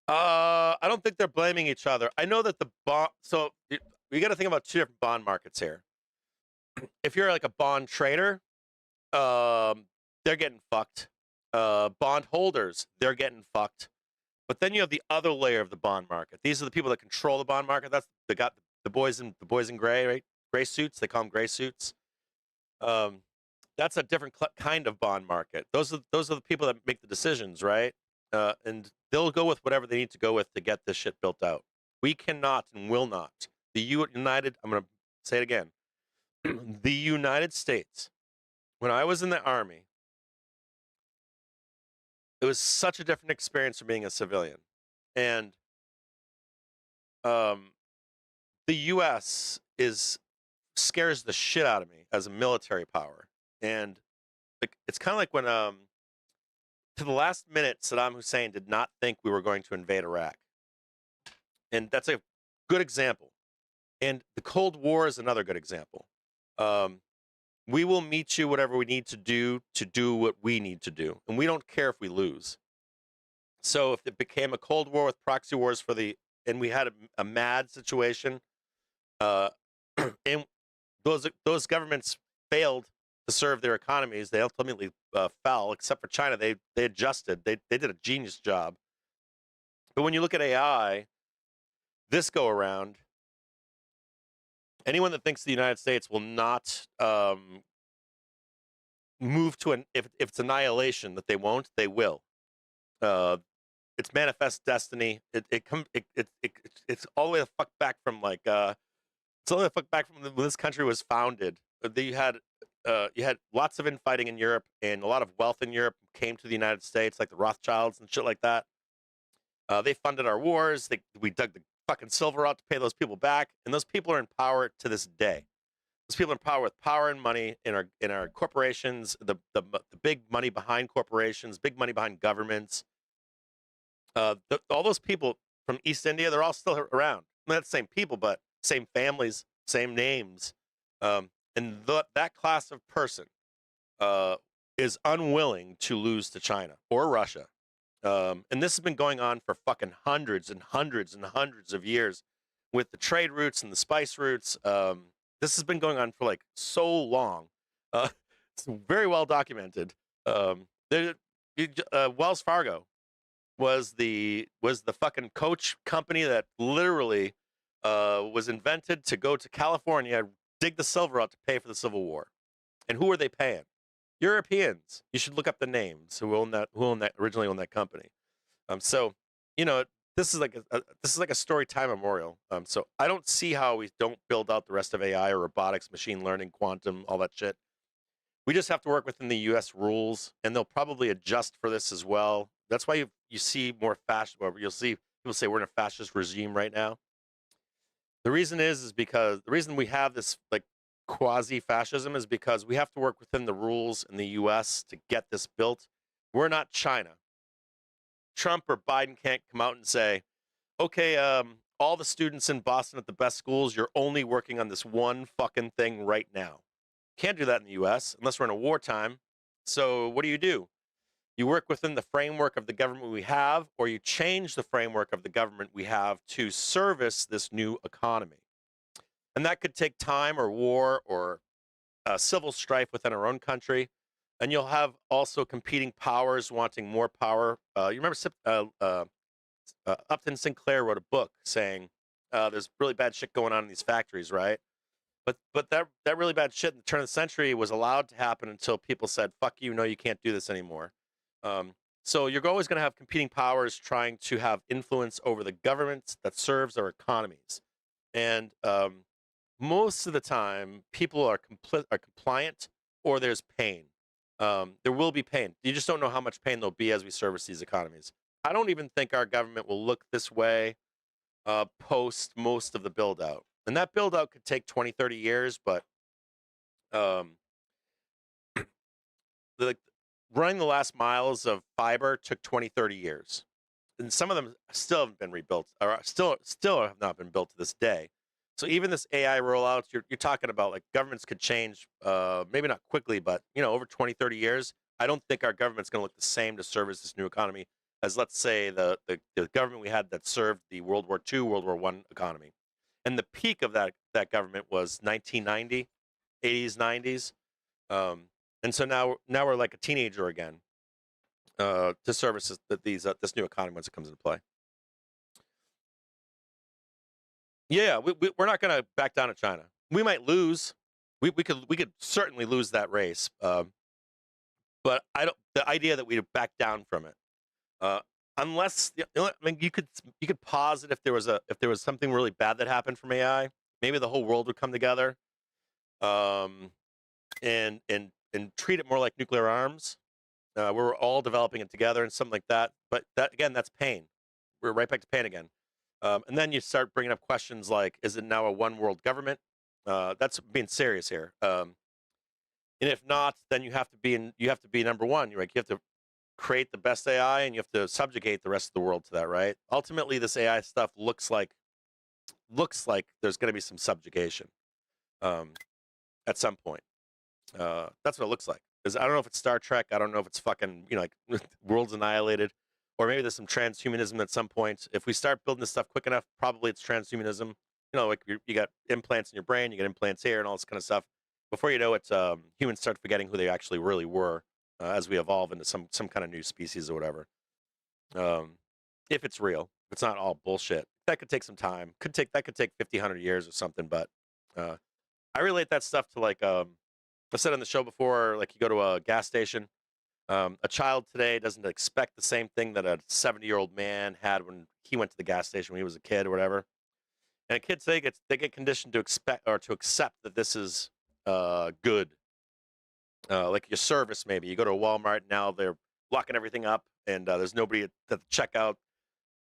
I don't think they're blaming each other. I know that the bond. So we got to think about two different bond markets here. If you're like a bond trader, they're getting fucked. Bond holders, they're getting fucked. But then you have the other layer of the bond market. These are the people that control the bond market. That's they got the boys in gray, right? Gray suits. They call them gray suits. That's a different kind of bond market. Those are the people that make the decisions, right? And they'll go with whatever they need to go with to get this shit built out. We cannot and will not. The United. I'm going to say it again. The United States. When I was in the Army, it was such a different experience from being a civilian. And the U.S. scares the shit out of me as a military power. And it's kind of like when, to the last minute, Saddam Hussein did not think we were going to invade Iraq. And that's a good example. And the Cold War is another good example. We will meet you whatever we need to do what we need to do. And we don't care if we lose. So if it became a Cold War with proxy wars and we had a mad situation, and those governments failed to serve their economies, they ultimately fell, except for China. They adjusted. They did a genius job. But when you look at AI, this go around, anyone that thinks the United States will not move to if it's annihilation, that they won't, they will. It's manifest destiny. It's all the way the fuck back from when this country was founded. You had lots of infighting in Europe, and a lot of wealth in Europe came to the United States, like the Rothschilds and shit like that. They funded our wars. We dug the fucking silver out to pay those people back, and those people are in power to this day. Those people are in power with power and money in our corporations, the big money behind corporations, big money behind governments. All those people from East India, they're all still around. Not the same people, but same families, same names. And that class of person is unwilling to lose to China or Russia. And this has been going on for fucking hundreds and hundreds and hundreds of years with the trade routes and the spice routes. This has been going on for like so long. It's very well documented. Wells Fargo was the fucking coach company that literally was invented to go to California, dig the silver out to pay for the Civil War. And who are they paying? Europeans. You should look up the names who originally owned that company. So this is like a story time memorial. So I don't see how we don't build out the rest of AI or robotics, machine learning, quantum, all that shit. We just have to work within the U.S. rules, and they'll probably adjust for this as well. That's why you see more fascist. You'll see people say we're in a fascist regime right now. The reason is because the reason we have this like quasi-fascism is because we have to work within the rules in the U.S. to get this built. We're not China. Trump or Biden can't come out and say, okay, all the students in Boston at the best schools, you're only working on this one fucking thing right now. Can't do that in the U.S. unless we're in a wartime. So what do? You work within the framework of the government we have, or you change the framework of the government we have to service this new economy. And that could take time or war or civil strife within our own country. And you'll have also competing powers wanting more power. You remember Upton Sinclair wrote a book saying there's really bad shit going on in these factories, right? But that really bad shit in the turn of the century was allowed to happen until people said, fuck you, no, you can't do this anymore. So you're always going to have competing powers trying to have influence over the government that serves our economies. And most of the time, people are compliant, or there's pain. There will be pain. You just don't know how much pain there'll be as we service these economies. I don't even think our government will look this way post most of the build out. And that build out could take 20, 30 years, but running the last miles of fiber took 20, 30 years. And some of them still haven't been rebuilt, or still have not been built to this day. So even this AI rollout, you're talking about, like, governments could change, maybe not quickly, but over 20, 30 years. I don't think our government's going to look the same to service this new economy as, let's say, the government we had that served the World War II, World War I economy. And the peak of that government was 1990, 80s, 90s. And so now we're like a teenager again to service this new economy once it comes into play. Yeah, we're not going to back down to China. We might lose. We could certainly lose that race. But the idea that we'd back down from it, unless I mean, you could pause it if there was something really bad that happened from AI. Maybe the whole world would come together, and treat it more like nuclear arms. We're all developing it together and something like that. But that's pain. We're right back to pain again. And then you start bringing up questions like, is it now a one world government? That's being serious here. And if not, then you have to be number one. You have to create the best AI, and you have to subjugate the rest of the world to that, right? Ultimately, this AI stuff looks like there's going to be some subjugation at some point. That's what it looks like. Because I don't know if it's Star Trek. I don't know if it's fucking, like world's annihilated, or maybe there's some transhumanism at some point. If we start building this stuff quick enough, probably it's transhumanism. Like you got implants in your brain, you get implants here, and all this kind of stuff. Before you know it, humans start forgetting who they actually really were as we evolve into some kind of new species or whatever. If it's real, if it's not all bullshit. That could take some time. That could take 50, 100 years or something. But I relate that stuff to, like, I said on the show before, like, you go to a gas station. A child today doesn't expect the same thing that a 70-year-old man had when he went to the gas station when he was a kid or whatever. And a kid today they get conditioned to expect or to accept that this is good. Like your service, maybe you go to a Walmart now, they're locking everything up, and there's nobody at the checkout.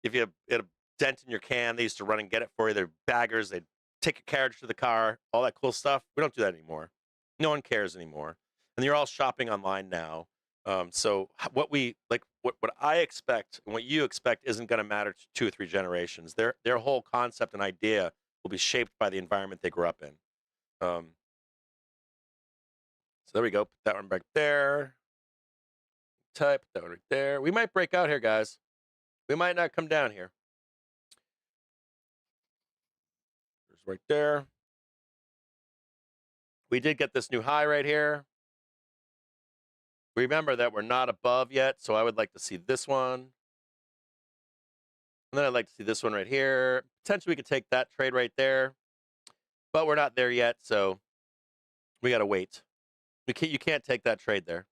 If you had a dent in your can, they used to run and get it for you. They're baggers. They'd take your carriage to the car, all that cool stuff. We don't do that anymore. No one cares anymore, and you're all shopping online now. So what I expect and what you expect isn't going to matter to 2 or 3 generations. Their whole concept and idea will be shaped by the environment they grew up in. So there we go. Put that one back there. Put that one right there. We might break out here, guys. We might not come down here. There's right there. We did get this new high right here. Remember that we're not above yet, so I would like to see this one. And then I'd like to see this one right here. Potentially we could take that trade right there, but we're not there yet, so we got to wait. You can't take that trade there.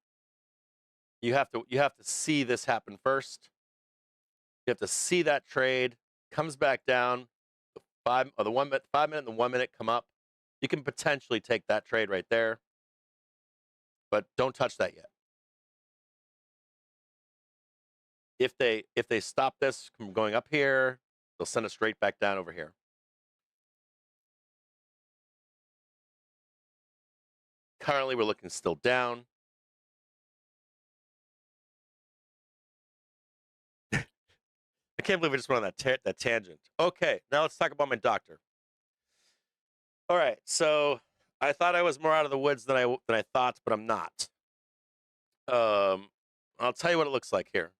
You have to see this happen first. You have to see that trade comes back down. The 5 minute and the 1 minute come up. You can potentially take that trade right there, but don't touch that yet. If they stop this from going up here, they'll send us straight back down over here. Currently, we're looking still down. I can't believe I just went on that tangent. Okay, now let's talk about my doctor. All right, so I thought I was more out of the woods than I thought, but I'm not. I'll tell you what it looks like here.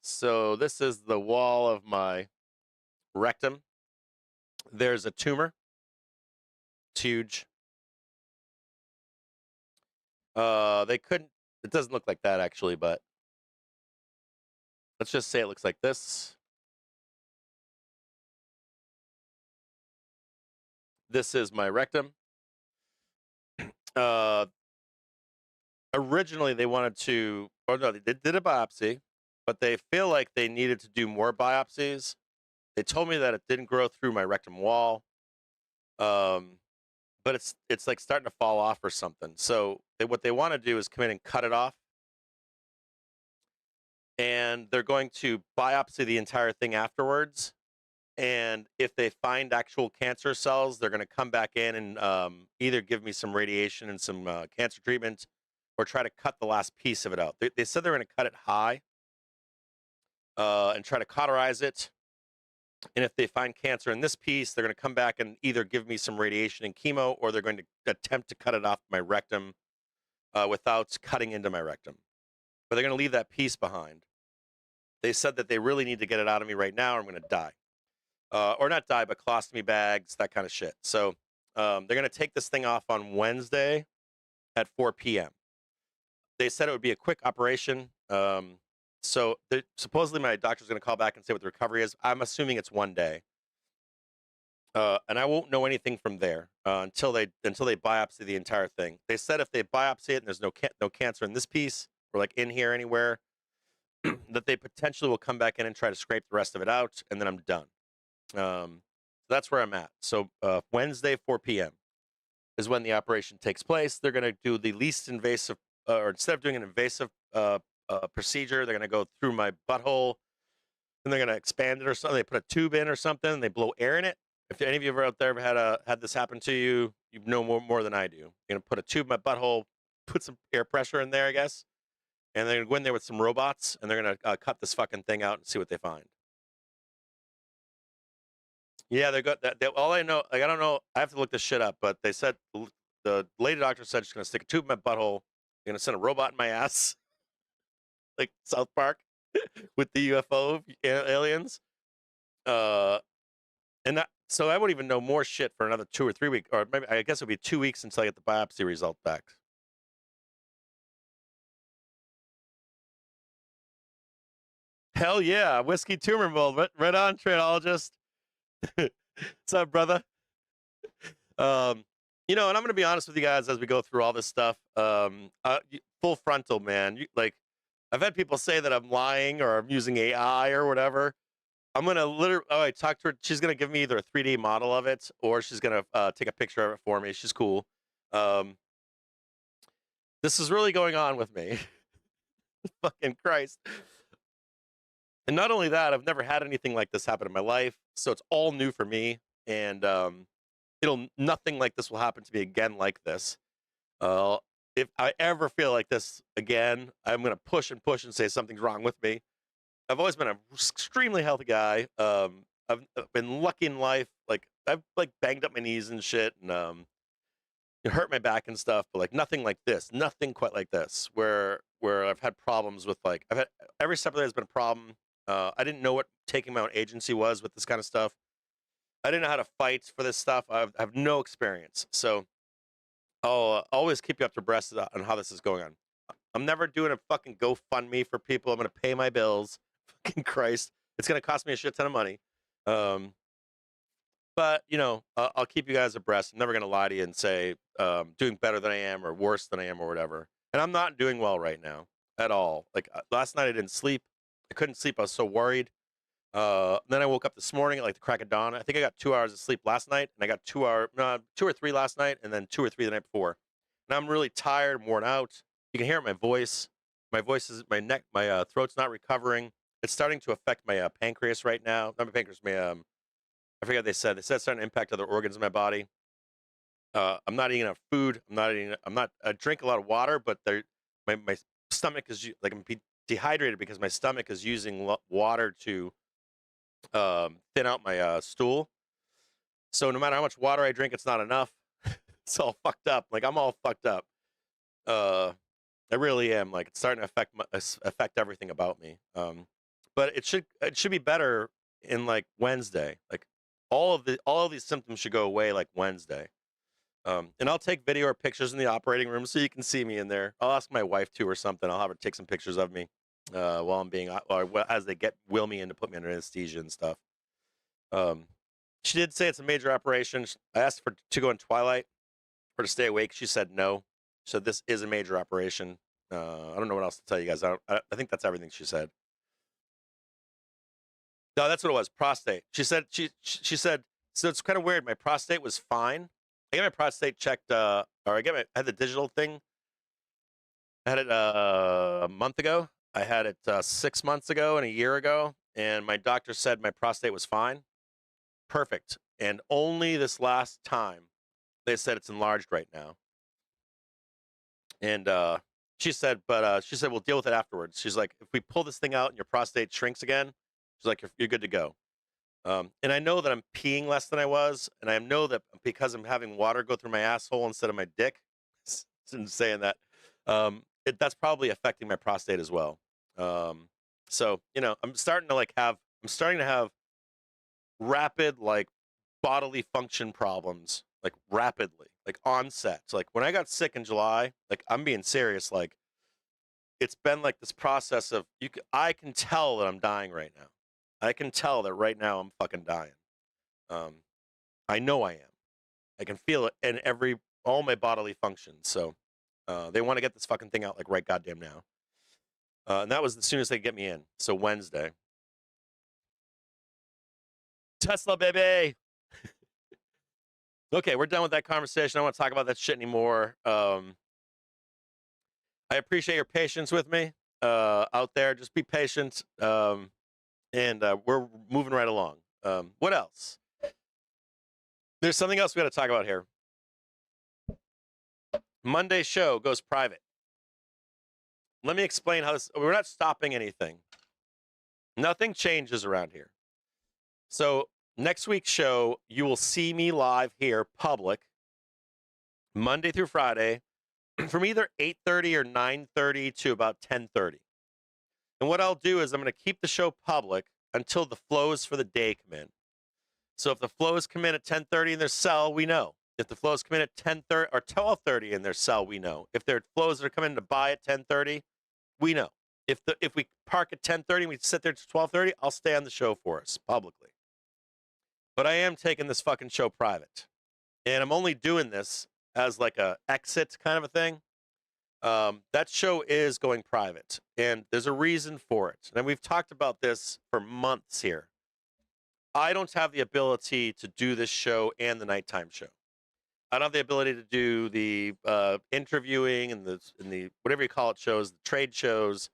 So this is the wall of my rectum. There's a tumor. It's huge. It doesn't look like that actually, but let's just say it looks like this. This is my rectum. Originally they wanted to, or no, they did a biopsy, but they feel like they needed to do more biopsies. They told me that it didn't grow through my rectum wall, but it's like starting to fall off or something. So what they want to do is come in and cut it off, and they're going to biopsy the entire thing afterwards. And if they find actual cancer cells, they're going to come back in and either give me some radiation and some cancer treatment, or try to cut the last piece of it out. They said they're going to cut it high and try to cauterize it. And if they find cancer in this piece, they're going to come back and either give me some radiation and chemo, or they're going to attempt to cut it off my rectum without cutting into my rectum. But they're going to leave that piece behind. They said that they really need to get it out of me right now, or I'm going to die. Or not die, but colostomy bags, that kind of shit. So they're going to take this thing off on Wednesday at 4 p.m. They said it would be a quick operation. So supposedly my doctor's going to call back and say what the recovery is. I'm assuming it's 1 day. And I won't know anything from there until they biopsy the entire thing. They said if they biopsy it and there's no cancer in this piece, or like in here anywhere, that they potentially will come back in and try to scrape the rest of it out, and then I'm done. That's where I'm at. So Wednesday, 4 p.m. is when the operation takes place. They're going to do the least invasive, or instead of doing an invasive procedure, they're going to go through my butthole, and they're going to expand it or something. They put a tube in or something, and they blow air in it. If any of you ever out there have had this happen to you, you know more than I do. You're going to put a tube in my butthole, put some air pressure in there, I guess, and they're going to go in there with some robots, and they're going to cut this fucking thing out and see what they find. Yeah, they got that. All I know, like, I don't know, I have to look this shit up, but they said, the lady doctor said she's going to stick a tube in my butthole, they're going to send a robot in my ass, like South Park, with the UFO aliens. And that, so I won't even know more shit for another 2 or 3 weeks, or maybe, I guess it'll be 2 weeks until I get the biopsy result back. Hell yeah, whiskey tumor mold, right on, tranologist. What's up, brother? You know, and I'm gonna be honest with you guys as we go through all this stuff. Full frontal, man. Like, I've had people say that I'm lying or I'm using AI or whatever. I'm gonna literally. Oh, I talked to her. She's gonna give me either a 3D model of it, or she's gonna take a picture of it for me. She's cool. This is really going on with me. Fucking Christ. And not only that, I've never had anything like this happen in my life, so it's all new for me. And nothing like this will happen to me again like this. If I ever feel like this again, I'm gonna push and say something's wrong with me. I've always been an extremely healthy guy. I've been lucky in life. Like, I've like banged up my knees and shit, and hurt my back and stuff, but like nothing like this, nothing quite like this, where I've had problems with, like, I've had every step of the way has been a problem. I didn't know what taking my own agency was with this kind of stuff. I didn't know how to fight for this stuff. I have no experience, so I'll always keep you up to breast on how this is going on. I'm never doing a fucking GoFundMe for people. I'm gonna pay my bills. Fucking Christ, it's gonna cost me a shit ton of money. But you know, I'll keep you guys abreast. I'm never gonna lie to you and say doing better than I am or worse than I am or whatever. And I'm not doing well right now at all. Like, last night I didn't sleep. I couldn't sleep. I was so worried. Then I woke up this morning at like the crack of dawn. I think I got 2 hours of sleep last night, and I got 2 or 3 last night, and then 2 or 3 the night before. And I'm really tired, worn out. You can hear it in my voice. My voice is, my neck, my throat's not recovering. It's starting to affect my pancreas right now. Not my pancreas, my I forget what they said. They said it's starting to impact other organs in my body. I'm not eating enough food. I drink a lot of water, but my stomach is like, I'm dehydrated because my stomach is using water to thin out my stool. So no matter how much water I drink, it's not enough. It's all fucked up. Like, I'm all fucked up. I really am. Like, it's starting to affect everything about me. But it should be better in like Wednesday. Like, all of these symptoms should go away like Wednesday. And I'll take video or pictures in the operating room so you can see me in there. I'll ask my wife to or something. I'll have her take some pictures of me while I'm being, or as they will me in to put me under anesthesia and stuff. She did say it's a major operation. I asked her to go in twilight or to stay awake. She said no. So this is a major operation. I don't know what else to tell you guys. I think that's everything she said. No, that's what it was. Prostate. She said she said, so it's kind of weird. My prostate was fine. I got my prostate checked, or I had the digital thing. I had it a month ago. I had it 6 months ago and a year ago, and my doctor said my prostate was fine, perfect. And only this last time, they said it's enlarged right now. And she said we'll deal with it afterwards. She's like, if we pull this thing out and your prostate shrinks again, she's like, you're good to go. And I know that I'm peeing less than I was, and I know that because I'm having water go through my asshole instead of my dick. Since saying that, that's probably affecting my prostate as well. So I'm starting to have rapid like bodily function problems, like rapidly, like onset. So like when I got sick in July, like I'm being serious, like it's been like this process of I can tell that I'm dying right now. I can tell that right now I'm fucking dying. I know I am. I can feel it in all my bodily functions. So they want to get this fucking thing out like right goddamn now. And that was as soon as they get me in. So Wednesday. Tesla, baby. Okay, we're done with that conversation. I don't want to talk about that shit anymore. I appreciate your patience with me out there. Just be patient. And we're moving right along. What else? There's something else we got to talk about here. Monday's show goes private. Let me explain how this. We're not stopping anything. Nothing changes around here. So next week's show, you will see me live here, public, Monday through Friday, from either 8:30 or 9:30 to about 10:30. And what I'll do is I'm going to keep the show public until the flows for the day come in. So if the flows come in at 10:30 in their cell, we know. If the flows come in at 10:30 or 12:30 in their cell, we know. If there are flows that are coming in to buy at 10:30, we know. If we park at 10:30 and we sit there to 12:30, I'll stay on the show for us publicly. But I am taking this fucking show private. And I'm only doing this as like a exit kind of a thing. That show is going private, and there's a reason for it. And we've talked about this for months here. I don't have the ability to do this show and the nighttime show. I don't have the ability to do the interviewing and the whatever you call it shows, the trade shows,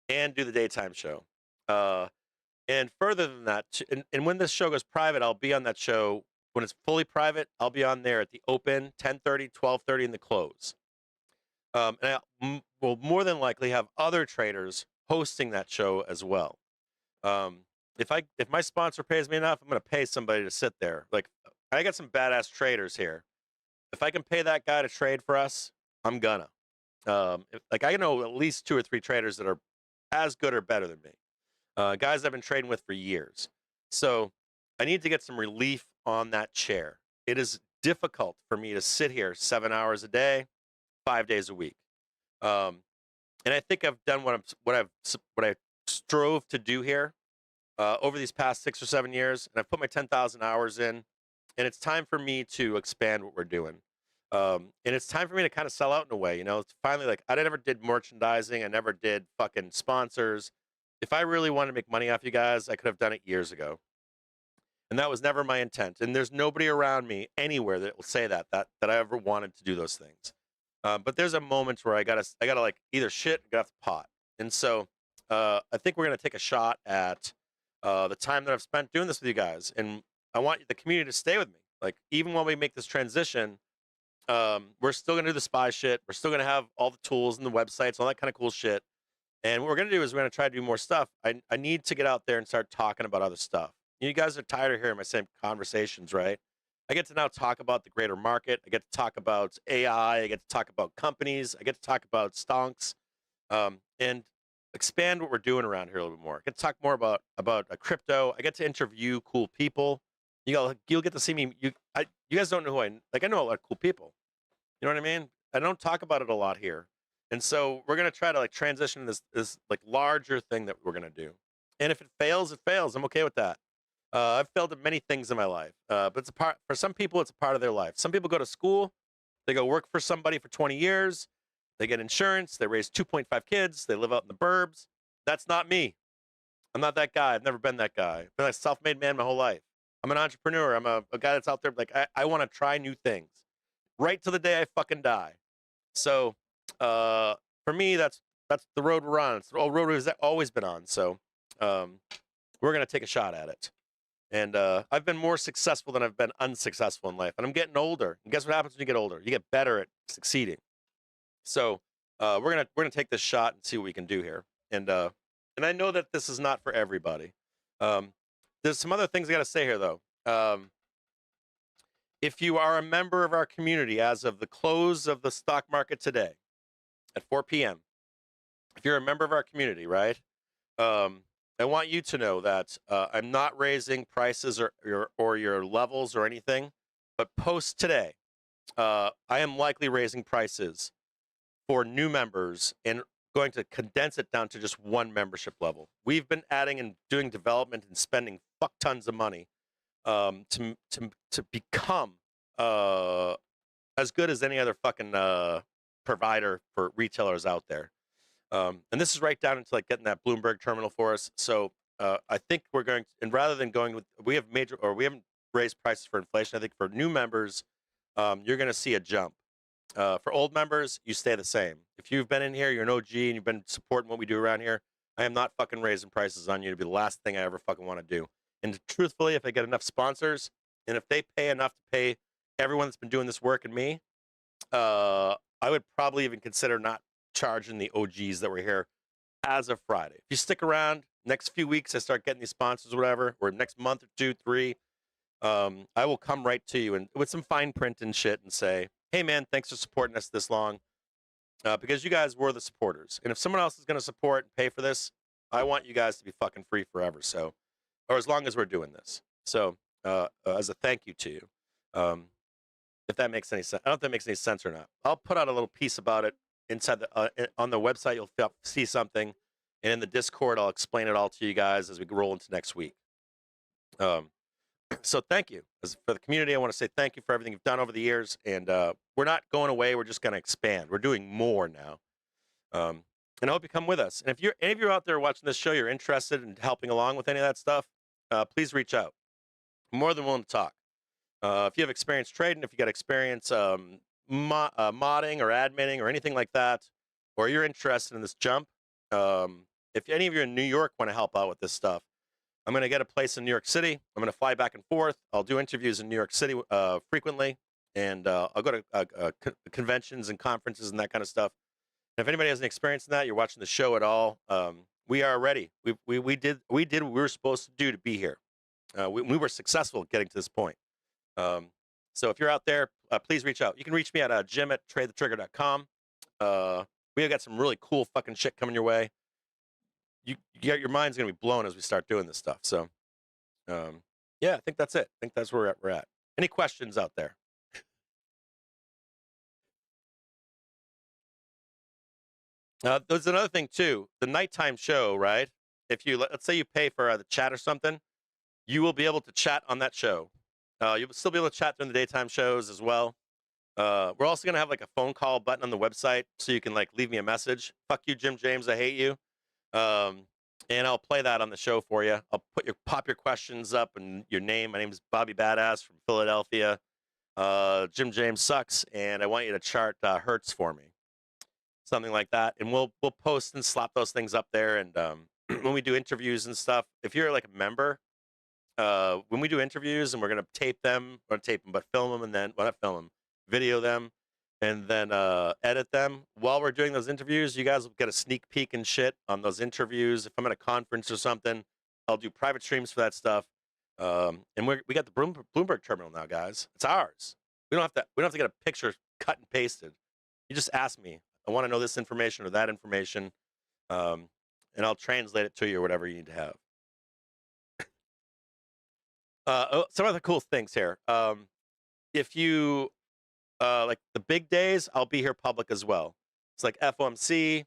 and do the daytime show. And further than that, and when this show goes private, I'll be on that show. When it's fully private, I'll be on there at the open, 10:30, 12:30, and the close. And I will more than likely have other traders hosting that show as well. If my sponsor pays me enough, I'm going to pay somebody to sit there. Like, I got some badass traders here. If I can pay that guy to trade for us, I'm gonna. I know at least 2 or 3 traders that are as good or better than me. Guys I've been trading with for years. So I need to get some relief on that chair. It is difficult for me to sit here 7 hours a day, 5 days a week. And I think I've done what I strove to do here over these past 6 or 7 years, and I've put my 10,000 hours in, and it's time for me to expand what we're doing. And it's time for me to kind of sell out in a way. It's finally like I never did merchandising. I never did fucking sponsors. If I really wanted to make money off you guys, I could have done it years ago. And that was never my intent. And there's nobody around me anywhere that will say that I ever wanted to do those things. But there's a moment where I gotta like either shit or get off the pot. And so I think we're gonna take a shot at the time that I've spent doing this with you guys. And I want the community to stay with me. Like, even while we make this transition, we're still gonna do the spy shit. We're still gonna have all the tools and the websites, all that kind of cool shit. And what we're gonna do is we're gonna try to do more stuff. I need to get out there and start talking about other stuff. You guys are tired of hearing my same conversations, right? I get to now talk about the greater market. I get to talk about AI. I get to talk about companies. I get to talk about stonks, and expand what we're doing around here a little bit more. I get to talk more about crypto. I get to interview cool people. You'll get to see me. You guys don't know who I know a lot of cool people. You know what I mean? I don't talk about it a lot here, and so we're gonna try to like transition this like larger thing that we're gonna do. And if it fails, it fails. I'm okay with that. I've failed at many things in my life, but for some people, it's a part of their life. Some people go to school, they go work for somebody for 20 years, They get insurance. They raise 2.5 kids. They live out in the burbs. That's not me. I'm not that guy. I've never been that guy. I've been a self-made man my whole life. I'm an entrepreneur. I'm a guy that's out there like I want to try new things right to the day I fucking die. So for me, that's the road we're on. It's the road we've always been on. So we're gonna take a shot at it. And I've been more successful than I've been unsuccessful in life. And I'm getting older. And guess what happens when you get older? You get better at succeeding. So we're gonna take this shot and see what we can do here. And I know that this is not for everybody. There's some other things I got to say here, though. If you are a member of our community as of the close of the stock market today at 4 p.m., if you're a member of our community, right, I want you to know that I'm not raising prices or your levels or anything, but post today, I am likely raising prices for new members and going to condense it down to just one membership level. We've been adding and doing development and spending fuck tons of money to become as good as any other fucking provider for retailers out there. And this is right down into like getting that Bloomberg terminal for us. So I think we're going to, and rather than going with, we haven't raised prices for inflation. I think for new members, you're going to see a jump. For old members, you stay the same. If you've been in here, you're an OG, and you've been supporting what we do around here, I am not fucking raising prices on you to be the last thing I ever fucking want to do. And truthfully, if I get enough sponsors, and if they pay enough to pay everyone that's been doing this work and me, I would probably even consider not charging the OGs that were here as of Friday. If you stick around, next few weeks, I start getting these sponsors or whatever, or next month or 2, 3, I will come right to you and with some fine print and shit and say, hey man, thanks for supporting us this long, because you guys were the supporters. And if someone else is going to support and pay for this, I want you guys to be fucking free forever. So, or as long as we're doing this. So, as a thank you to you, if that makes any sense. I don't know if that makes any sense or not. I'll put out a little piece about it inside on the website. You'll see something, and in the Discord, I'll explain it all to you guys as we roll into next week. So thank you for the community. I want to say thank you for everything you've done over the years, and we're not going away. We're just going to expand. We're doing more now, and I hope you come with us. And if any of you out there watching this show, you're interested in helping along with any of that stuff, please reach out. I'm more than willing to talk. If you have experience trading, if you got experience modding or adminning or anything like that, or you're interested in this jump, if any of you in New York want to help out with this stuff, I'm going to get a place in New York City. I'm going to fly back and forth. I'll do interviews in New York City frequently, and I'll go to conventions and conferences and that kind of stuff. And if anybody has any experience in that, you're watching the show at all, we are ready. We did what we were supposed to do to be here. We were successful getting to this point. So if you're out there, please reach out. You can reach me at jim@tradethetrigger.com. We got some really cool fucking shit coming your way. Your mind's gonna be blown as we start doing this stuff. So, yeah, I think that's it. I think that's where we're at. Any questions out there? There's another thing too. The nighttime show, right? If you let's say you pay for the chat or something, you will be able to chat on that show. You'll still be able to chat during the daytime shows as well. We're also gonna have like a phone call button on the website, so you can like leave me a message. Fuck you, Jim James. I hate you. And I'll play that on the show for you. I'll pop your questions up and your name. My name is Bobby Badass from Philadelphia. Jim James sucks, and I want you to chart Hertz for me, something like that. And we'll post and slap those things up there. And when we do interviews and stuff, if you're like a member, when we do interviews and we're gonna tape them, or tape them, but film them, and then not film them, video them, and then edit them while we're doing those interviews. You guys will get a sneak peek and shit on those interviews. If I'm at a conference or something, I'll do private streams for that stuff. And we got the Bloomberg terminal now, guys. It's ours. We don't have to get a picture cut and pasted. You just ask me. I want to know this information or that information, and I'll translate it to you or whatever you need to have. Some other cool things here. If you like the big days, I'll be here public as well. It's like FOMC.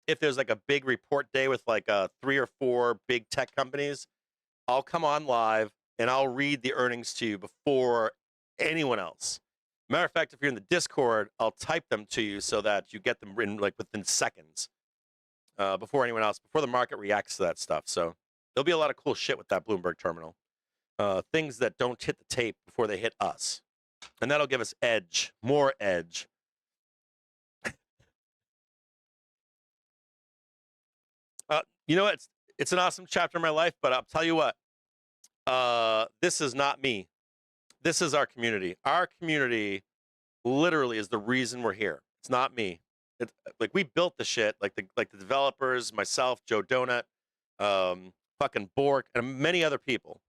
If there's like a big report day with like 3 or 4 big tech companies, I'll come on live and I'll read the earnings to you before anyone else. Matter of fact, if you're in the Discord, I'll type them to you so that you get them written like within seconds before anyone else, before the market reacts to that stuff. So there'll be a lot of cool shit with that Bloomberg terminal. Things that don't hit the tape before they hit us. And that'll give us edge, more edge. You know what? It's an awesome chapter in my life, but I'll tell you what. This is not me. This is our community. Our community literally is the reason we're here. It's not me. It's like we built the shit, like the developers, myself, Joe Donut, fucking Bork, and many other people.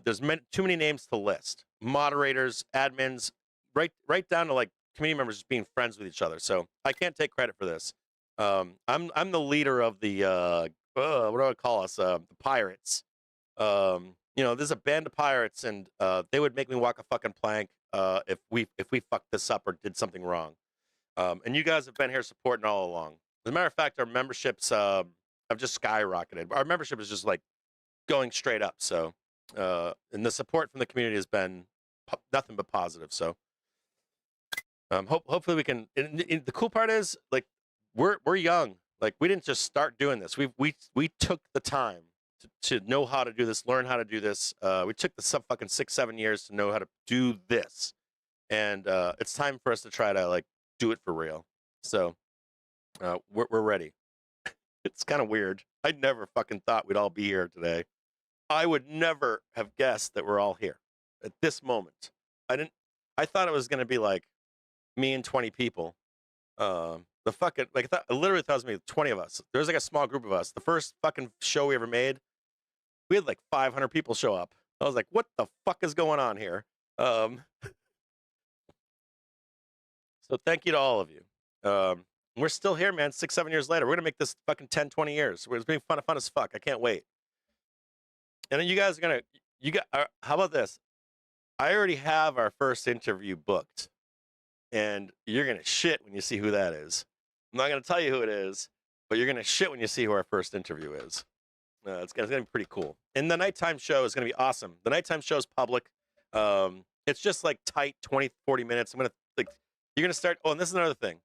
There's too many names to list. Moderators, admins, right down to like community members just being friends with each other. So I can't take credit for this. I'm the leader of the what do I call us? The pirates. You know, there's a band of pirates, and they would make me walk a fucking plank if we fucked this up or did something wrong. And you guys have been here supporting all along. As a matter of fact, our memberships have just skyrocketed. Our membership is just like going straight up. So, and the support from the community has been nothing but positive. So, hopefully we can. And the cool part is, like, we're young. Like, we didn't just start doing this. We took the time to know how to do this, learn how to do this. We took the fucking 6-7 years to know how to do this, and it's time for us to try to like do it for real. So we're ready. It's kind of weird. I never fucking thought we'd all be here today. I would never have guessed that we're all here at this moment. I thought it was gonna be like me and 20 people. The fucking like I literally thought it was gonna be 20 of us. There was like a small group of us. The first fucking show we ever made, we had like 500 people show up. I was like, what the fuck is going on here? So thank you to all of you. We're still here, man. 6-7 years later, we're gonna make this fucking 10-20 years. It's being fun as fuck. I can't wait. And then you guys are gonna, how about this? I already have our first interview booked, and you're gonna shit when you see who that is. I'm not gonna tell you who it is, but you're gonna shit when you see who our first interview is. It's gonna be pretty cool. And the nighttime show is gonna be awesome. The nighttime show is public. It's just like tight 20-40 minutes. I'm gonna like, you're gonna start. Oh, and this is another thing.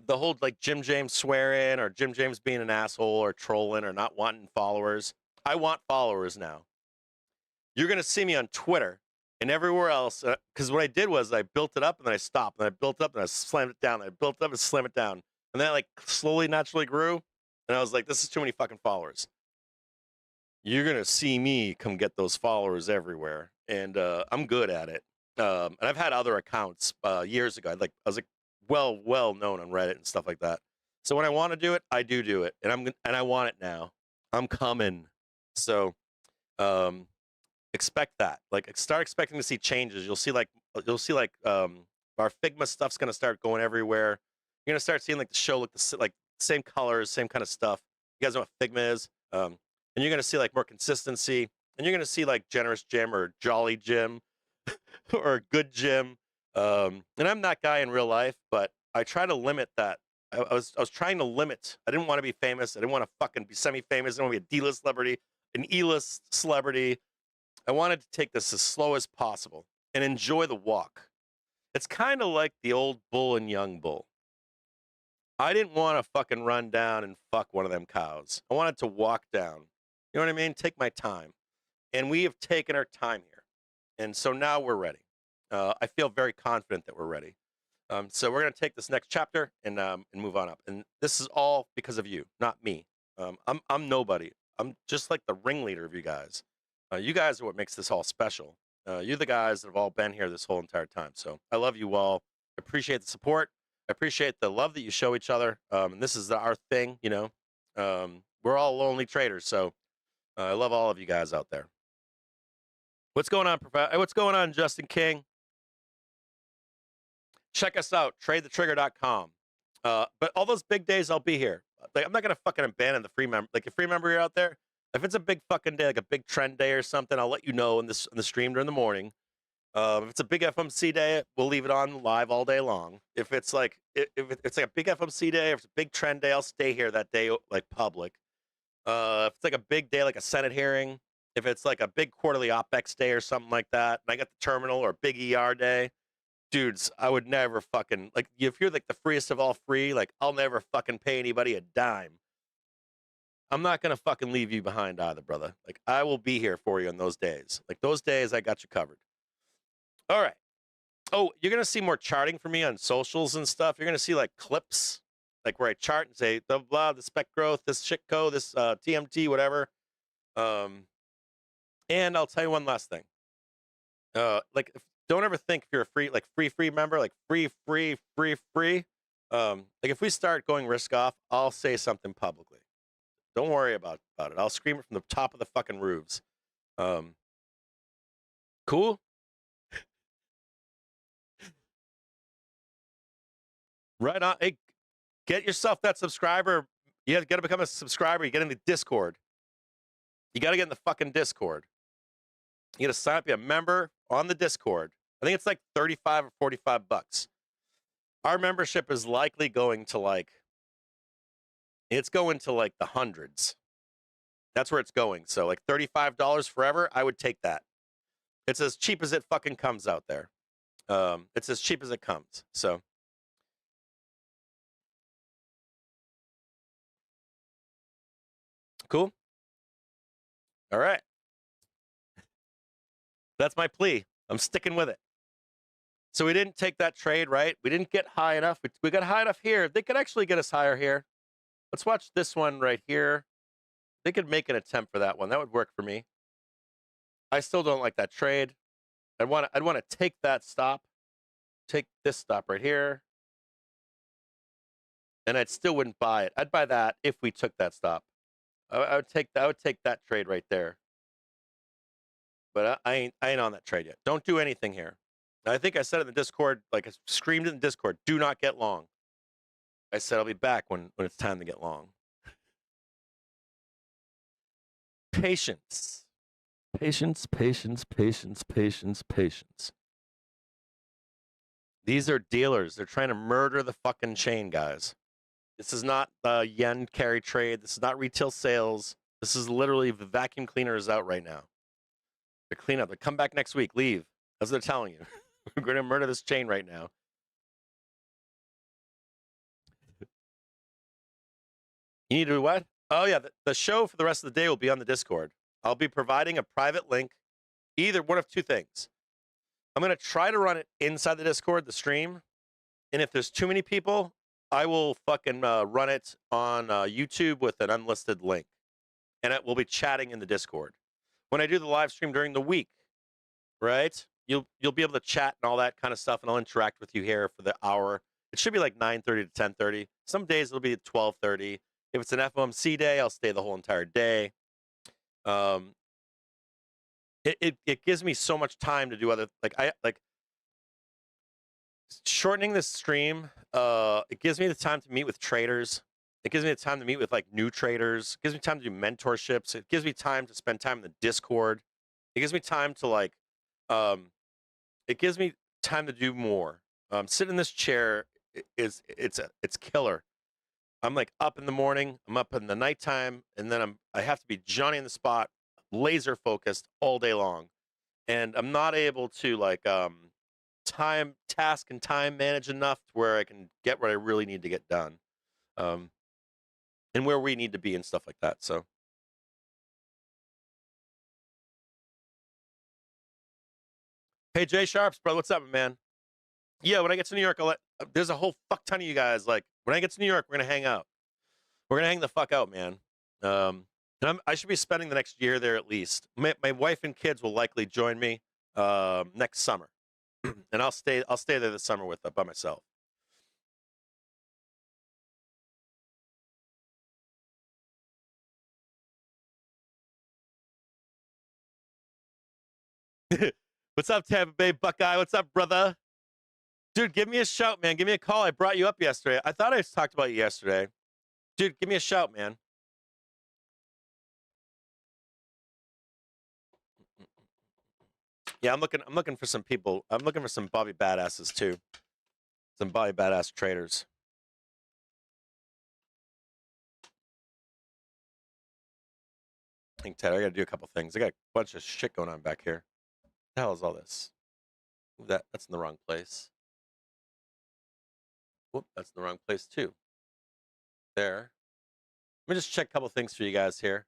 The whole like Jim James swearing or Jim James being an asshole or trolling or not wanting followers. I want followers now. You're gonna see me on Twitter and everywhere else, because what I did was I built it up and then I stopped, and I built it up and I slammed it down, and I built it up and slammed it down, and then I like slowly, naturally grew, and I was like, this is too many fucking followers. You're gonna see me come get those followers everywhere, and I'm good at it. And I've had other accounts years ago. I was like well known on Reddit and stuff like that. So when I want to do it, I do it, and I want it now. I'm coming. So expect that. Like, start expecting to see changes. You'll see like our Figma stuff's gonna start going everywhere. You're gonna start seeing like the show look like same colors, same kind of stuff. You guys know what Figma is, and you're gonna see like more consistency, and you're gonna see like Generous Jim or Jolly Jim or Good Jim. And I'm that guy in real life, but I try to limit that. I was trying to limit. I didn't want to be famous. I didn't want to fucking be semi-famous. I didn't want to be a D-list celebrity, an E-list celebrity. I wanted to take this as slow as possible and enjoy the walk. It's kind of like the old bull and young bull. I didn't want to fucking run down and fuck one of them cows. I wanted to walk down. You know what I mean? Take my time. And we have taken our time here. And so now we're ready. I feel very confident that we're ready. So we're going to take this next chapter and move on up. And this is all because of you, not me. I'm nobody. I'm just like the ringleader of you guys. You guys are what makes this all special. You're the guys that have all been here this whole entire time. So I love you all. I appreciate the support. I appreciate the love that you show each other. And this is our thing, you know. We're all lonely traders. So I love all of you guys out there. What's going on, What's going on, Justin King? Check us out, tradethetrigger.com. But all those big days, I'll be here. Like, I'm not gonna fucking abandon the free member. Like, a free member you're out there, if it's a big fucking day, like a big trend day or something, I'll let you know in the stream during the morning. If it's a big FMC day, we'll leave it on live all day long. If it's like it's like a big FMC day, if it's a big trend day, I'll stay here that day, like public. If it's like a big day, like a Senate hearing, if it's like a big quarterly OPEX day or something like that, and I got the terminal or a big ER day, dudes, I would never fucking like if you're like the freest of all free, like I'll never fucking pay anybody a dime. I'm not gonna fucking leave you behind either, brother. Like I will be here for you in those days. Like those days, I got you covered. All right. Oh, you're gonna see more charting from me on socials and stuff. You're gonna see like clips, like where I chart and say blah blah, the spec growth, this shitco, this TMT, whatever. And I'll tell you one last thing. Don't ever think if you're a free member, like free. Like if we start going risk off, I'll say something publicly. Don't worry about it. I'll scream it from the top of the fucking roofs. Cool. Right on. Hey, get yourself that subscriber. You got to become a subscriber. You get in the Discord. You got to get in the fucking Discord. You got to sign up, be a member on the Discord. I think it's like 35 or 45 bucks. Our membership is likely going to it's going to like the hundreds. That's where it's going. So like $35 forever, I would take that. It's as cheap as it fucking comes out there. It's as cheap as it comes. So cool. All right. That's my plea. I'm sticking with it. So we didn't take that trade, right? We didn't get high enough. We got high enough here. They could actually get us higher here. Let's watch this one right here. They could make an attempt for that one. That would work for me. I still don't like that trade. I'd want to take that stop. Take this stop right here. And I still wouldn't buy it. I'd buy that if we took that stop. I would take that trade right there. But I ain't on that trade yet. Don't do anything here. I think I said in the Discord, like I screamed in the Discord, do not get long. I said I'll be back when it's time to get long. Patience. Patience, patience, patience, patience, patience. These are dealers. They're trying to murder the fucking chain, guys. This is not the yen carry trade. This is not retail sales. This is literally the vacuum cleaner is out right now. They're clean up. They come back next week. Leave. That's what they're telling you. We're going to murder this chain right now. You need to do what? Oh, yeah. The show for the rest of the day will be on the Discord. I'll be providing a private link, either one of two things. I'm going to try to run it inside the Discord, the stream. And if there's too many people, I will fucking run it on YouTube with an unlisted link. And we'll be chatting in the Discord. When I do the live stream during the week, right? You'll be able to chat and all that kind of stuff, and I'll interact with you here for the hour. It should be like 9:30 to 10:30. Some days it'll be at 12:30. If it's an FOMC day, I'll stay the whole entire day. It gives me so much time to do other shortening this stream. It gives me the time to meet with traders. It gives me the time to meet with like new traders. It gives me time to do mentorships. It gives me time to spend time in the Discord. It gives me time to it gives me time to do more. Sitting in this chair it's killer. I'm like up in the morning, I'm up in the nighttime, and then I have to be Johnny in the spot, laser focused all day long. And I'm not able to task and time manage enough to where I can get what I really need to get done. And where we need to be and stuff like that. So hey, Jay Sharps, bro, what's up, man? Yeah, when I get to New York, there's a whole fuck ton of you guys. Like, when I get to New York, we're gonna hang out. We're gonna hang the fuck out, man. And I should be spending the next year there at least. My wife and kids will likely join me next summer, and I'll stay there this summer by myself. What's up, Tampa Bay Buckeye? What's up, brother? Dude, give me a shout, man. Give me a call. I brought you up yesterday. I thought I talked about you yesterday. Dude, give me a shout, man. Yeah, I'm looking for some people. I'm looking for some Bobby Badasses too. Some Bobby Badass traders. I think, Ted, I gotta do a couple things. I got a bunch of shit going on back here. What the hell is all this? That's in the wrong place. Whoop, that's in the wrong place too. There. Let me just check a couple things for you guys here.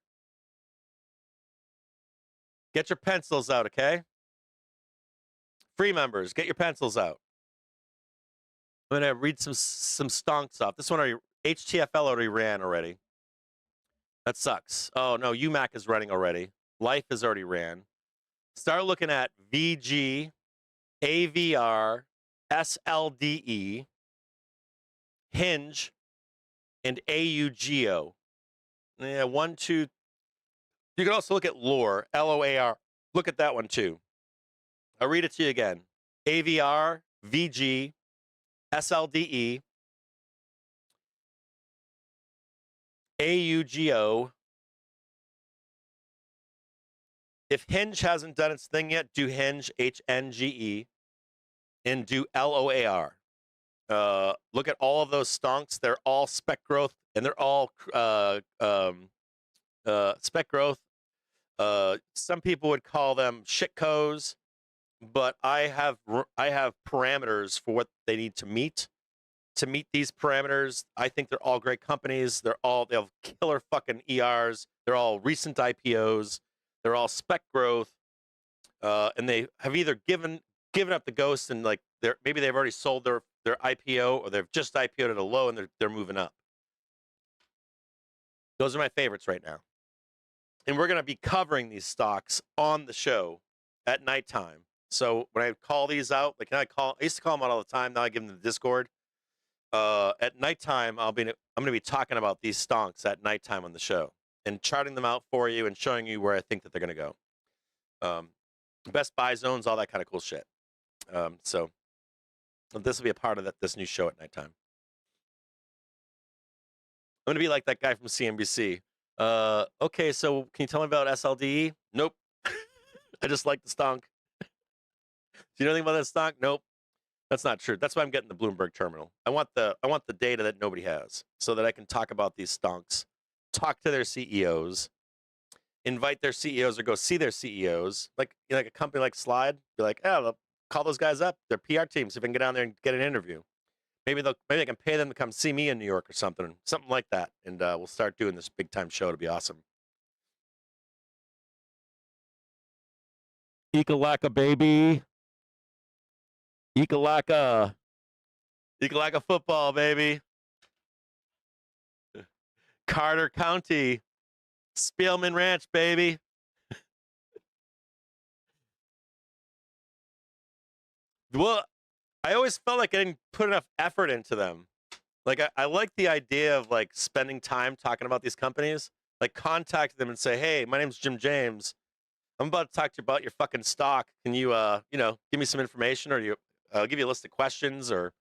Get your pencils out, okay? Free members, get your pencils out. I'm gonna read some stonks off. This one already, HTFL already ran already. That sucks. Oh no, UMAC is running already. Life is already ran. Start looking at VG, AVR, SLDE, Hinge, and AUGO. Yeah, 1, 2. You can also look at Lore, LOAR. Look at that one too. I'll read it to you again. AVR, VG, SLDE, AUGO. If Hinge hasn't done its thing yet, do Hinge, HNGE, and do LOAR. Look at all of those stonks. They're all spec growth, and they're all spec growth. Some people would call them shitcos, but I have parameters for what they need to meet. To meet these parameters, I think they're all great companies. They have killer fucking ERs. They're all recent IPOs. They're all spec growth, and they have either given up the ghost and like maybe they've already sold their IPO, or they've just IPO'd at a low and they're moving up. Those are my favorites right now. And we're going to be covering these stocks on the show at nighttime. So when I call these out, like I used to call them out all the time. Now I give them the Discord. At nighttime, I'm going to be talking about these stonks at nighttime on the show and charting them out for you and showing you where I think that they're going to go. Best buy zones, all that kind of cool shit. So this will be a part of this new show at nighttime. I'm going to be like that guy from CNBC. Okay, so can you tell me about SLDE? Nope. I just like the stonk. Do you know anything about that stonk? Nope. That's not true. That's why I'm getting the Bloomberg terminal. I want the data that nobody has, so that I can talk about these stonks, talk to their CEOs, invite their CEOs or go see their CEOs, like a company like Slide. Be like, oh, call those guys up. Their PR teams. So if I can get down there and get an interview. Maybe I can pay them to come see me in New York or something like that, and we'll start doing this big time show. It'll be awesome. Ekalaka, baby. Ekalaka football, baby. Carter County, Spielman Ranch, baby. Well, I always felt like I didn't put enough effort into them. Like I like the idea of like spending time talking about these companies. Like contact them and say, hey, my name's Jim James. I'm about to talk to you about your fucking stock. Can you give me some information, or I'll give you a list of questions, and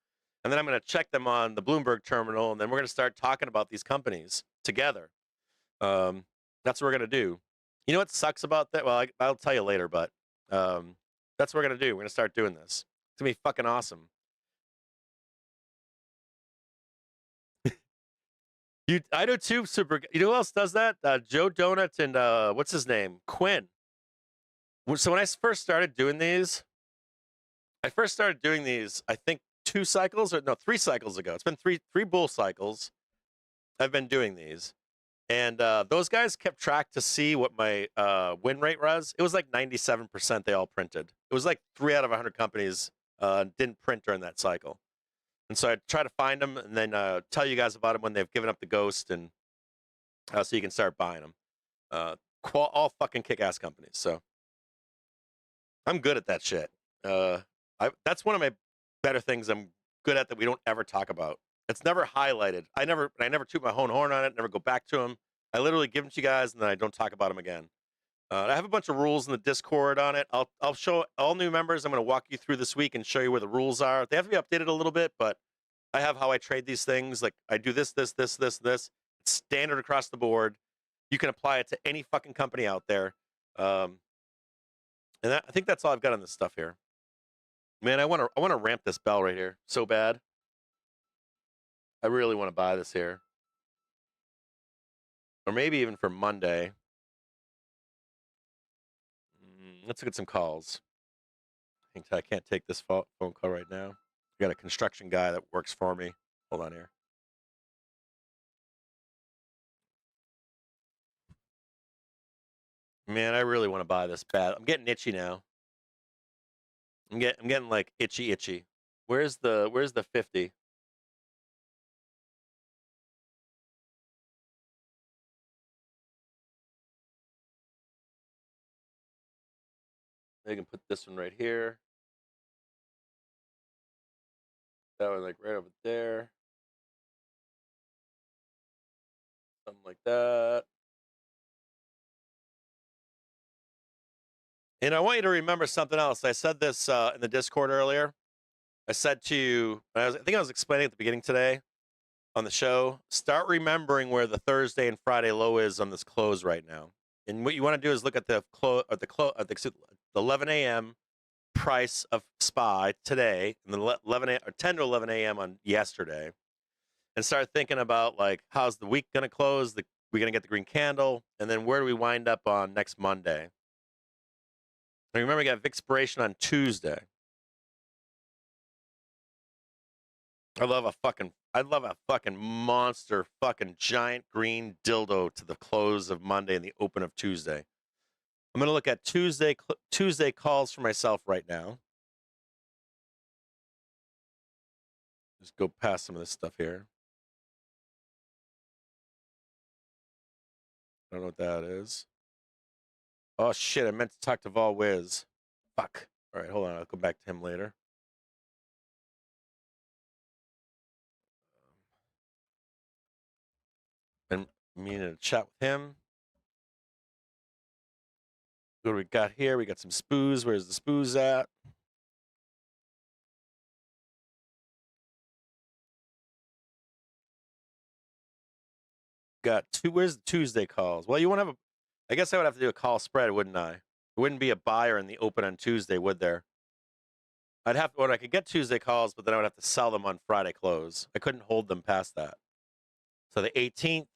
then I'm going to check them on the Bloomberg terminal, and then we're going to start talking about these companies together. That's what we're going to do. You know what sucks about that? Well, I'll tell you later, but that's what we're going to do. We're going to start doing this. It's going to be fucking awesome. I do too, super. You know who else does that? Joe Donut and what's his name? Quinn. So when I first started doing these, I think 3 cycles ago. It's been three bull cycles. I've been doing these, and those guys kept track to see what my win rate was. It was like 97%. They all printed. It was like 3 out of 100 companies didn't print during that cycle. And so I try to find them and then tell you guys about them when they've given up the ghost, and so you can start buying them. All fucking kick-ass companies. So I'm good at that shit. That's one of my better things I'm good at that we don't ever talk about. It's never highlighted. I never toot my own horn on it. Never go back to them. I literally give them to you guys and then I don't talk about them again. I have a bunch of rules in the Discord on it. I'll show all new members. I'm going to walk you through this week and show you where the rules are. They have to be updated a little bit, but I have how I trade these things. Like I do this. It's standard across the board. You can apply it to any fucking company out there. I think that's all I've got on this stuff here. Man, I want to ramp this bell right here so bad. I really want to buy this here, or maybe even for Monday. Let's look at some calls. I can't take this phone call right now. I got a construction guy that works for me. Hold on here. Man, I really want to buy this bad. I'm getting itchy now. I'm getting like itchy. Where's the 50? They can put this one right here. That one like right over there. Something like that. And I want you to remember something else. I said this in the Discord earlier. I said to you, I think I was explaining at the beginning today on the show, start remembering where the Thursday and Friday low is on this close right now. And what you want to do is look at the 11 a.m. price of SPY today, and the 10 to 11 a.m. on yesterday, and start thinking about like how's the week going to close? We're going to get the green candle, and then where do we wind up on next Monday? And remember, we got Vixpiration on Tuesday. I'd love a fucking monster, fucking giant green dildo to the close of Monday and the open of Tuesday. I'm going to look at Tuesday calls for myself right now. Just go past some of this stuff here. I don't know what that is. Oh, shit, I meant to talk to Vol Wiz. Fuck. All right, hold on. I'll come back to him later. Been meaning to chat with him. What do we got here? We got some spoos. Where's the spoos at? Got two. Where's the Tuesday calls? Well, you want to have I guess I would have to do a call spread, wouldn't I? It wouldn't be a buyer in the open on Tuesday, would there? I could get Tuesday calls, but then I would have to sell them on Friday close. I couldn't hold them past that. So the 18th,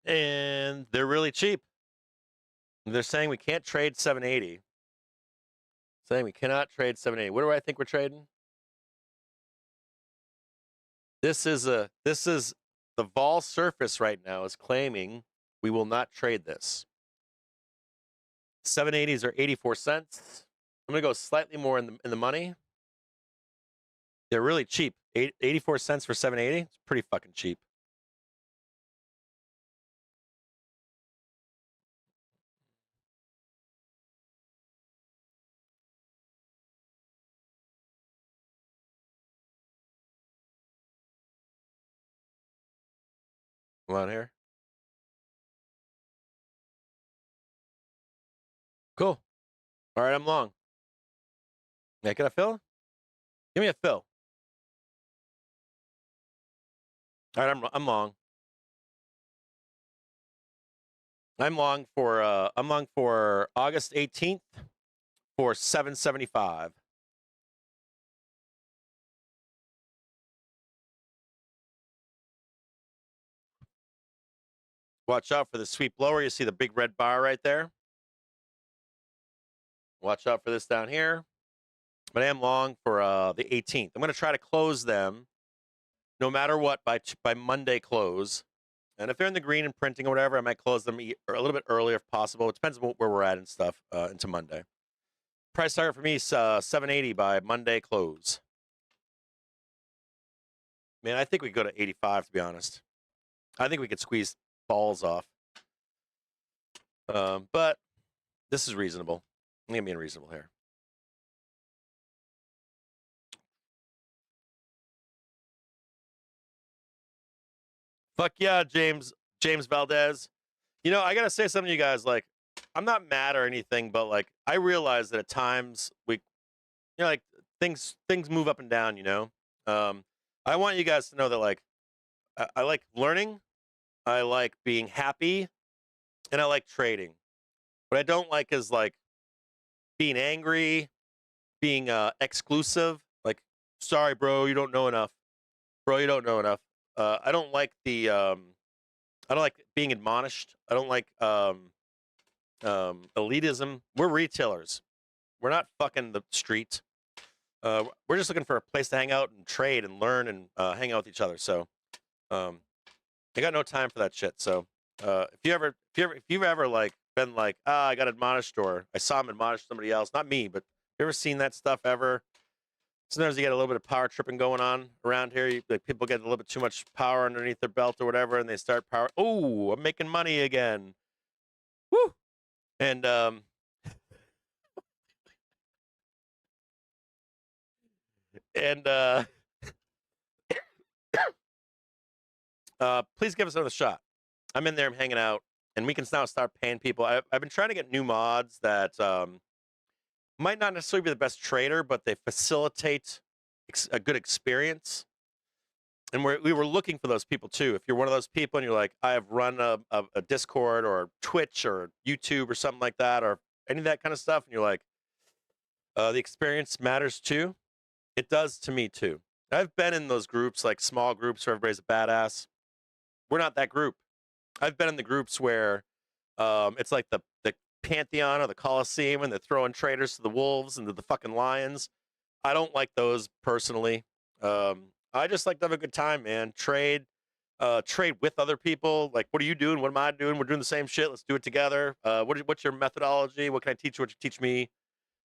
and they're really cheap. They're saying we can't trade 780. Saying we cannot trade 780. What do I think we're trading? This is the vol surface right now is claiming we will not trade this. 780s are 84 cents. I'm going to go slightly more in the money. They're really cheap. 84 cents for 780. It's pretty fucking cheap. Come on here. Cool. All right, I'm long. Yeah, can I fill? Give me a fill. All right, I'm long. I'm long for August 18th for 775. Watch out for the sweep lower. You see the big red bar right there. Watch out for this down here. But I am long for the 18th. I'm going to try to close them no matter what by Monday close. And if they're in the green and printing or whatever, I might close them a little bit earlier if possible. It depends on where we're at and stuff into Monday. Price target for me is 780 by Monday close. Man, I think we go to 85, to be honest. I think we could squeeze balls off. But this is reasonable. I'm going to be unreasonable here. Fuck yeah, James Valdez. You know, I got to say something to you guys. Like, I'm not mad or anything, but like, I realize that at times like things move up and down, you know? I want you guys to know that like, I like learning. I like being happy, and I like trading. What I don't like is like being angry, being exclusive. Like, sorry, bro, you don't know enough. Bro, you don't know enough. I don't like I don't like being admonished. I don't like elitism. We're retailers. We're not fucking the street. we're just looking for a place to hang out and trade and learn and hang out with each other. So I got no time for that shit. So if you've ever like been like, I got admonished, or I saw him admonish somebody else, not me, but you ever seen that stuff ever? Sometimes you get a little bit of power tripping going on around here. Like people get a little bit too much power underneath their belt or whatever, and they start power. Oh, I'm making money again. Woo! And please give us another shot. I'm in there, I'm hanging out, and we can now start paying people. I've been trying to get new mods that might not necessarily be the best trader, but they facilitate a good experience. And we were looking for those people too. If you're one of those people and you're like, I have run a Discord or Twitch or YouTube or something like that, or any of that kind of stuff, and you're like, the experience matters too. It does to me too. I've been in those groups, like small groups where everybody's a badass. We're not that group. I've been in the groups where it's like the Pantheon or the Coliseum, and they're throwing traders to the wolves and to the fucking lions. I don't like those personally. I just like to have a good time, man. Trade with other people. Like, what are you doing? What am I doing? We're doing the same shit. Let's do it together. What's your methodology? What can I teach you? What you teach me?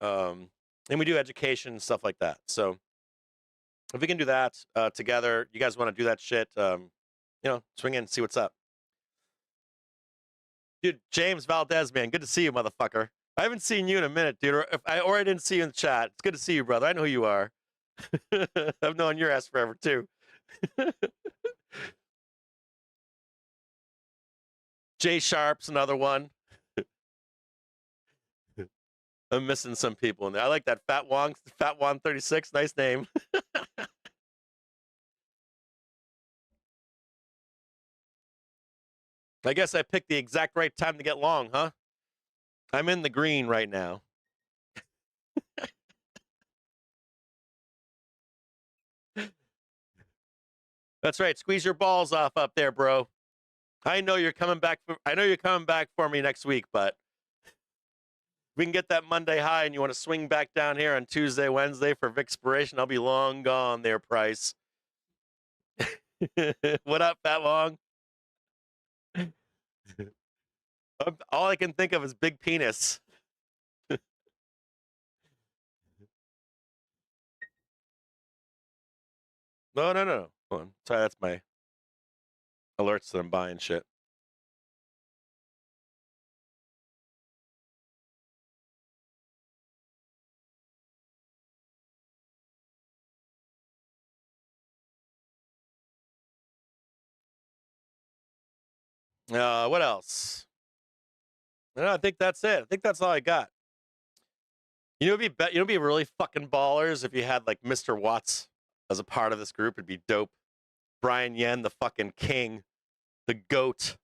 And we do education and stuff like that. So if we can do that together, you guys want to do that shit, swing in and see what's up. Dude, James Valdez, man, good to see you, motherfucker. I haven't seen you in a minute, dude. Or I didn't see you in the chat. It's good to see you, brother. I know who you are. I've known your ass forever, too. Jay Sharp's another one. I'm missing some people in there. I like that Fat Wong 36. Nice name. I guess I picked the exact right time to get long, huh? I'm in the green right now. That's right. Squeeze your balls off up there, bro. I know you're coming back for me next week, but we can get that Monday high and you want to swing back down here on Tuesday, Wednesday for Vixpiration, I'll be long gone there, Price. What up, Fat Long? All I can think of is big penis. No. Hold on. Sorry, that's my alerts that I'm buying shit. What else? No, I think that's it. I think that's all I got. It'd be really fucking ballers if you had like Mr. Watts as a part of this group. It'd be dope. Brian Yen, the fucking king, the goat.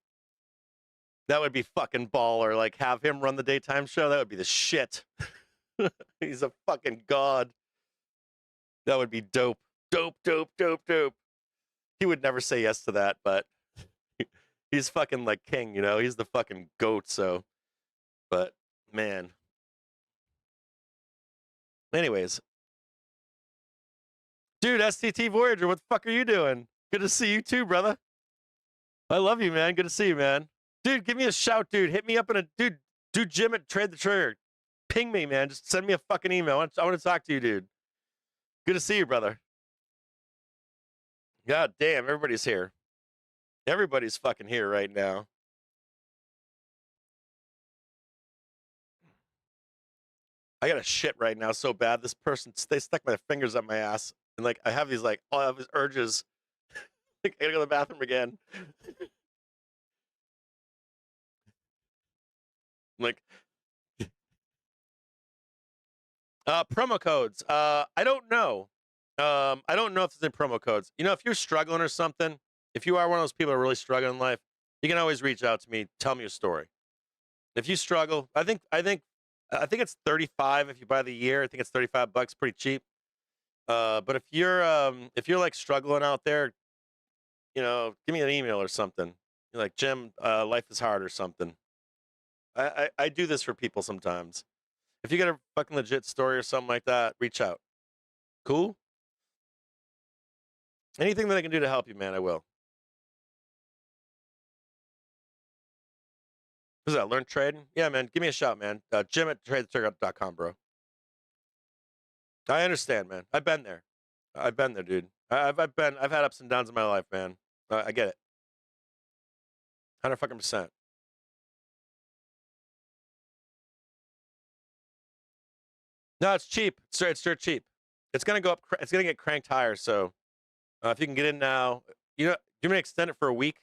That would be fucking baller. Like, have him run the daytime show. That would be the shit. He's a fucking god. That would be dope. Dope. He would never say yes to that, but he's fucking like king, He's the fucking goat, so. But, man. Anyways. Dude, STT Voyager, what the fuck are you doing? Good to see you too, brother. I love you, man. Good to see you, man. Dude, give me a shout, dude. Hit me up dude, Jim at Trade the Trigger. Ping me, man. Just send me a fucking email. I want to talk to you, dude. Good to see you, brother. God damn, everybody's here. Everybody's fucking here right now. I got a shit right now so bad. This person, they stuck my fingers up my ass. And like, I have these urges. Like, I gotta go to the bathroom again. Like, promo codes. I don't know. I don't know if there's any promo codes. If you're struggling or something, if you are one of those people who are really struggling in life, you can always reach out to me. Tell me your story. If you struggle, I think it's $35 if you buy the year. I think it's $35, pretty cheap. But if you're like struggling out there, give me an email or something. You're like, Jim, life is hard or something. I do this for people sometimes. If you got a fucking legit story or something like that, reach out. Cool. Anything that I can do to help you, man, I will. What's that? Learn trading? Yeah, man. Give me a shout, man. Jim at tradetheturtle.com, bro. I understand, man. I've been there. I've been there, dude. I've had ups and downs in my life, man. I get it. 100%. No, it's cheap. It's dirt cheap. It's gonna go up. It's gonna get cranked higher. So if you can get in now, you may extend it for a week.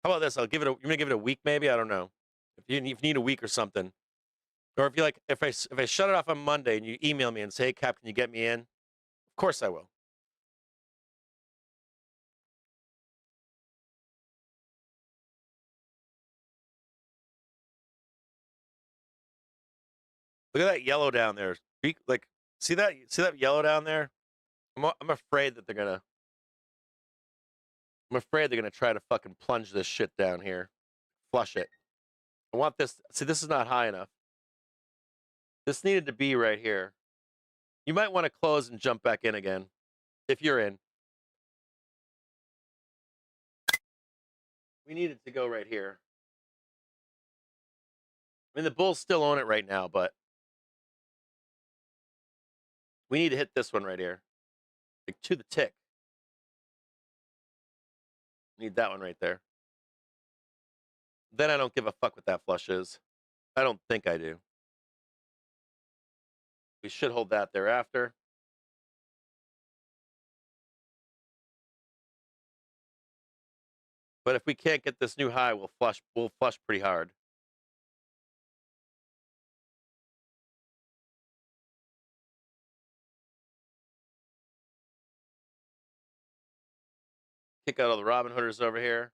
How about this? You may give it a week, maybe. I don't know. If you need a week or something, or if you like, if I shut it off on Monday and you email me and say, hey, Cap, can you get me in? Of course I will. Look at that yellow down there. See that yellow down there? I'm afraid that they're gonna. I'm afraid they're gonna try to fucking plunge this shit down here, flush it. I want this. See, this is not high enough. This needed to be right here. You might want to close and jump back in again, if you're in. We need it to go right here. I mean, the Bulls still own it right now, but we need to hit this one right here, like to the tick. Need that one right there. Then I don't give a fuck what that flush is. I don't think I do. We should hold that thereafter. But if we can't get this new high, we'll flush pretty hard. Kick out all the Robin Hooders over here.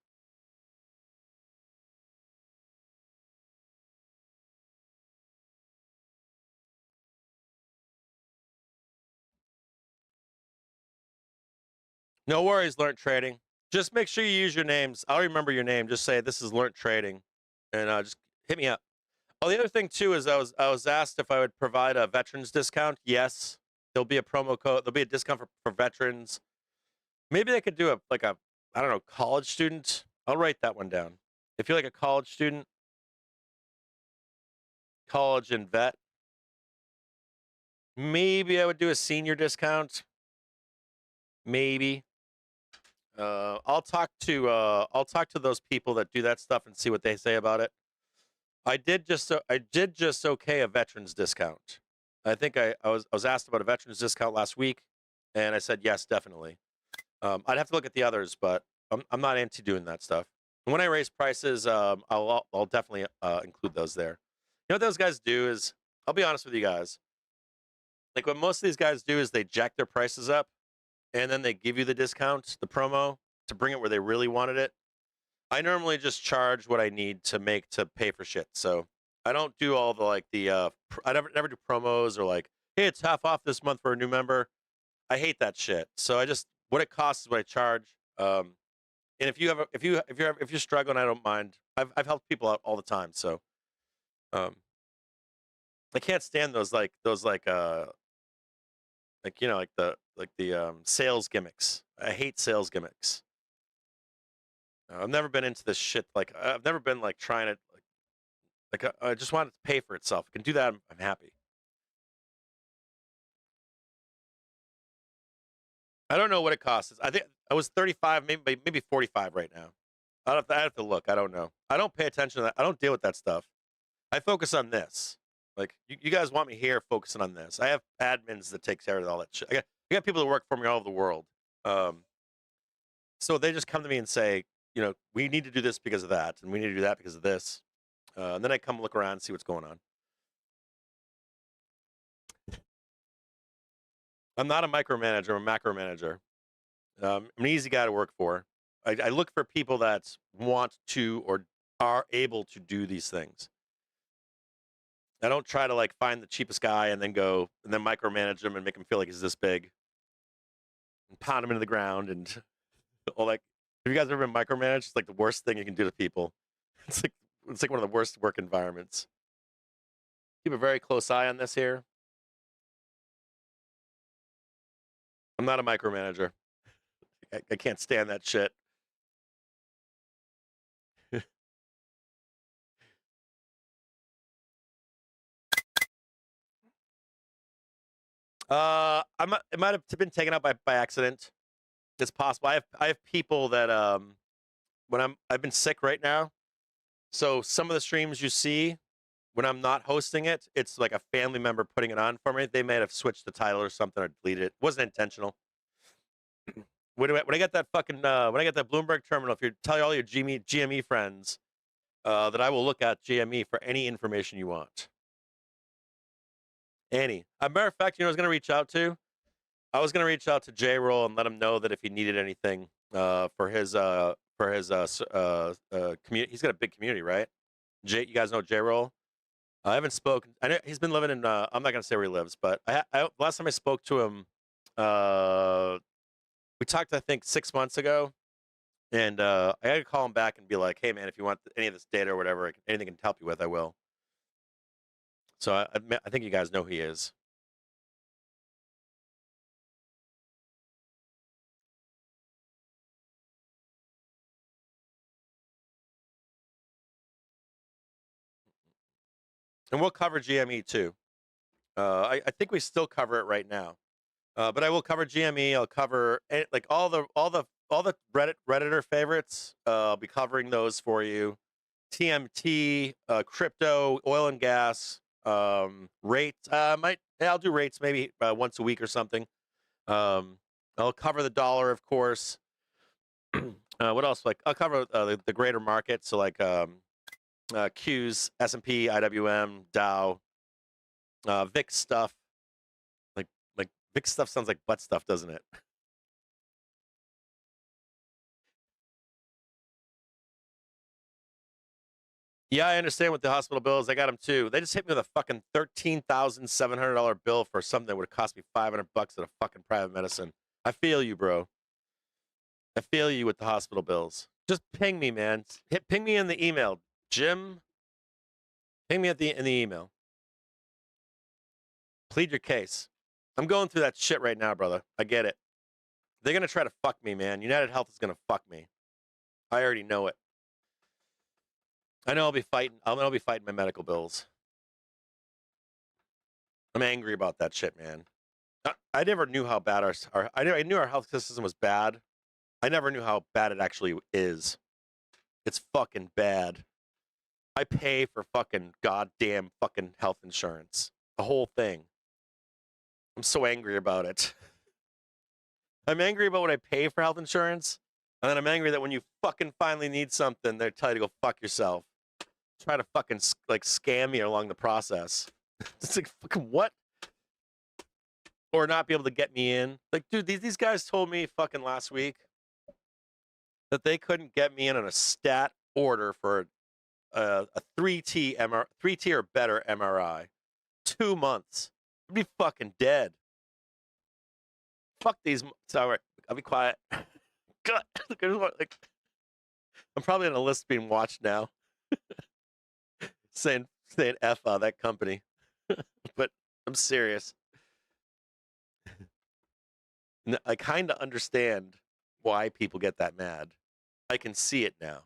No worries, Learnt Trading. Just make sure you use your names. I'll remember your name. Just say this is Learnt Trading, and just hit me up. Oh, the other thing too is I was asked if I would provide a veterans discount. Yes, there'll be a promo code. There'll be a discount for veterans. Maybe they could do I don't know, college student. I'll write that one down. If you're like a college student, college and vet, maybe I would do a senior discount. Maybe. I'll talk to those people that do that stuff and see what they say about it. I did just okay a veterans discount. I think I was asked about a veterans discount last week, and I said yes, definitely. I'd have to look at the others, but I'm not anti doing that stuff. And when I raise prices, I'll definitely include those there. You know what those guys do is, I'll be honest with you guys. Like what most of these guys do is they jack their prices up, and then they give you the discount, the promo, to bring it where they really wanted it. I normally just charge what I need to pay for shit. So I don't do all the I never do promos or like, hey, it's half off this month for a new member. I hate that shit. So I just, what it costs is what I charge. And if you're struggling, I don't mind. I've helped people out all the time. So I can't stand those sales gimmicks. I hate sales gimmicks. I've never been into this shit. Like I've never been like trying to I just want it to pay for itself. I can do that. I'm happy. I don't know what it costs. I think I was 35, maybe 45 right now. I have to look. I don't know. I don't pay attention to that. I don't deal with that stuff. I focus on this. Like you guys want me here focusing on this. I have admins that take care of all that shit. I got people that work for me all over the world. So they just come to me and say, we need to do this because of that, and we need to do that because of this. And then I come look around and see what's going on. I'm not a micromanager. I'm a macro manager. I'm an easy guy to work for. I look for people that want to or are able to do these things. I don't try to find the cheapest guy and then micromanage him and make him feel like he's this big and pound him into the ground and all that. Have you guys ever been micromanaged? It's like the worst thing you can do to people. It's like one of the worst work environments. Keep a very close eye on this here. I'm not a micromanager. I can't stand that shit. It might have been taken out by accident. It's possible. I have people that when I've been sick right now, so some of the streams you see when I'm not hosting it, it's like a family member putting it on for me. They may have switched the title or something or deleted it. It wasn't intentional. When I get that fucking when I get that Bloomberg terminal, if you tell all your GME friends that I will look at GME for any information you want. Any. As a matter of fact, you know, I was going to reach out to. I was going to reach out to J-Roll and let him know that if he needed anything for his community, he's got a big community, right? You guys know J-Roll? I haven't spoken. I know he's been living in. I'm not going to say where he lives, but last time I spoke to him, we talked I think 6 months ago, and I had to call him back and be like, "Hey man, if you want any of this data or whatever, anything I can help you with, I will." So I think you guys know who he is. And we'll cover GME too. I think we still cover it right now, but I will cover GME. I'll cover like all the Redditor favorites. I'll be covering those for you. TMT, crypto, oil and gas, rates. I'll do rates maybe once a week or something. I'll cover the dollar, of course. What else? Like I'll cover the greater market. So like Qs, S&P, IWM, Dow, VIX stuff. Like VIX stuff sounds like butt stuff, doesn't it? Yeah, I understand with the hospital bills. I got them too. They just hit me with a fucking $13,700 bill for something that would have cost me $500 at a fucking private medicine. I feel you, bro. I feel you with the hospital bills. Just ping me, man. Ping me in the email, Jim. Ping me in the email. Plead your case. I'm going through that shit right now, brother. I get it. They're gonna try to fuck me, man. United Health is gonna fuck me. I already know it. I know I'll be fighting. I'll be fighting my medical bills. I'm angry about that shit, man. I never knew how bad I knew our health system was bad. I never knew how bad it actually is. It's fucking bad. I pay for fucking goddamn fucking health insurance. The whole thing. I'm so angry about it. I'm angry about what I pay for health insurance, and then I'm angry that when you fucking finally need something, they tell you to go fuck yourself. Try to fucking like scam me along the process. It's like fucking what? Or not be able to get me in. Like, dude, these guys told me fucking last week that they couldn't get me in on a stat order for a 3T or better MRI. 2 months. I'd be fucking dead. Fuck these. Sorry, I'll be quiet. God, like, I'm probably on a list being watched now. saying F that company. But I'm serious. I kind of understand why people get that mad. I can see it now.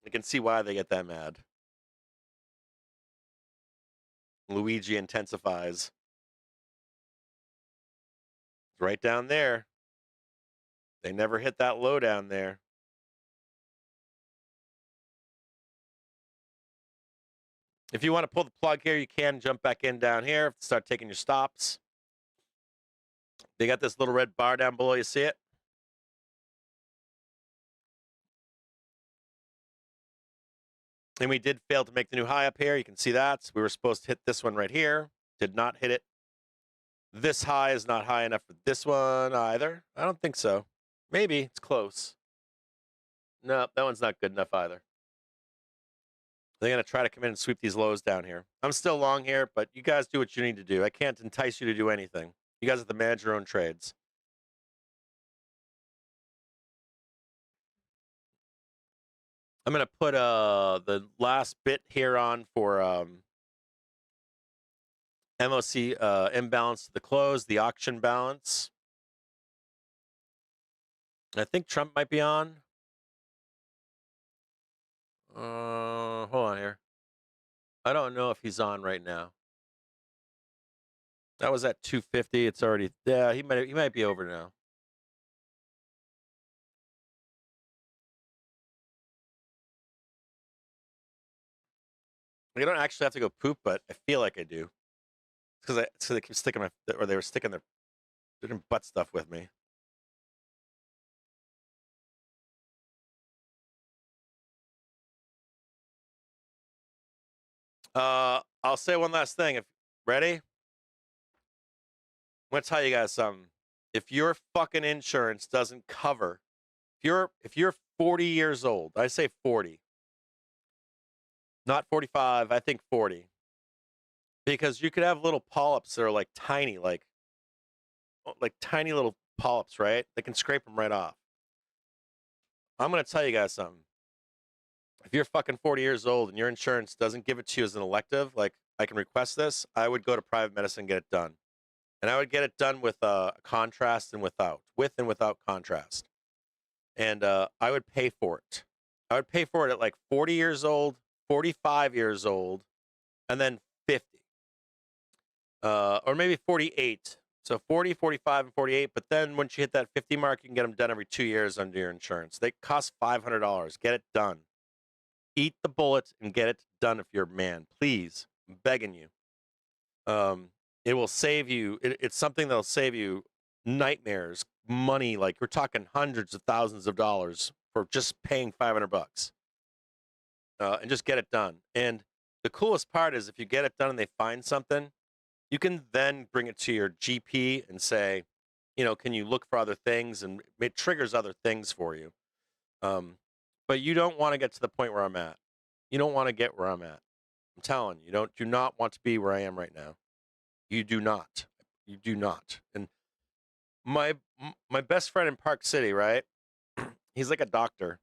I can see why they get that mad. Luigi intensifies. It's right down there. They never hit that low down there. If you want to pull the plug here, you can jump back in down here, start taking your stops. They got this little red bar down below. You see it? And we did fail to make the new high up here. You can see that. We were supposed to hit this one right here. Did not hit it. This high is not high enough for this one either. I don't think so. Maybe. It's close. No, that one's not good enough either. They're going to try to come in and sweep these lows down here. I'm still long here, but you guys do what you need to do. I can't entice you to do anything. You guys have to manage your own trades. I'm going to put the last bit here on for MOC imbalance to the close, the auction balance. I think Trump might be on. Hold on here. I don't know if he's on right now. That was at 250. It's already, yeah, he might be over now. I don't actually have to go poop, but I feel like I do. It's because they keep sticking they were sticking their butt stuff with me. I'll say one last thing. If ready, I'm gonna tell you guys something. If your fucking insurance doesn't cover, if you're 40 years old, I say 40, not 45. I think 40, because you could have little polyps that are like tiny, like tiny little polyps, right? They can scrape them right off. I'm gonna tell you guys something. If you're fucking 40 years old and your insurance doesn't give it to you as an elective, like I can request this, I would go to private medicine and get it done. And I would get it done with contrast and without, with and without contrast. And I would pay for it. I would pay for it at like 40 years old, 45 years old, and then 50. Or maybe 48. So 40, 45, and 48. But then once you hit that 50 mark, you can get them done every 2 years under your insurance. They cost $500. Get it done. Eat the bullet and get it done if you're a man. Please. I'm begging you. It will save you. It's something that'll save you nightmares, money. Like we're talking hundreds of thousands of dollars for just paying $500. And just get it done. And the coolest part is if you get it done and they find something, you can then bring it to your GP and say, you know, can you look for other things? And it triggers other things for you. But you don't want to get to the point where I'm at. You don't want to get where I'm at. I'm telling you, do not want to be where I am right now. You do not. You do not. And my best friend in Park City, right? He's like a doctor.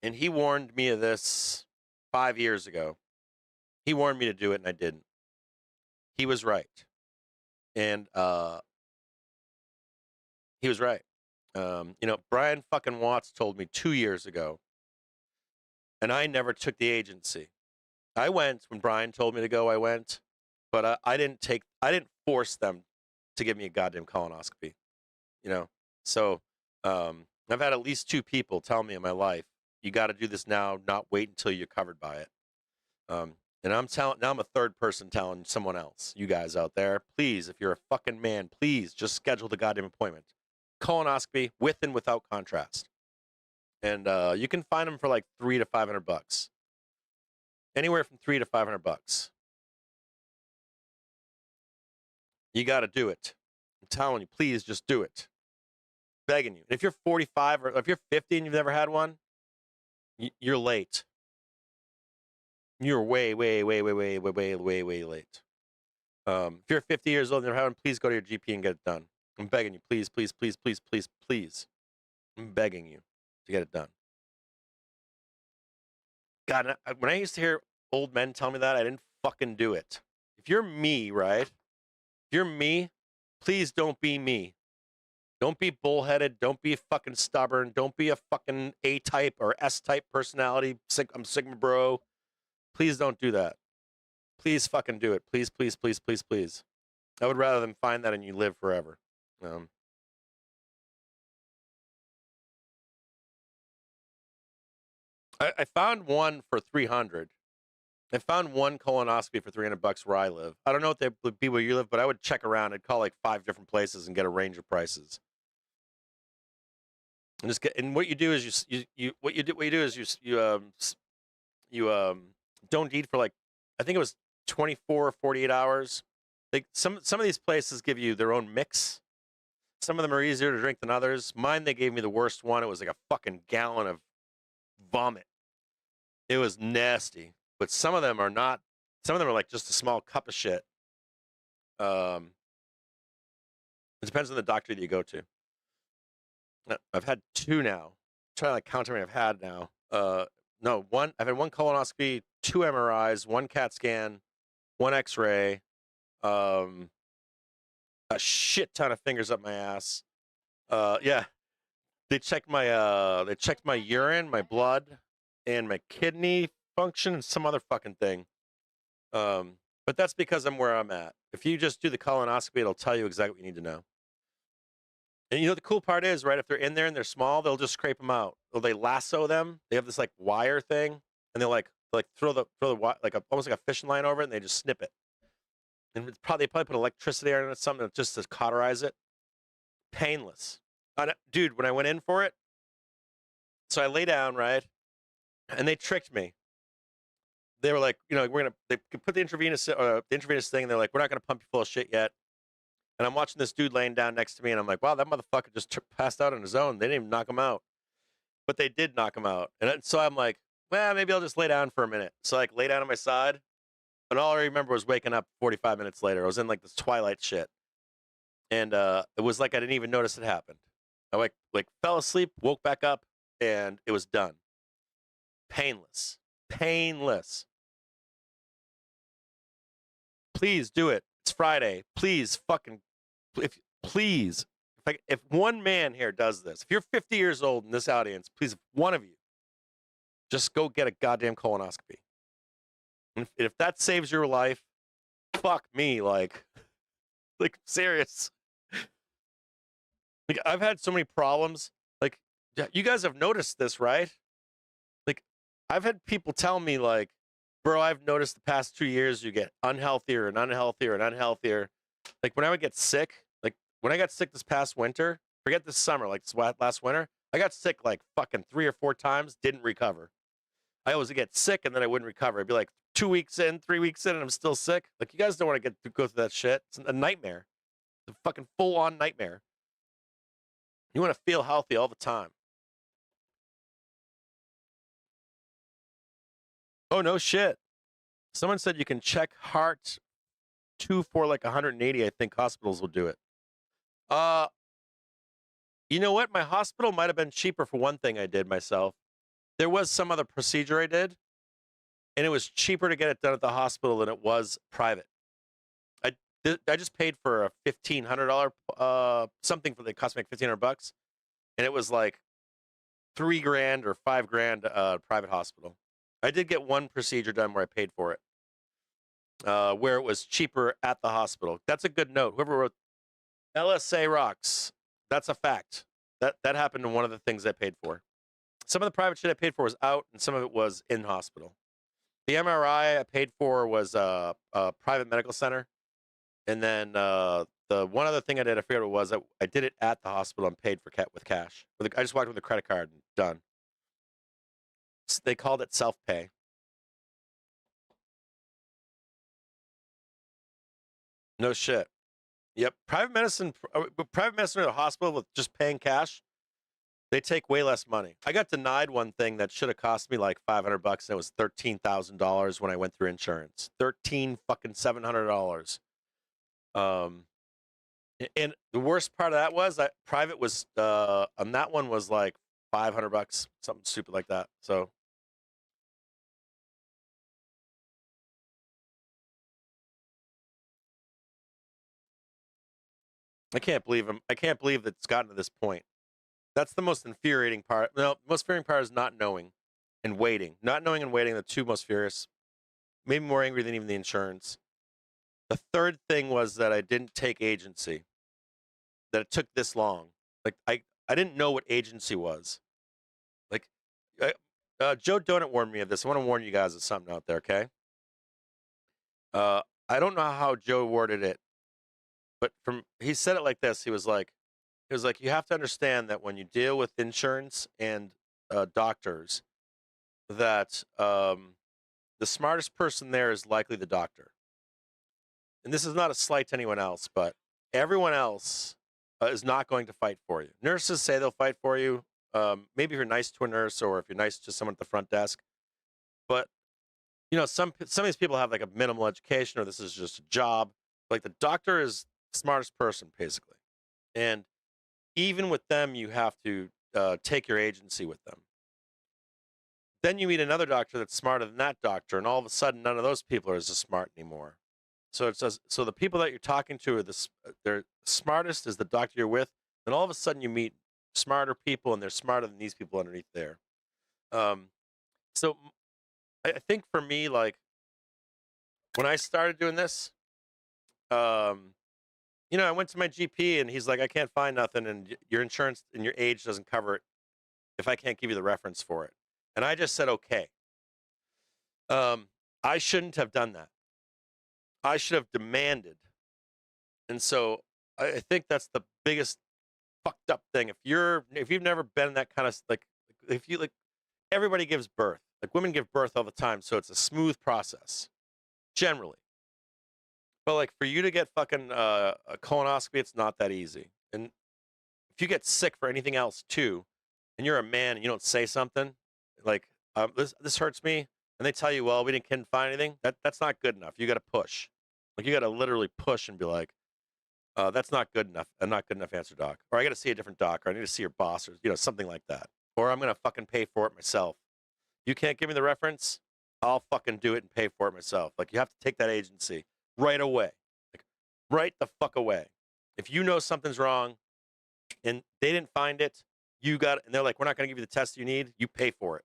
And he warned me of this 5 years ago. He warned me to do it and I didn't. He was right. And he was right. You know, Brian fucking Watts told me 2 years ago, and I never took the agency. I went when Brian told me to go. I went, but I didn't force them to give me a goddamn colonoscopy. You know, so I've had at least 2 people tell me in my life, you got to do this now, not wait until you're covered by it. And I'm a third person telling someone else, you guys out there, please, if you're a fucking man, please just schedule the goddamn appointment. Colonoscopy with and without contrast. And you can find them for like $300 to $500. Anywhere from $300 to $500. You got to do it. I'm telling you, please just do it. Begging you. And if you're 45 or if you're 50 and you've never had one, you're late. You're way, way, way, way, way, way, way, way, way late. If you're 50 years old and you're having, please go to your GP and get it done. I'm begging you, please, please, please, please, please, please. I'm begging you to get it done. God, when I used to hear old men tell me that, I didn't fucking do it. If you're me, right? If you're me, please don't be me. Don't be bullheaded. Don't be fucking stubborn. Don't be a fucking A-type or S-type personality. I'm Sigma bro. Please don't do that. Please fucking do it. Please, please, please, please, please. I would rather than find that and you live forever. I found one for $300. I found one colonoscopy for $300 where I live. I don't know if they would be where you live, but I would check around. I'd call like 5 different places and get a range of prices. And what you do is you don't eat for like, I think it was 24 or 48 hours. Like some of these places give you their own mix. Some of them are easier to drink than others. Mine, they gave me the worst one. It was like a fucking gallon of vomit. It was nasty. But some of them are not. Some of them are like just a small cup of shit. It depends on the doctor that you go to. I've had 2 now. I'm trying to like count how many I've had now. No, one. I've had 1 colonoscopy, 2 MRIs, 1 CAT scan, 1 X-ray, a shit ton of fingers up my ass. Yeah, they checked my urine, my blood, and my kidney function, and some other fucking thing. But that's because I'm where I'm at. If you just do the colonoscopy, it'll tell you exactly what you need to know. And you know the cool part is, right? If they're in there and they're small, they'll just scrape them out. Or they lasso them. They have this like wire thing, and they'll like throw the like almost like a fishing line over it, and they just snip it. And they probably put electricity on it or something just to cauterize it. Painless, dude. When I went in for it, so I lay down, right, and they tricked me. They were like, you know, they put the intravenous thing. And they're like, we're not gonna pump you full of shit yet. And I'm watching this dude laying down next to me, and I'm like, wow, that motherfucker just passed out on his own. They didn't even knock him out, but they did knock him out. And so I'm like, well, maybe I'll just lay down for a minute. So like lay down on my side, and all I remember was waking up 45 minutes later. I was in like this twilight shit, and it was like I didn't even notice it happened. I like fell asleep, woke back up, and it was done. Painless. Please do it. It's Friday. Please if one man here does this, if you're 50 years old in this audience, please, if one of you, just go get a goddamn colonoscopy. And if that saves your life, fuck me, like serious. Like I've had so many problems. Like you guys have noticed this, right? Like I've had people tell me like, bro, I've noticed the past 2 years you get unhealthier and unhealthier and unhealthier. Like when I would get sick, like when I got sick this past winter, forget this summer, like this last winter, I got sick like fucking 3 or 4 times, didn't recover. I always get sick and then I wouldn't recover. I'd be like 2 weeks in, 3 weeks in, and I'm still sick. Like you guys don't want to go through that shit. It's a nightmare. It's a fucking full-on nightmare. You want to feel healthy all the time. Oh, no shit. Someone said you can check heart 2 for like 180. I think hospitals will do it. You know what? My hospital might have been cheaper for one thing I did myself. There was some other procedure I did, and it was cheaper to get it done at the hospital than it was private. I just paid for a $1,500 something for the cost me like $1,500, and it was like $3,000 or $5,000 private hospital. I did get one procedure done where I paid for it, where it was cheaper at the hospital. That's a good note. Whoever wrote LSA rocks. That's a fact. That happened to one of the things I paid for. Some of the private shit I paid for was out, and some of it was in hospital. The MRI I paid for was a private medical center, and then the one other thing I did, I forget what it was. I did it at the hospital and paid for with cash. I just walked with a credit card and done. They called it self-pay. No shit. Yep. Private medicine at a hospital with just paying cash, they take way less money. I got denied one thing that should have cost me like $500, and it was $13,000 when I went through insurance. $700. And the worst part of that was that private was on that one was like $500, something stupid like that. So I can't believe that it's gotten to this point. That's the most infuriating part. No, the most infuriating part is not knowing and waiting. Not knowing and waiting are the two most furious. Maybe more angry than even the insurance. The third thing was that I didn't take agency. That it took this long. Like I didn't know what agency was. Like Joe Donut warned me of this. I want to warn you guys of something out there, okay? I don't know how Joe worded it, but he said it like this. He was like, you have to understand that when you deal with insurance and doctors, that the smartest person there is likely the doctor. And this is not a slight to anyone else, but everyone else is not going to fight for you. Nurses say they'll fight for you. Maybe if you're nice to a nurse or if you're nice to someone at the front desk. But, you know, some of these people have like a minimal education or this is just a job. Like the doctor is the smartest person, basically. And even with them, you have to take your agency with them. Then you meet another doctor that's smarter than that doctor, and all of a sudden, none of those people are as smart anymore. So it says, so the people that you're talking to are they're smartest is the doctor you're with. Then all of a sudden you meet smarter people, and they're smarter than these people underneath there. So I think for me, like when I started doing this, I went to my GP and he's like, I can't find nothing, and your insurance and your age doesn't cover it if I can't give you the reference for it. And I just said, okay. I shouldn't have done that. I should have demanded. And so I think that's the biggest fucked up thing. If you've never been in that kind of if you everybody gives birth. Like women give birth all the time, so it's a smooth process, generally. But like for you to get fucking a colonoscopy, it's not that easy. And if you get sick for anything else too, and you're a man and you don't say something, like this hurts me, and they tell you, well, we couldn't find anything. That's not good enough. You got to push. Like you got to literally push and be like, that's not good enough. I'm not good enough answer, doc. Or I got to see a different doc, or I need to see your boss, or something like that. Or I'm gonna fucking pay for it myself. You can't give me the reference, I'll fucking do it and pay for it myself. Like you have to take that agency right away. Like right the fuck away. If you know something's wrong and they didn't find it, and they're like, we're not gonna give you the test you need, you pay for it.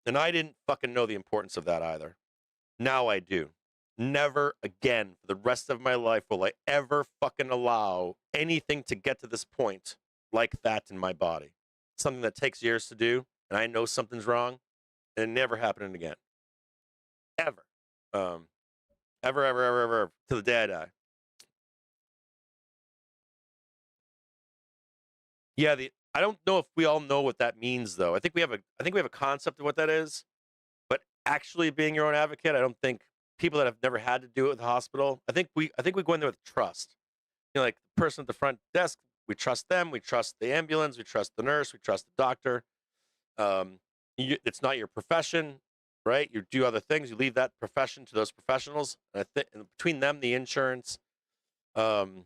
And I didn't fucking know the importance of that either. Now I do. Never again for the rest of my life will I ever fucking allow anything to get to this point like that in my body. Something that takes years to do, and I know something's wrong, and it never happening again. Ever. Ever, ever, ever, ever, to the day I die. Yeah, I don't know if we all know what that means though. I think we have a concept of what that is, but actually being your own advocate, I don't think people that have never had to do it with the hospital. I think we go in there with trust. Like the person at the front desk, we trust them, we trust the ambulance, we trust the nurse, we trust the doctor. It's not your profession, right? You do other things. You leave that profession to those professionals. And between them, the insurance, and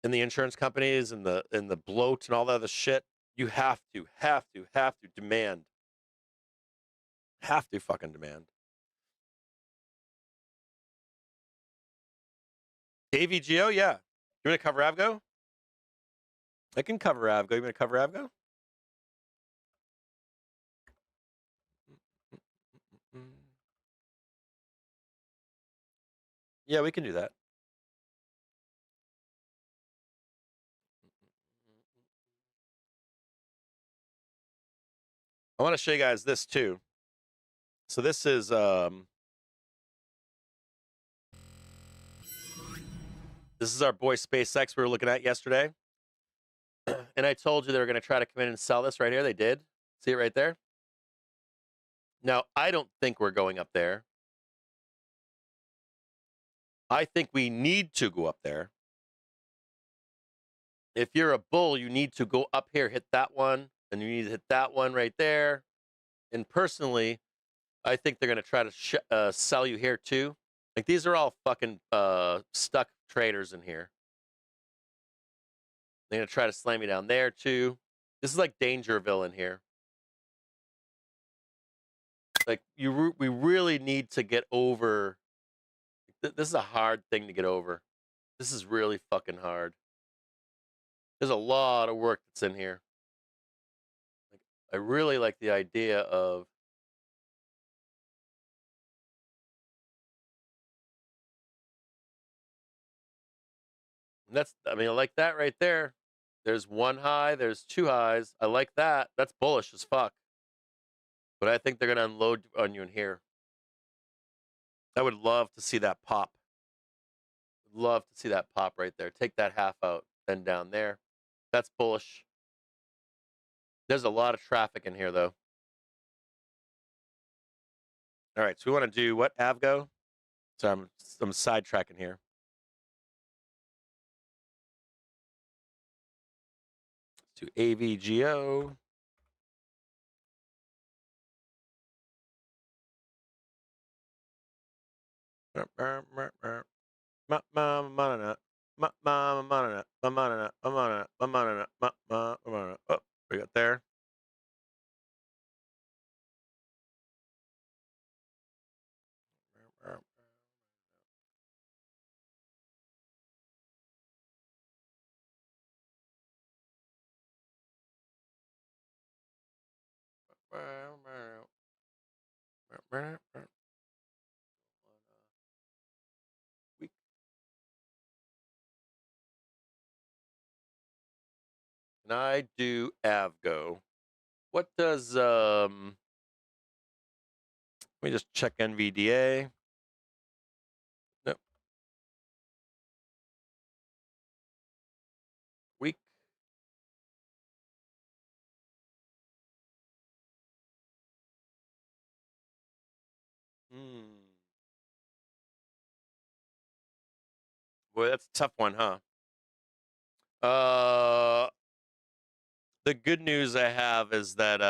the insurance companies, and the bloat and all that other shit, you have to demand. Have to fucking demand. AVGO, yeah. You want to cover Avgo? I can cover Avgo. You want to cover Avgo? Yeah, we can do that. I want to show you guys this too. So this is our boy SpaceX we were looking at yesterday. And I told you they were going to try to come in and sell this right here. They did. See it right there? Now, I don't think we're going up there. I think we need to go up there. If you're a bull, you need to go up here, hit that one, and you need to hit that one right there. And personally, I think they're going to try to sell you here too. Like these are all fucking stuck traders in here. They're going to try to slam you down there too. This is like Dangerville in here. Like we really need to get over. This is a hard thing to get over. This is really fucking hard. There's a lot of work that's in here. Like, I really like the idea of I like that right there. There's one high, there's two highs. I like that. That's bullish as fuck. But I think they're going to unload on you in here. I would love to see that pop. Love to see that pop right there. Take that half out, then down there. That's bullish. There's a lot of traffic in here, though. All right, so we want to do what? Avgo? So I'm sidetracking here. To AVGO. Oh, we got there. Week. Can I do Avgo? What does let me just check NVDA. Nope. Week. Boy, that's a tough one, huh? The good news I have is that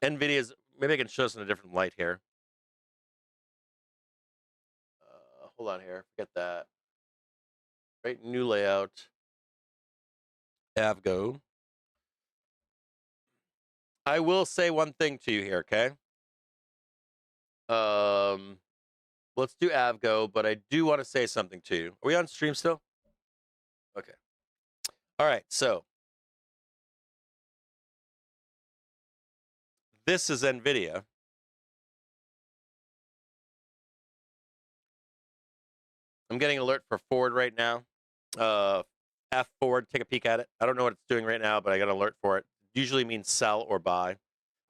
NVIDIA's, maybe I can show this in a different light here. Hold on here, forget that. Right, new layout. Avgo. I will say one thing to you here, okay? Let's do Avgo, but I do want to say something to you. Are we on stream still? Okay. All right, so this is NVIDIA. I'm getting an alert for Ford right now. F Ford, take a peek at it. I don't know what it's doing right now, but I got an alert for it. Usually means sell or buy.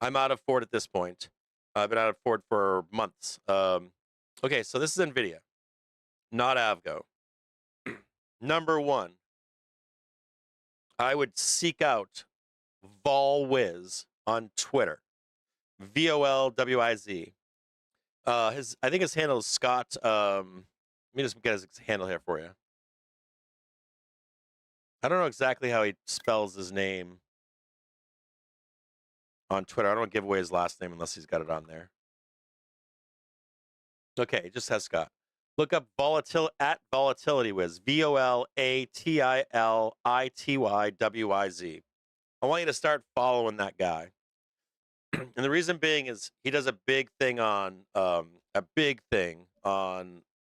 I'm out of Ford at this point. I've been out of Ford for months. Okay, so this is NVIDIA, not Avgo. Number one, I would seek out VolWiz on Twitter. VOLWIZ. I think his handle is Scott. Let me just get his handle here for you. I don't know exactly how he spells his name on Twitter. I don't give away his last name unless he's got it on there. Okay, it just has Scott. Look up VolatilityWiz. VOLATILITYWIZ. I want you to start following that guy. And the reason being is he does a big thing on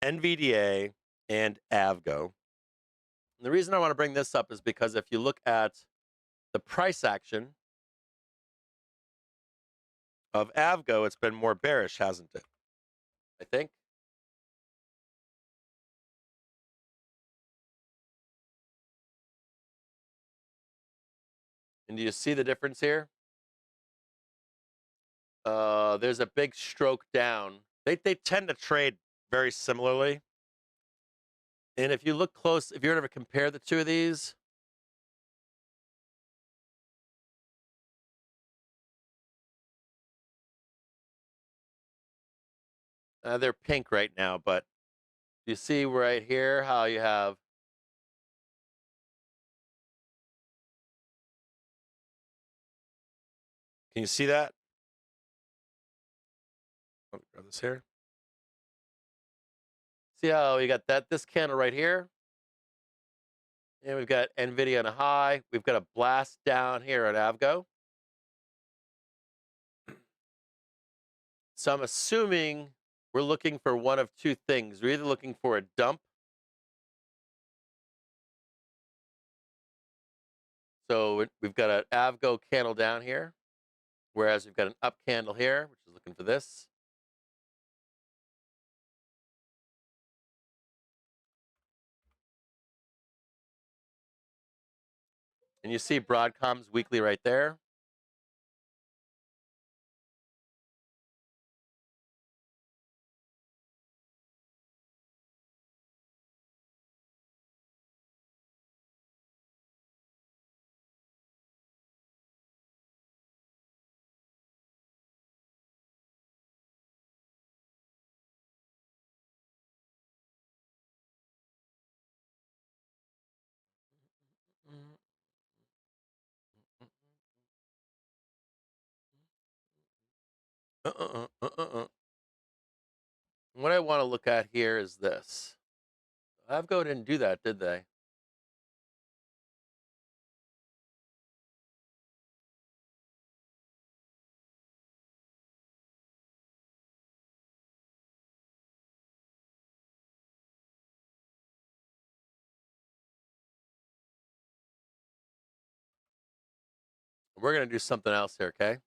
NVDA and Avgo. And the reason I want to bring this up is because if you look at the price action of Avgo, it's been more bearish, hasn't it? I think. And do you see the difference here? There's a big stroke down. They tend to trade very similarly. And if you look close, if you're ever compare the two of these, they're pink right now, but you see right here how you have can you see that? Let me grab this here. See how you got this candle right here? And we've got NVIDIA on a high. We've got a blast down here at Avgo. So I'm assuming we're looking for one of two things. We're either looking for a dump. So we've got an Avgo candle down here, whereas we've got an up candle here, which is looking for this. And you see Broadcom's weekly right there. What I want to look at here is this. Avgo didn't do that, did they? We're going to do something else here, okay?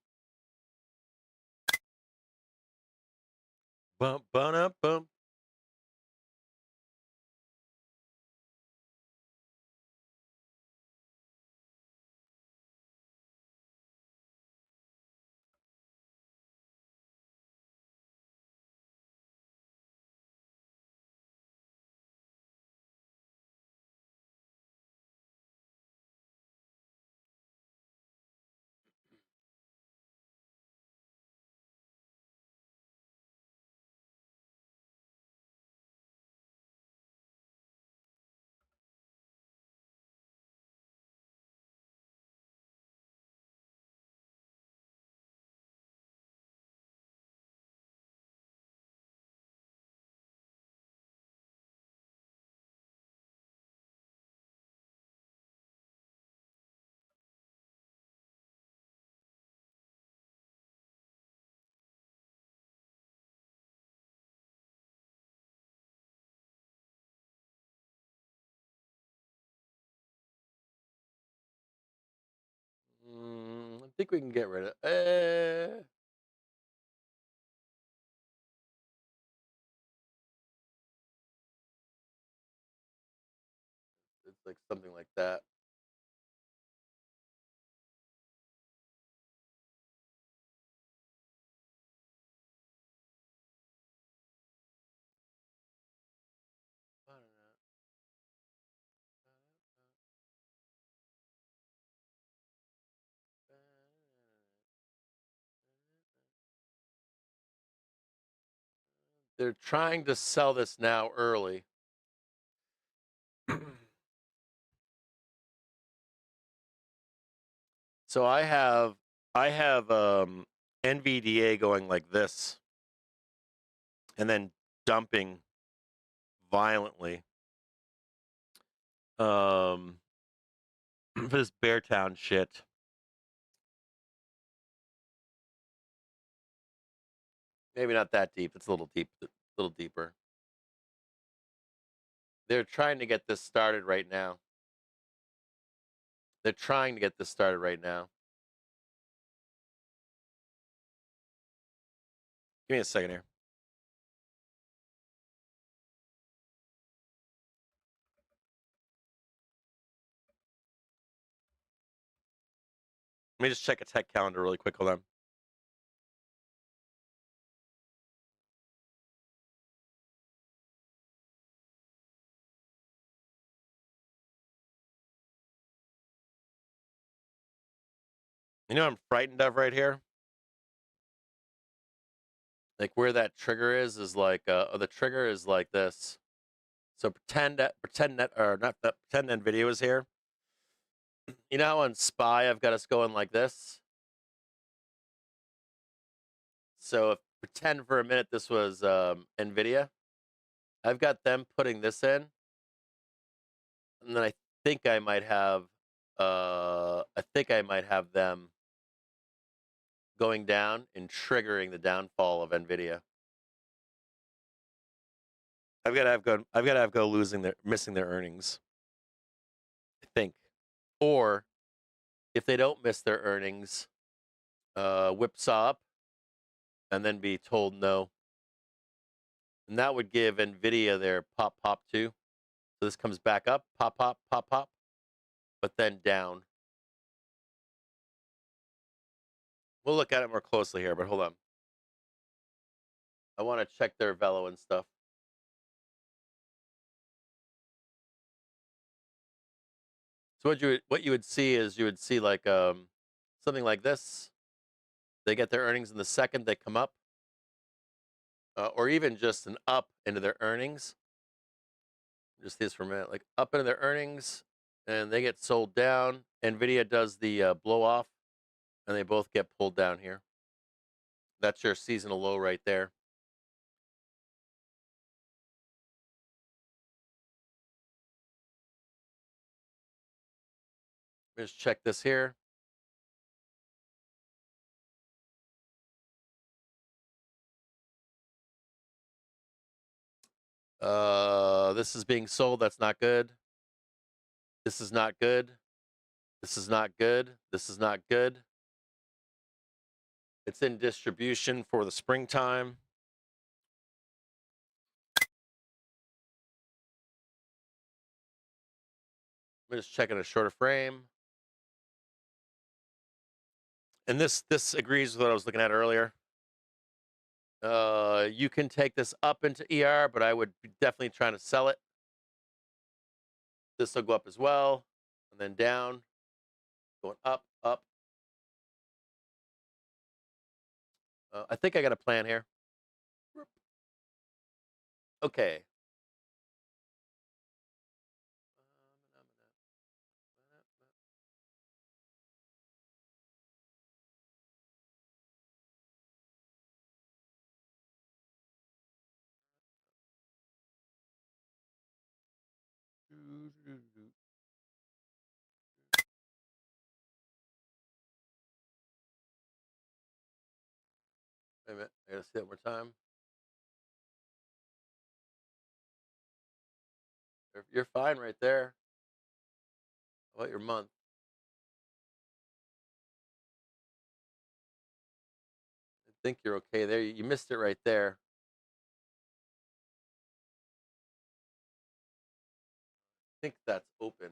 Bump, bump, bump. I think we can get rid of. It's like something like that. They're trying to sell this now early. So I have NVDA going like this, and then dumping violently. For this Beartown shit. Maybe not that deep. It's a little deep, a little deeper. They're trying to get this started right now. They're trying to get this started right now. Give me a second here. Let me just check a tech calendar really quick. Hold on. You know what I'm frightened of right here? Like where that trigger is like the trigger is like this. So pretend NVIDIA was here. You know how on SPY I've got us going like this? So if pretend for a minute this was NVIDIA. I've got them putting this in. And then I think I might have them going down and triggering the downfall of NVIDIA. I've got to have Go missing their earnings. I think. Or if they don't miss their earnings, whipsaw up and then be told no. And that would give NVIDIA their pop too. So this comes back up, pop, but then down. We'll look at it more closely here, but hold on. I want to check their Velo and stuff. So what you would see is you would see like something like this. They get their earnings in the second they come up, or even just an up into their earnings. Just this for a minute, like up into their earnings, and they get sold down. NVIDIA does the blow off, and they both get pulled down here. That's your seasonal low right there. Just check this here. This is being sold. That's not good. This is not good. This is not good. This is not good. It's in distribution for the springtime. I'm just checking a shorter frame. And this agrees with what I was looking at earlier. You can take this up into ER, but I would be definitely trying to sell it. This will go up as well, and then down, going up, up. I think I got a plan here. Okay. Wait a minute. I gotta see it one more time. You're fine right there. How about your month? I think you're okay there. You missed it right there. I think that's open.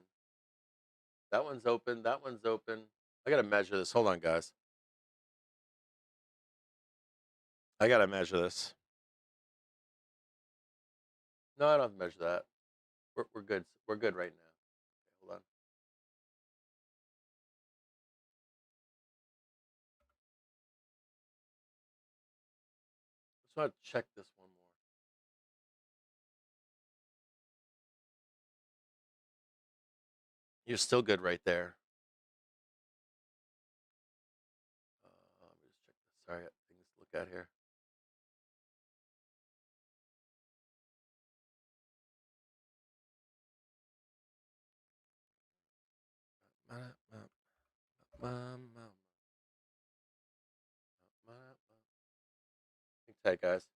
That one's open. That one's open. I gotta measure this. Hold on, guys. I gotta measure this. No, I don't have to measure that. We're good. We're good right now. Okay, hold on. Just want to check this one more. You're still good right there. Let me just check this. Sorry, I got things to look at here. Hang tight, guys.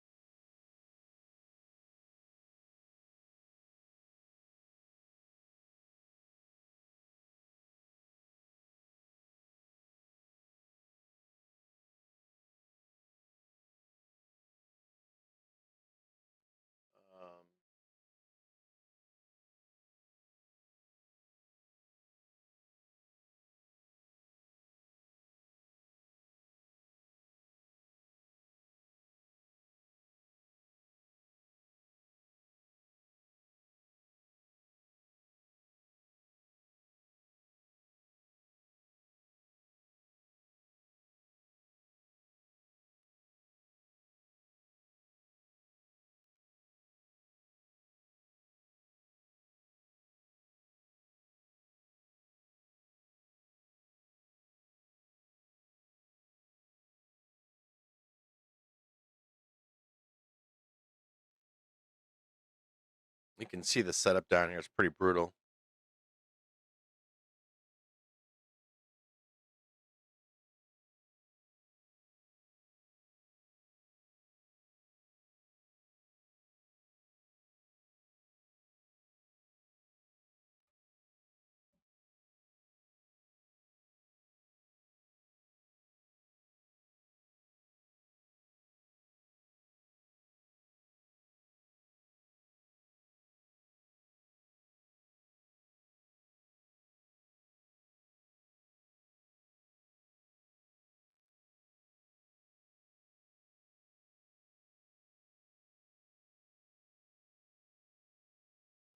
You can see the setup down here. It's pretty brutal.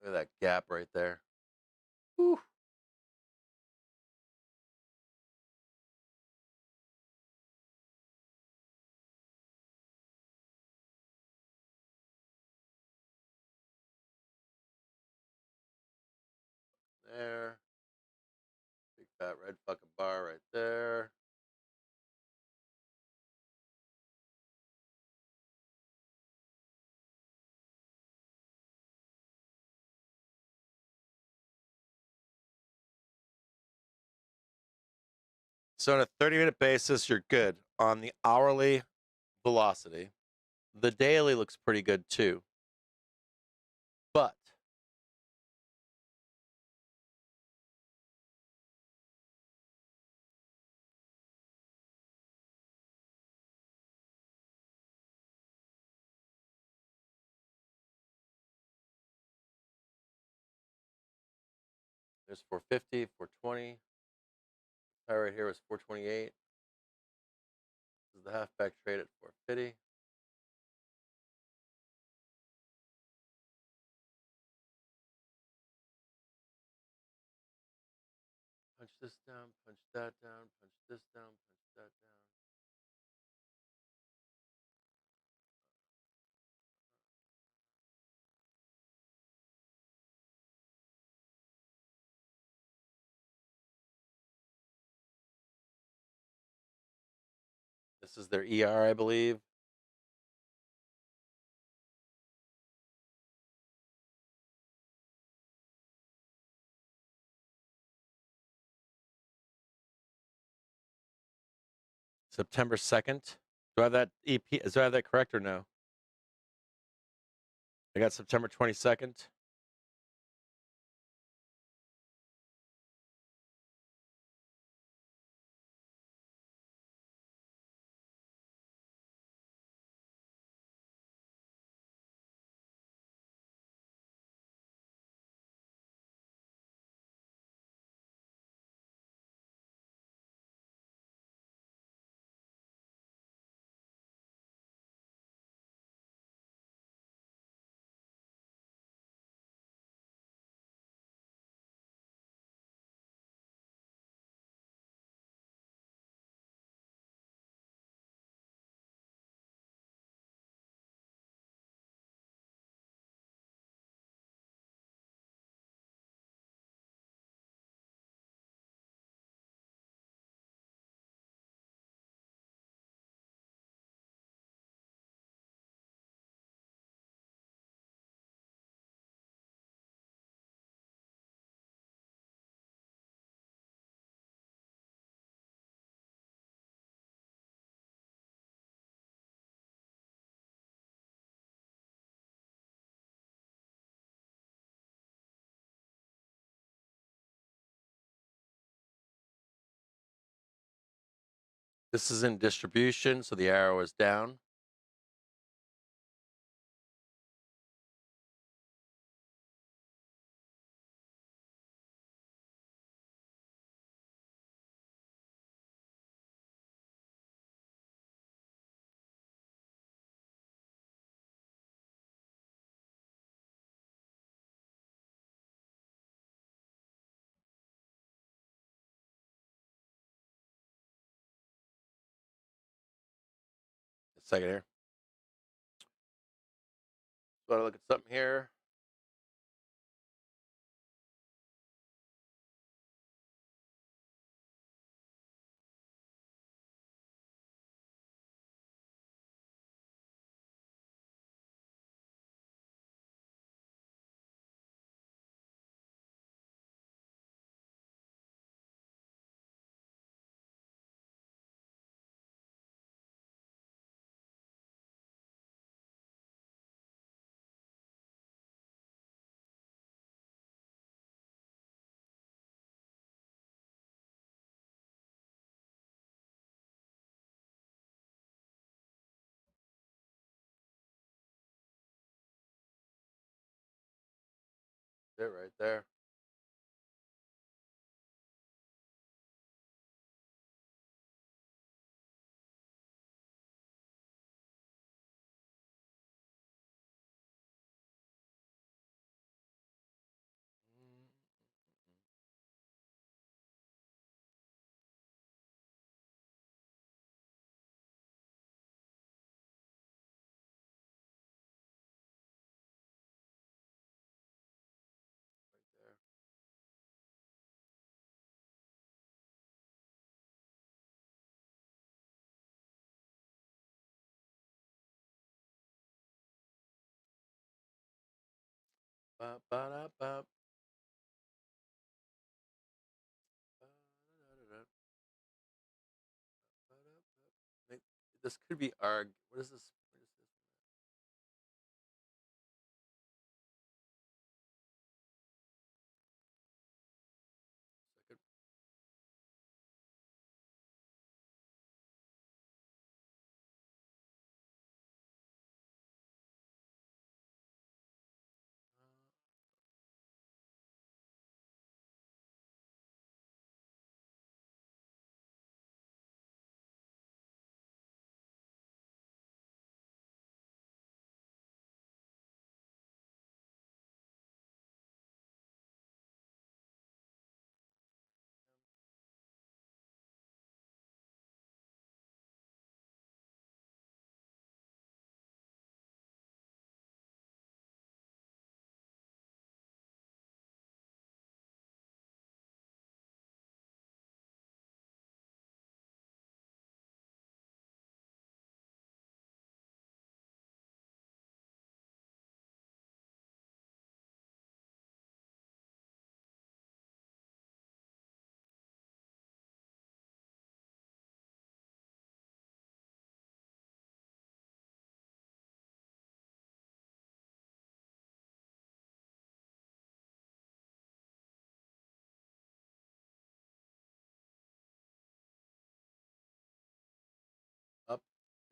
Look at that gap right there. Whew. There. Big fat red fucking bar right there. So on a 30-minute basis, you're good. On the hourly velocity, the daily looks pretty good too. But There's 450, 420. High right here was 428. This is the halfback trade at 450. Punch this down, punch that down, punch this down, punch that down. This is their ER, I believe. September 2nd. Do I have that EP? Do I have that correct or no? I got September 22nd. This is in distribution, so the arrow is down. A second here. So I look at something here. There, right there. Right there. Ba, ba, da, ba. Ba, da, da, da, da. Ba, da, ba. This could be ARG. What is this? What is this? Second.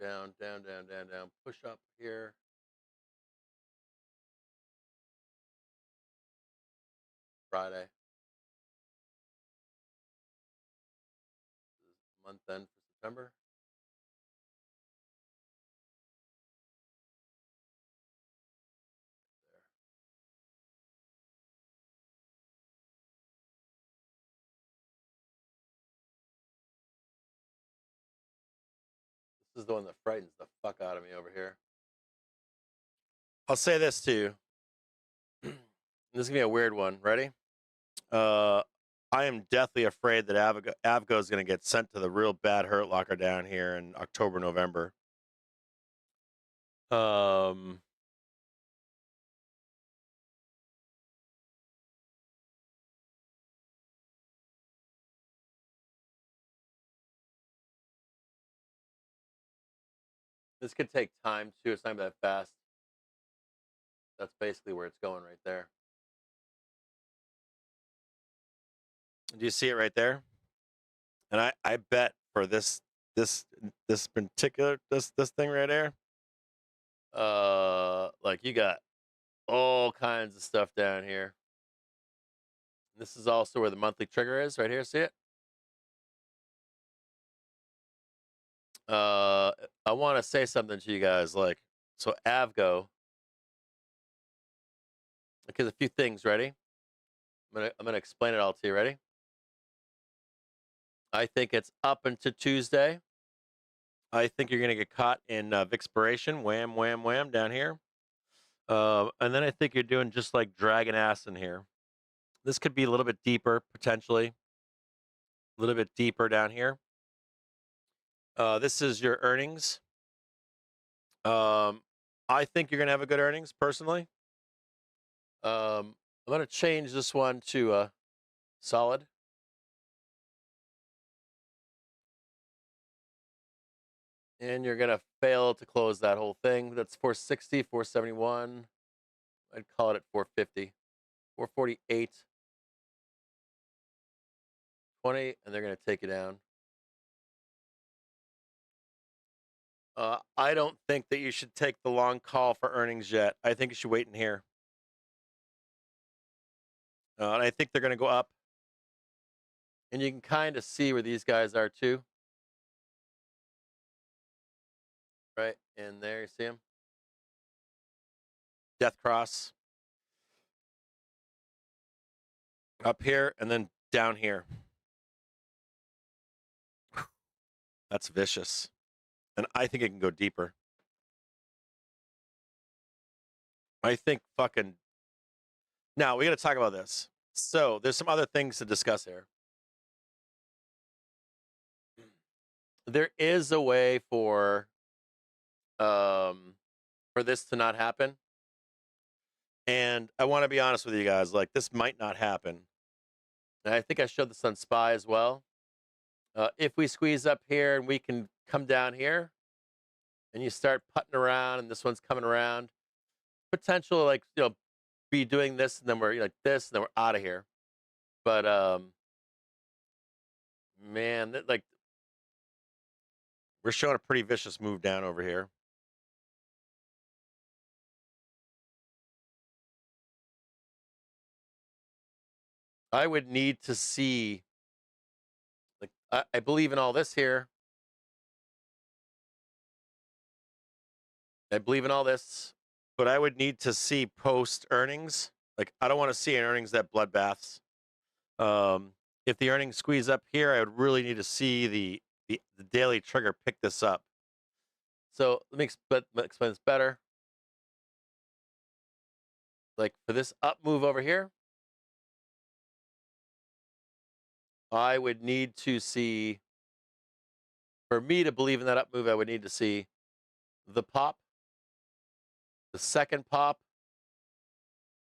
down, down, down, down, down. Push up here. Friday. Month end for September. This is the one that frightens the fuck out of me over here. I'll say this to you. This is gonna be a weird one. Ready? I am deathly afraid that Avgo is going to get sent to the real bad hurt locker down here in October, November. This could take time too. It's not that fast. That's basically where it's going right there. Do you see it right there? And I bet for this particular this thing right there. Like you got all kinds of stuff down here. This is also where the monthly trigger is, right here. See it? I want to say something to you guys. Like, so Avgo. Because a few things. Ready? I'm gonna explain it all to you. Ready? I think it's up until Tuesday. I think you're going to get caught in Vixpiration, wham, wham, wham, down here. And then I think you're doing just like dragging ass in here. This could be a little bit deeper, potentially. A little bit deeper down here. This is your earnings. I think you're going to have a good earnings, personally. I'm going to change this one to solid. And you're going to fail to close that whole thing. That's 460, 471. I'd call it at 450. 448. 20, and they're going to take you down. I don't think that you should take the long call for earnings yet. I think you should wait in here. And I think they're going to go up. And you can kind of see where these guys are too. Right in there, you see them? Death cross. Up here and then down here. That's vicious. And I think it can go deeper. I think fucking... Now, we got to talk about this. So, there's some other things to discuss here. There is a way for this to not happen. And I want to be honest with you guys. Like, this might not happen. And I think I showed this on SPY as well. If we squeeze up here and we can come down here and you start putting around and this one's coming around, potential like, you know, be doing this and then we're like this and then we're out of here. But man, like we're showing a pretty vicious move down over here. I would need to see, like, I believe in all this here. I believe in all this. But I would need to see post earnings. Like, I don't want to see in earnings that bloodbaths. If the earnings squeeze up here, I would really need to see the daily trigger pick this up. So let me explain this better. Like for this up move over here, I would need to see, for me to believe in that up move, I would need to see the pop, the second pop,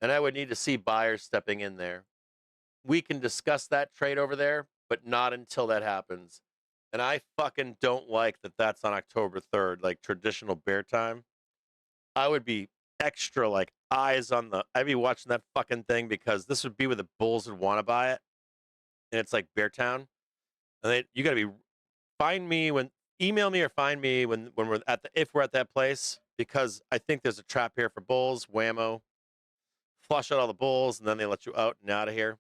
and I would need to see buyers stepping in there. We can discuss that trade over there, but not until that happens. And I fucking don't like that that's on October 3rd, like traditional bear time. I would be extra like eyes on the, I'd be watching that fucking thing because this would be where the bulls would want to buy it. And it's like Bear Town. And you got to be, find me when email me or find me when we're at if we're at that place, because I think there's a trap here for bulls. Whammo, flush out all the bulls, and then they let you out and out of here.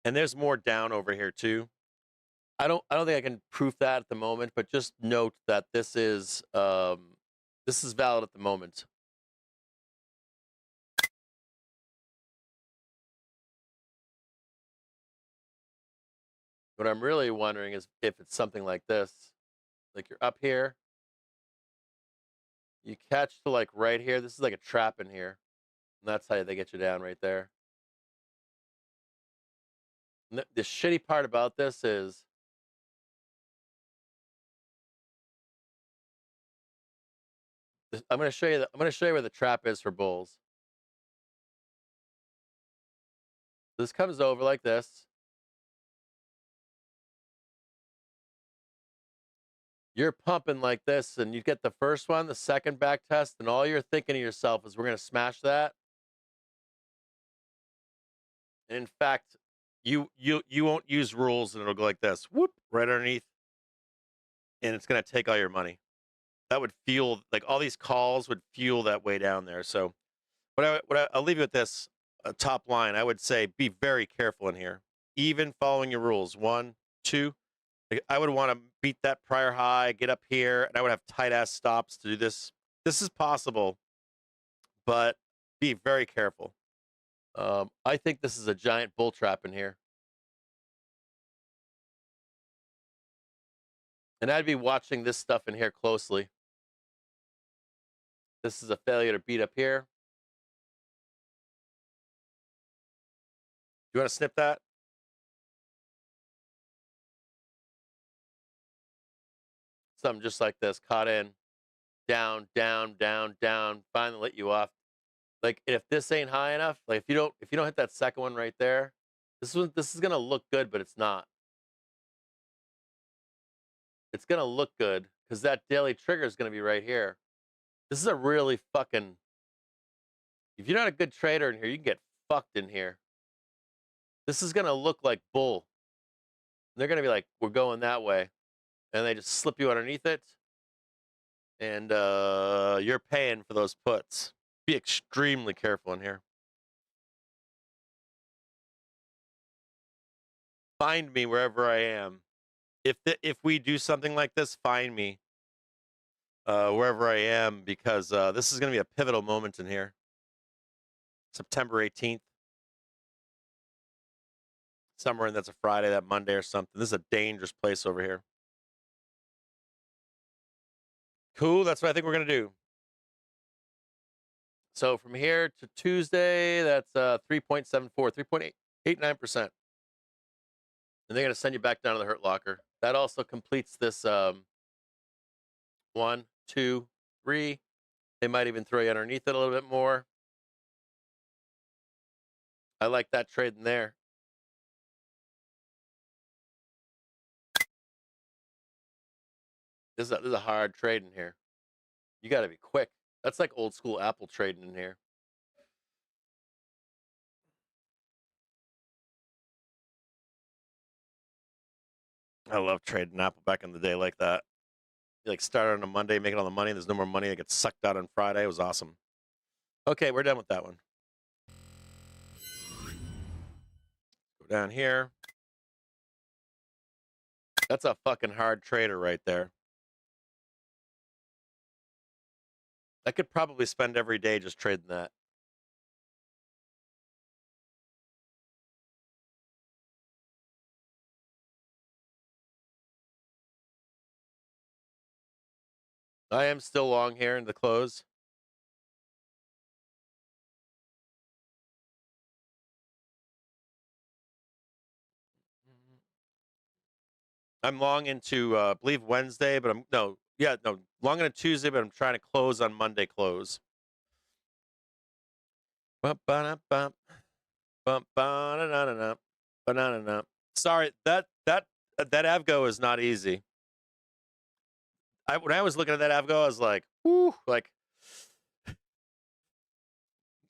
And there's more down over here too. I don't think I can proof that at the moment, but just note that this is valid at the moment. What I'm really wondering is if it's something like this. Like you're up here, you catch to like right here. This is like a trap in here. And that's how they get you down right there. And the shitty part about this is I'm going to show you where the trap is for bulls. This comes over like this. You're pumping like this, and you get the first one, the second back test, and all you're thinking to yourself is, we're going to smash that. And in fact, you won't use rules, and it'll go like this, whoop, right underneath, and it's going to take all your money. That would fuel, like all these calls would fuel that way down there. So I'll leave you with this top line. I would say be very careful in here, even following your rules. 1, 2. I would want to beat that prior high, get up here, and I would have tight ass stops to do this. This is possible, but be very careful. I think this is a giant bull trap in here. And I'd be watching this stuff in here closely. This is a failure to beat up here. You want to snip that? Something just like this, caught in, down, down, down, down, finally let you off. Like if this ain't high enough, like if you don't hit that second one right there, this is gonna look good, but it's not. It's gonna look good because that daily trigger is gonna be right here. This is a really fucking. If you're not a good trader in here, you can get fucked in here. This is gonna look like bull. They're gonna be like, we're going that way. And they just slip you underneath it, and you're paying for those puts. Be extremely careful in here. Find me wherever I am. If we do something like this, find me wherever I am, because this is going to be a pivotal moment in here. September 18th. Somewhere in that's a Friday, that Monday or something. This is a dangerous place over here. Cool, that's what I think we're going to do. So from here to Tuesday, that's 3.74, 3.89%. And they're going to send you back down to the Hurt Locker. That also completes this 1, 2, 3. They might even throw you underneath it a little bit more. I like that trade in there. This is a hard trade in here. You got to be quick. That's like old school Apple trading in here. I love trading Apple back in the day like that. You like started on a Monday, making all the money. There's no more money. It gets sucked out on Friday. It was awesome. Okay, we're done with that one. Go down here. That's a fucking hard trader right there. I could probably spend every day just trading that. I am still long here in the close. I'm long into, I believe Wednesday, but long into Tuesday, but I'm trying to close on Monday close. Sorry, that Avgo is not easy. When I was looking at that Avgo, I was like, whoo, like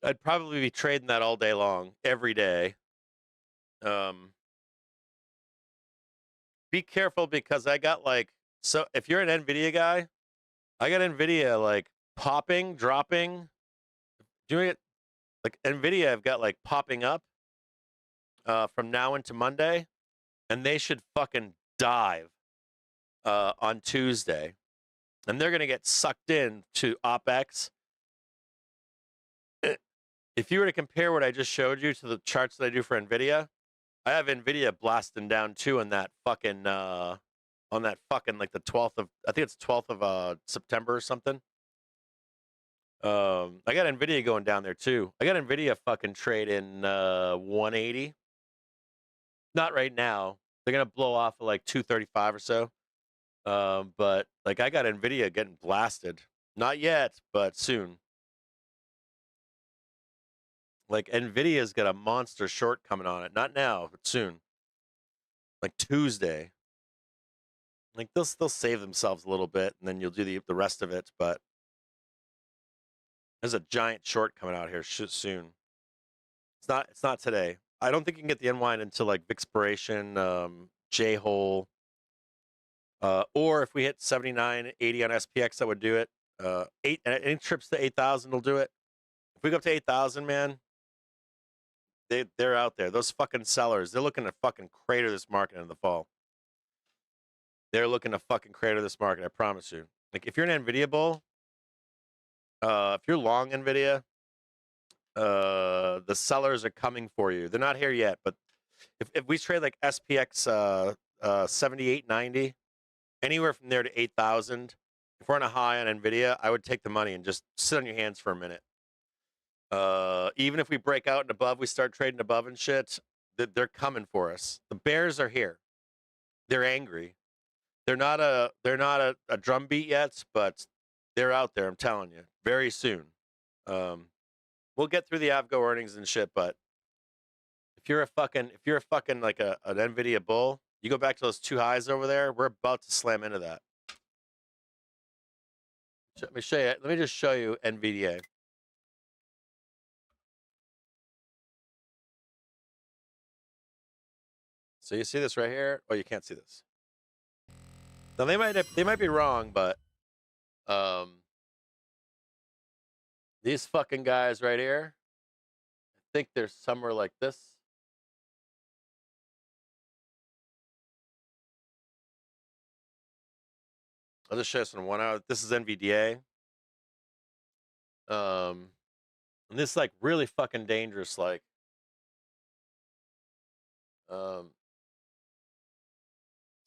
I'd probably be trading that all day long, every day. Be careful because I got like So if you're an NVIDIA guy, I got NVIDIA like popping, dropping, doing it like NVIDIA. I've got like popping up from now into Monday, and they should fucking dive on Tuesday, and they're gonna get sucked in to OpEx. If you were to compare what I just showed you to the charts that I do for NVIDIA, I have NVIDIA blasting down too on that fucking like the 12th of, I think it's 12th of September or something. I got NVIDIA going down there too. I got NVIDIA fucking trading 180. Not right now. They're gonna blow off at like 235 or so. But like I got NVIDIA getting blasted. Not yet, but soon. Like NVIDIA's got a monster short coming on it. Not now, but soon. Like Tuesday. Like they'll save themselves a little bit, and then you'll do the rest of it. But there's a giant short coming out here soon. It's not today. I don't think you can get the unwind until like Vixpiration, J-hole, or if we hit 79.80 on SPX, that would do it. Any trips to 8,000 will do it. If we go up to 8,000, man, they're out there. Those fucking sellers, they're looking to fucking crater this market in the fall. They're looking to fucking crater this market, I promise you. Like, if you're an NVIDIA bull, if you're long NVIDIA, the sellers are coming for you. They're not here yet, but if we trade like SPX 78.90, anywhere from there to 8,000, if we're on a high on NVIDIA, I would take the money and just sit on your hands for a minute. Even if we break out and above, we start trading above and shit, they're coming for us. The bears are here. They're angry. They're not a drumbeat yet, but they're out there. I'm telling you, very soon. We'll get through the Avgo earnings and shit, but if you're a fucking like an NVIDIA bull, you go back to those two highs over there. We're about to slam into that. Let me show you. Let me just show you NVDA. So you see this right here? Oh, you can't see this. Now they might be wrong, but these fucking guys right here, I think they're somewhere like this. I'll just show you some 1 hour. This is NVDA. And this is like really fucking dangerous, like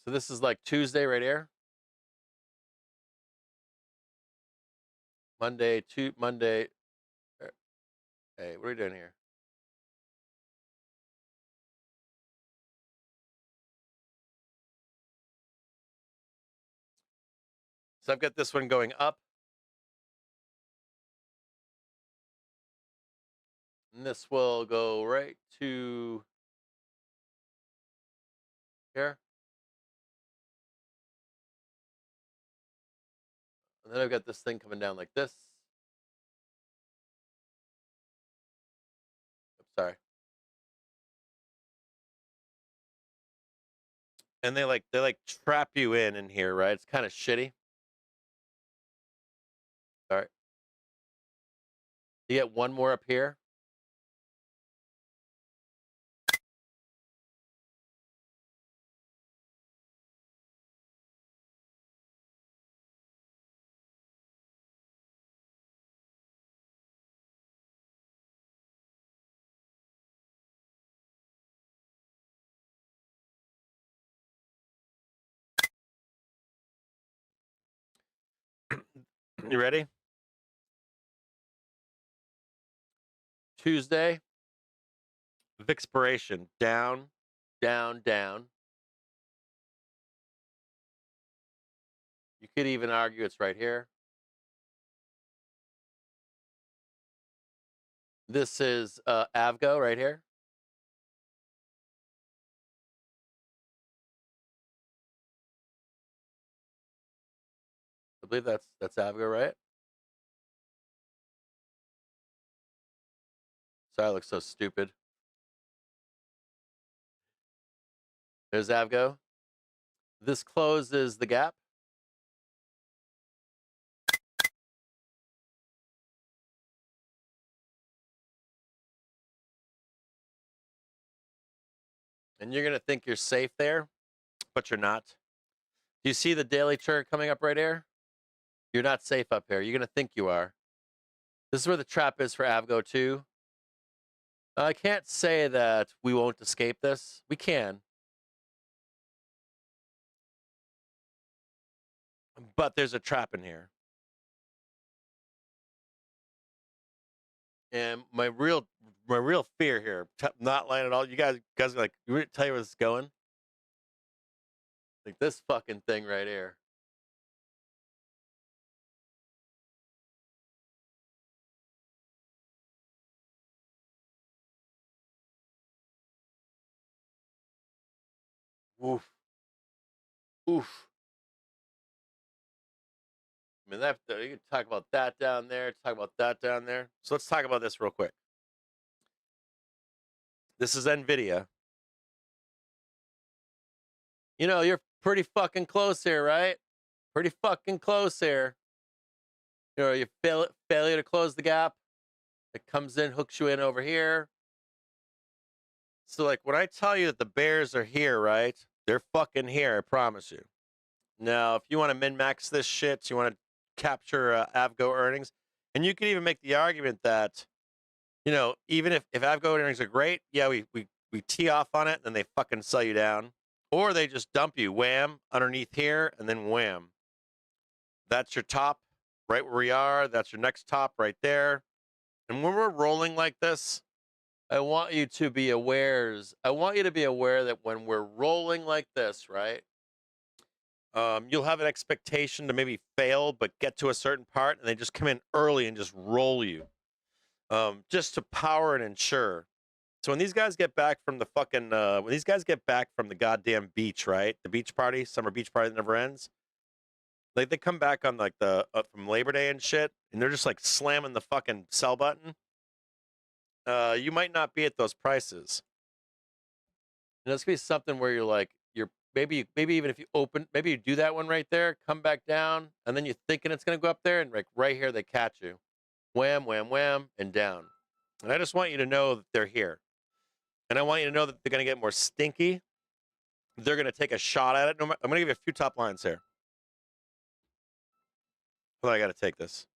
so this is like Tuesday right here. Monday. Hey, what are we doing here? So I've got this one going up. And this will go right to here. And then I've got this thing coming down like this. Oops, sorry. And they like trap you in here, right? It's kind of shitty. All right. You get one more up here. You ready? Tuesday, Vixpiration, down, down, down. You could even argue it's right here. This is Avgo right here. I believe that's Avgo, right? Sorry, I look so stupid. There's Avgo. This closes the gap. and you're gonna think you're safe there, but you're not. Do you see the daily chart coming up right here? You're not safe up here. You're gonna think you are. This is where the trap is for Avgo too. I can't say that we won't escape this. We can. But there's a trap in here. And my real fear here, not lying at all. You guys are like, you want to tell you where this is going? Like this fucking thing right here. Oof. Oof. I mean, that you can talk about that down there, talk about that down there. So let's talk about this real quick. This is NVIDIA. You know, you're pretty fucking close here, right? Pretty fucking close here. You know, you failure to close the gap. It comes in, hooks you in over here. So, like, when I tell you that the bears are here, right? They're fucking here, I promise you. Now, if you want to min-max this shit, you want to capture Avgo earnings, and you can even make the argument that, you know, even if Avgo earnings are great, yeah, we tee off on it, and then they fucking sell you down. Or they just dump you, wham, underneath here, and then wham. That's your top, right where we are. That's your next top right there. And when we're rolling like this, I want you to be aware that when we're rolling like this, right, you'll have an expectation to maybe fail, but get to a certain part, and they just come in early and just roll you, just to power and ensure. So when these guys get back from the fucking, when these guys get back from the goddamn beach, right, the beach party, summer beach party that never ends, like they come back on like the from Labor Day and shit, and they're just like slamming the fucking sell button. You might not be at those prices. And it's gonna be something where you're like, maybe even if you maybe you do that one right there, come back down, and then you're thinking it's gonna go up there, and like right here they catch you, wham, wham, wham, and down. And I just want you to know that they're here, and I want you to know that they're gonna get more stinky. They're gonna take a shot at it. I'm gonna give you a few top lines here. Hold on, I gotta take this.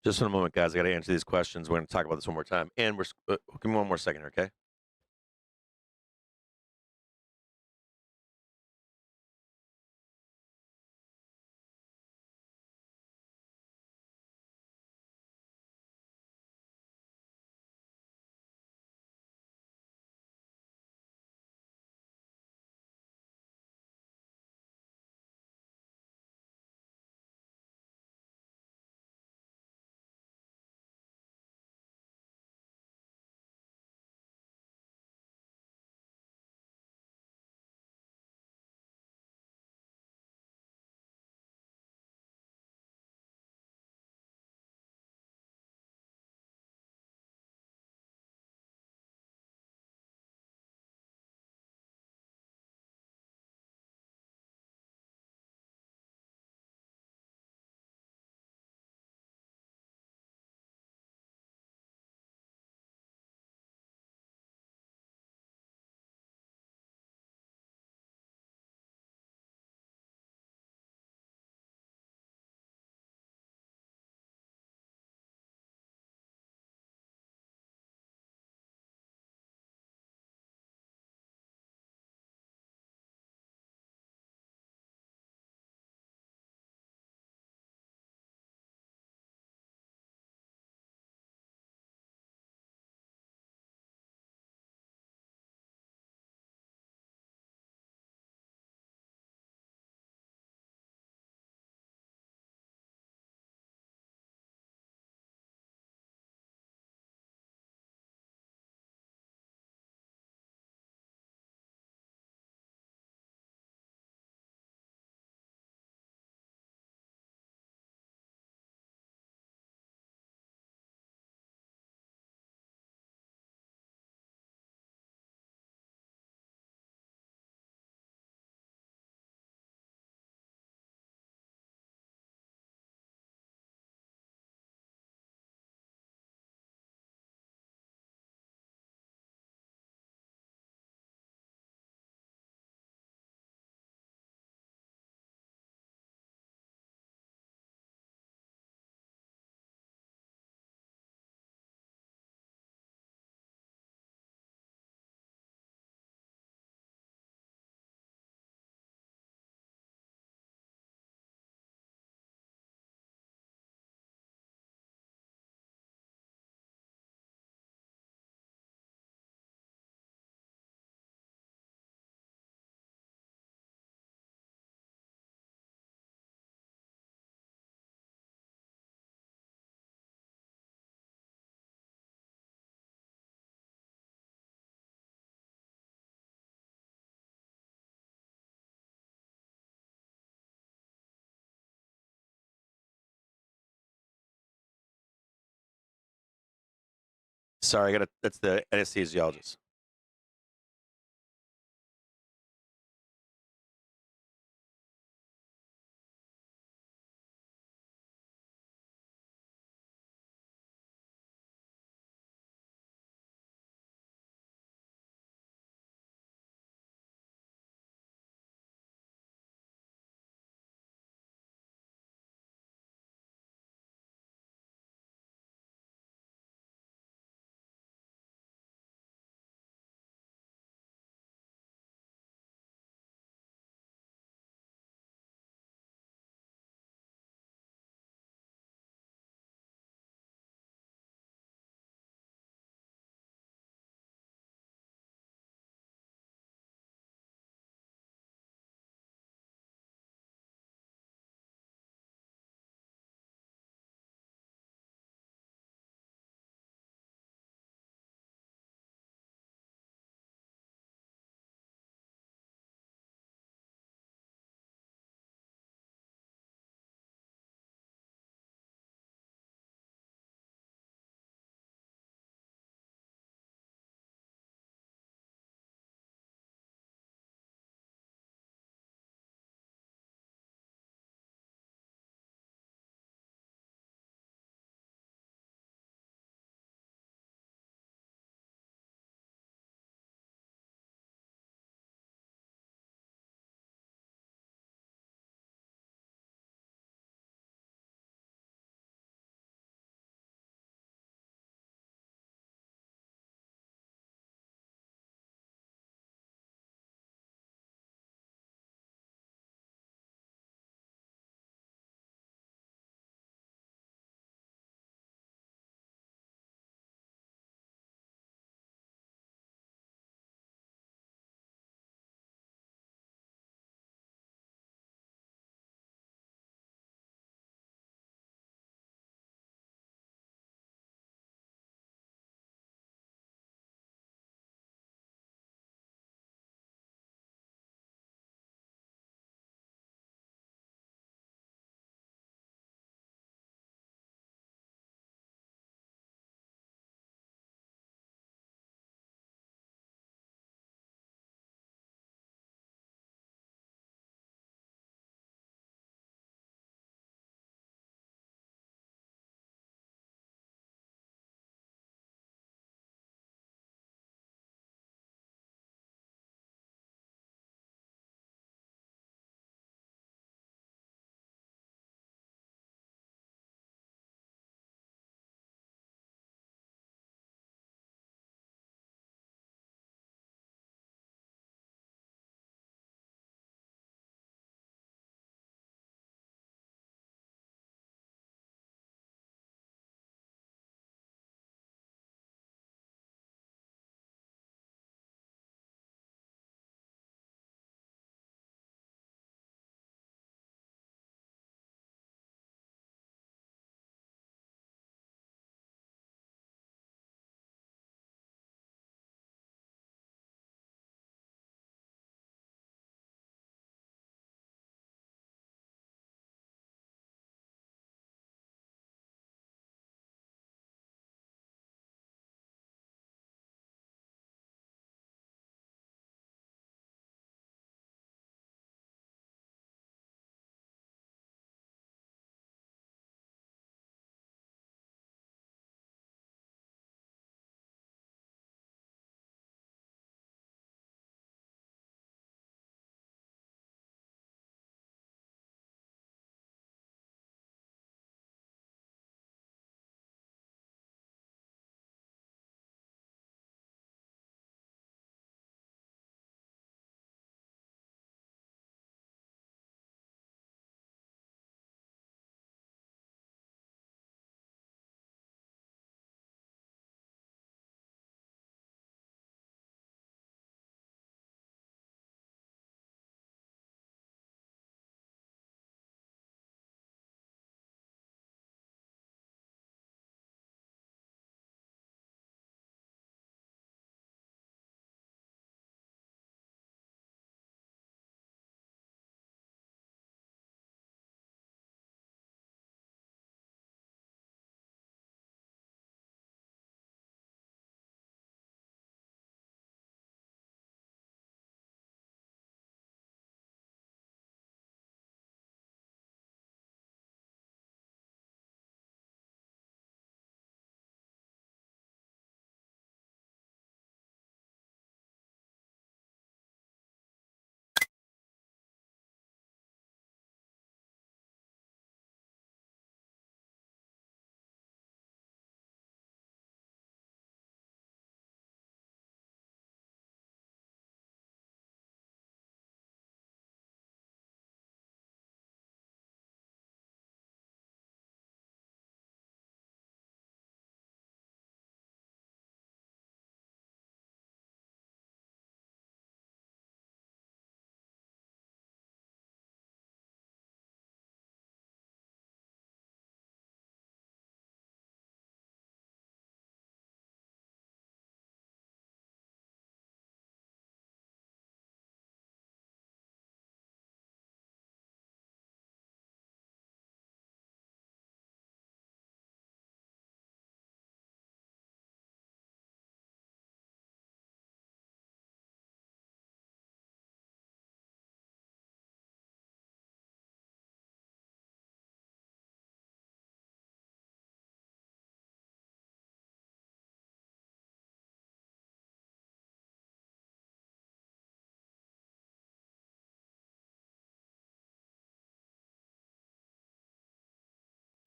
Just in a moment, guys. I got to answer these questions. We're going to talk about this one more time. And give me one more second here, okay? Sorry, that's the anesthesiologist.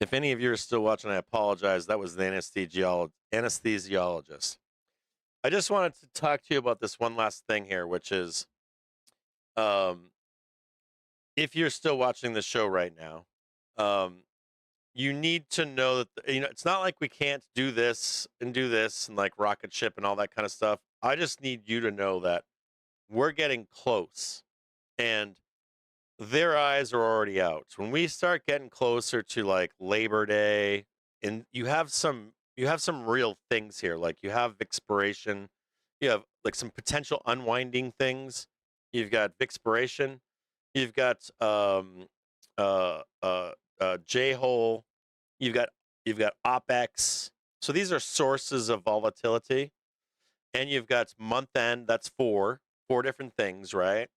If any of you are still watching, I apologize. That was the anesthesiologist. I just wanted to talk to you about this one last thing here, which is, if you're still watching the show right now, you need to know that it's not like we can't do this and like rocket ship and all that kind of stuff. I just need you to know that we're getting close, and their eyes are already out. When we start getting closer to like Labor Day, and you have some real things here, like you have Vixpiration, you have like some potential unwinding things. You've got Vixpiration, you've got J-hole, you've got OPEX. So these are sources of volatility, and you've got month end. That's four different things, right?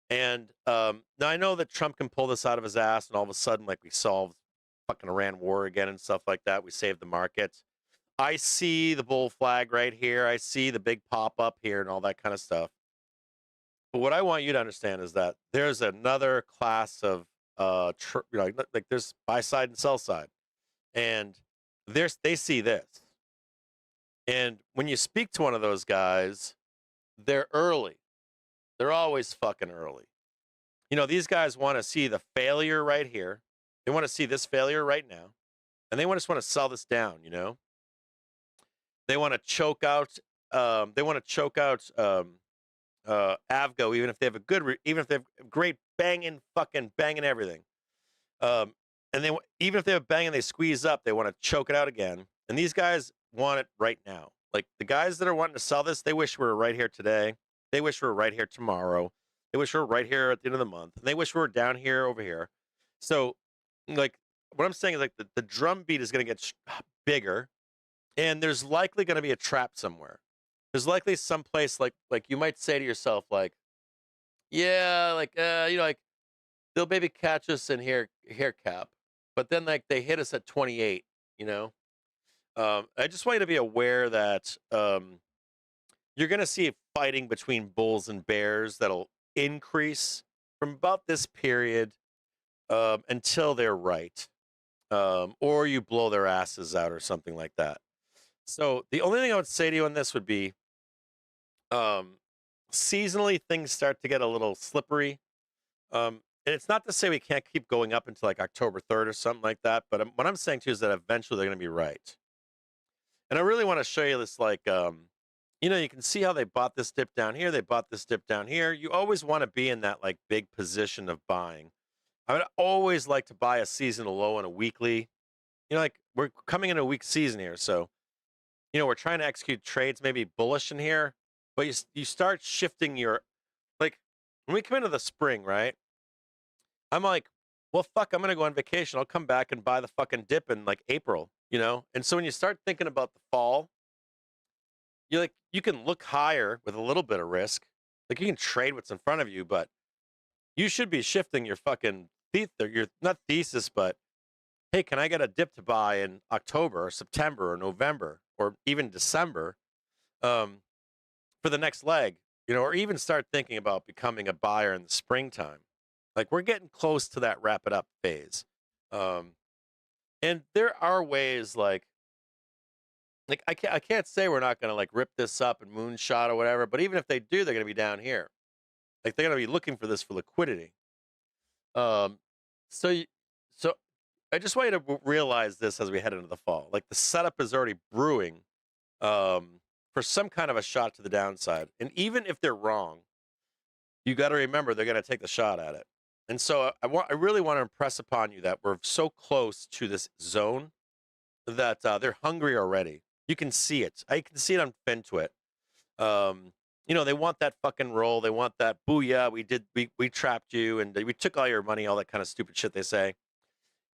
And now I know that Trump can pull this out of his ass, and all of a sudden, like, we solved fucking Iran war again and stuff like that. We saved the market. I see the bull flag right here. I see the big pop up here and all that kind of stuff. But what I want you to understand is that there's another class of like there's buy side and sell side, and they see this. And when you speak to one of those guys, they're early. They're always fucking early. These guys want to see the failure right here. They want to see this failure right now, and they just want to sell this down. They want to choke out. Avgo, even if they have even if they have great banging everything. And even if they have banging, they squeeze up. They want to choke it out again. And these guys want it right now. Like the guys that are wanting to sell this, they wish we were right here today. They wish we were right here tomorrow. They wish we were right here at the end of the month. And they wish we were down here over here. So, like, what I'm saying is, like, the drum beat is going to get bigger, and there's likely going to be a trap somewhere. There's likely some place like you might say to yourself, like, yeah, like, like they'll maybe catch us in hair cap, but then like they hit us at 28. I just want you to be aware that you're going to see fighting between bulls and bears that'll increase from about this period until they're right, or you blow their asses out or something like that. So the only thing I would say to you on this would be, seasonally things start to get a little slippery. And it's not to say we can't keep going up until like October 3rd or something like that, but what I'm saying to you is that eventually they're going to be right. And I really want to show you this, like, you can see how they bought this dip down here. They bought this dip down here. You always want to be in that like big position of buying. I would always like to buy a seasonal low and a weekly. Like we're coming in a weak season here, so we're trying to execute trades maybe bullish in here, but you start shifting your, like, when we come into the spring, right? I'm like, well, fuck, I'm gonna go on vacation. I'll come back and buy the fucking dip in like April, And so when you start thinking about the fall, you can look higher with a little bit of risk. Like you can trade what's in front of you, but you should be shifting your fucking your not thesis, but hey, can I get a dip to buy in October or September or November or even December for the next leg, or even start thinking about becoming a buyer in the springtime. Like we're getting close to that wrap it up phase. And there are ways like I can't say we're not going to like rip this up and moonshot or whatever, but even if they do, they're going to be down here. Like they're going to be looking for this for liquidity. So I just want you to realize this as we head into the fall. Like the setup is already brewing for some kind of a shot to the downside. And even if they're wrong, you got to remember they're going to take the shot at it. And so I really want to impress upon you that we're so close to this zone that they're hungry already. You can see it. I can see it on FinTwit. They want that fucking roll. They want that booyah. We trapped you and we took all your money, all that kind of stupid shit they say.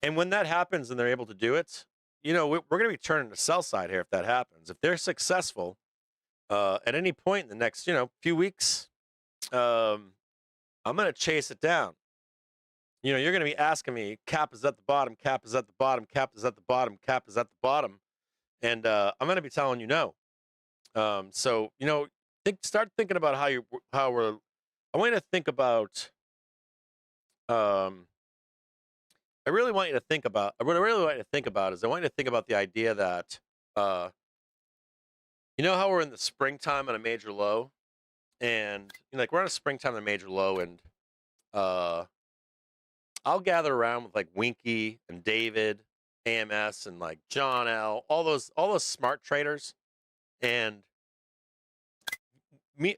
And when that happens and they're able to do it, we're going to be turning to sell side here if that happens. If they're successful at any point in the next, few weeks, I'm going to chase it down. You're going to be asking me, cap is at the bottom, cap is at the bottom, cap is at the bottom, cap is at the bottom. And I'm going to be telling you no. So, start thinking about I want you to think about, I really want you to think about. What I really want you to think about is I want you to think about the idea that, you know how we're in the springtime on a major low, and like we're on a springtime on a major low, and I'll gather around with like Winky and David, AMS, and like John L, all those smart traders, and me,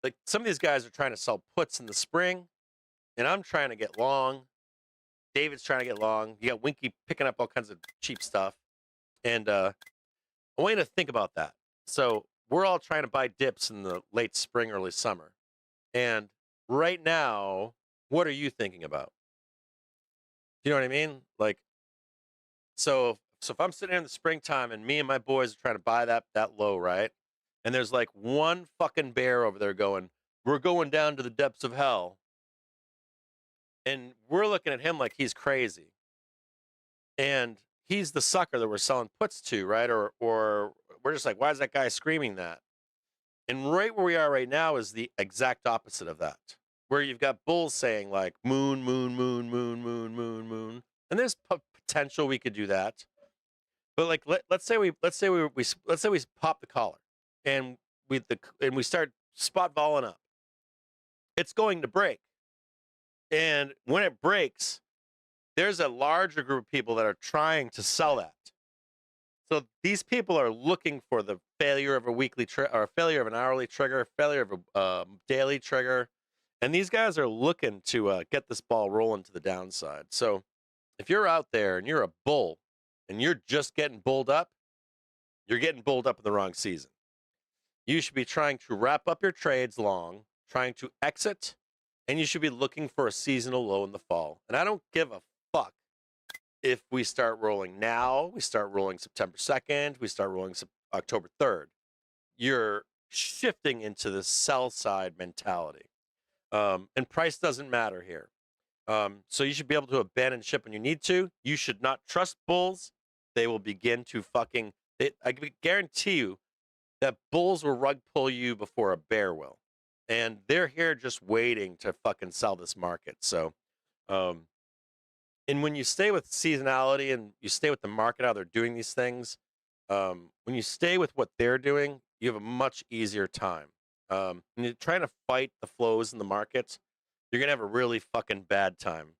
like some of these guys are trying to sell puts in the spring, and I'm trying to get long. David's trying to get long. You got Winky picking up all kinds of cheap stuff, and I want you to think about that. So we're all trying to buy dips in the late spring, early summer, and right now, what are you thinking about? Do you know what I mean? Like, so if I'm sitting here in the springtime and me and my boys are trying to buy that low, right? And there's like one fucking bear over there going, "We're going down to the depths of hell," and we're looking at him like he's crazy, and he's the sucker that we're selling puts to, right? Or we're just like, why is that guy screaming that? And right where we are right now is the exact opposite of that, where you've got bulls saying like moon, moon, moon, moon, moon, moon, moon, and there's potential we could do that. But like, let's say we pop the collar, and we start spot voling up. It's going to break, and when it breaks, there's a larger group of people that are trying to sell that. So these people are looking for the failure of a weekly or failure of an hourly trigger, failure of a daily trigger, and these guys are looking to get this ball rolling to the downside. So if you're out there and you're a bull and you're just getting bulled up, you're getting bulled up in the wrong season. You should be trying to wrap up your trades long, trying to exit, and you should be looking for a seasonal low in the fall. And I don't give a fuck if we start rolling now, we start rolling September 2nd, we start rolling October 3rd. You're shifting into the sell side mentality. And price doesn't matter here. So you should be able to abandon ship when you need to. You should not trust bulls. They will begin to fucking, I guarantee you that bulls will rug pull you before a bear will. And they're here just waiting to fucking sell this market. So, and when you stay with seasonality and you stay with the market, how they're doing these things, when you stay with what they're doing, you have a much easier time. When you're trying to fight the flows in the markets, you're going to have a really fucking bad time.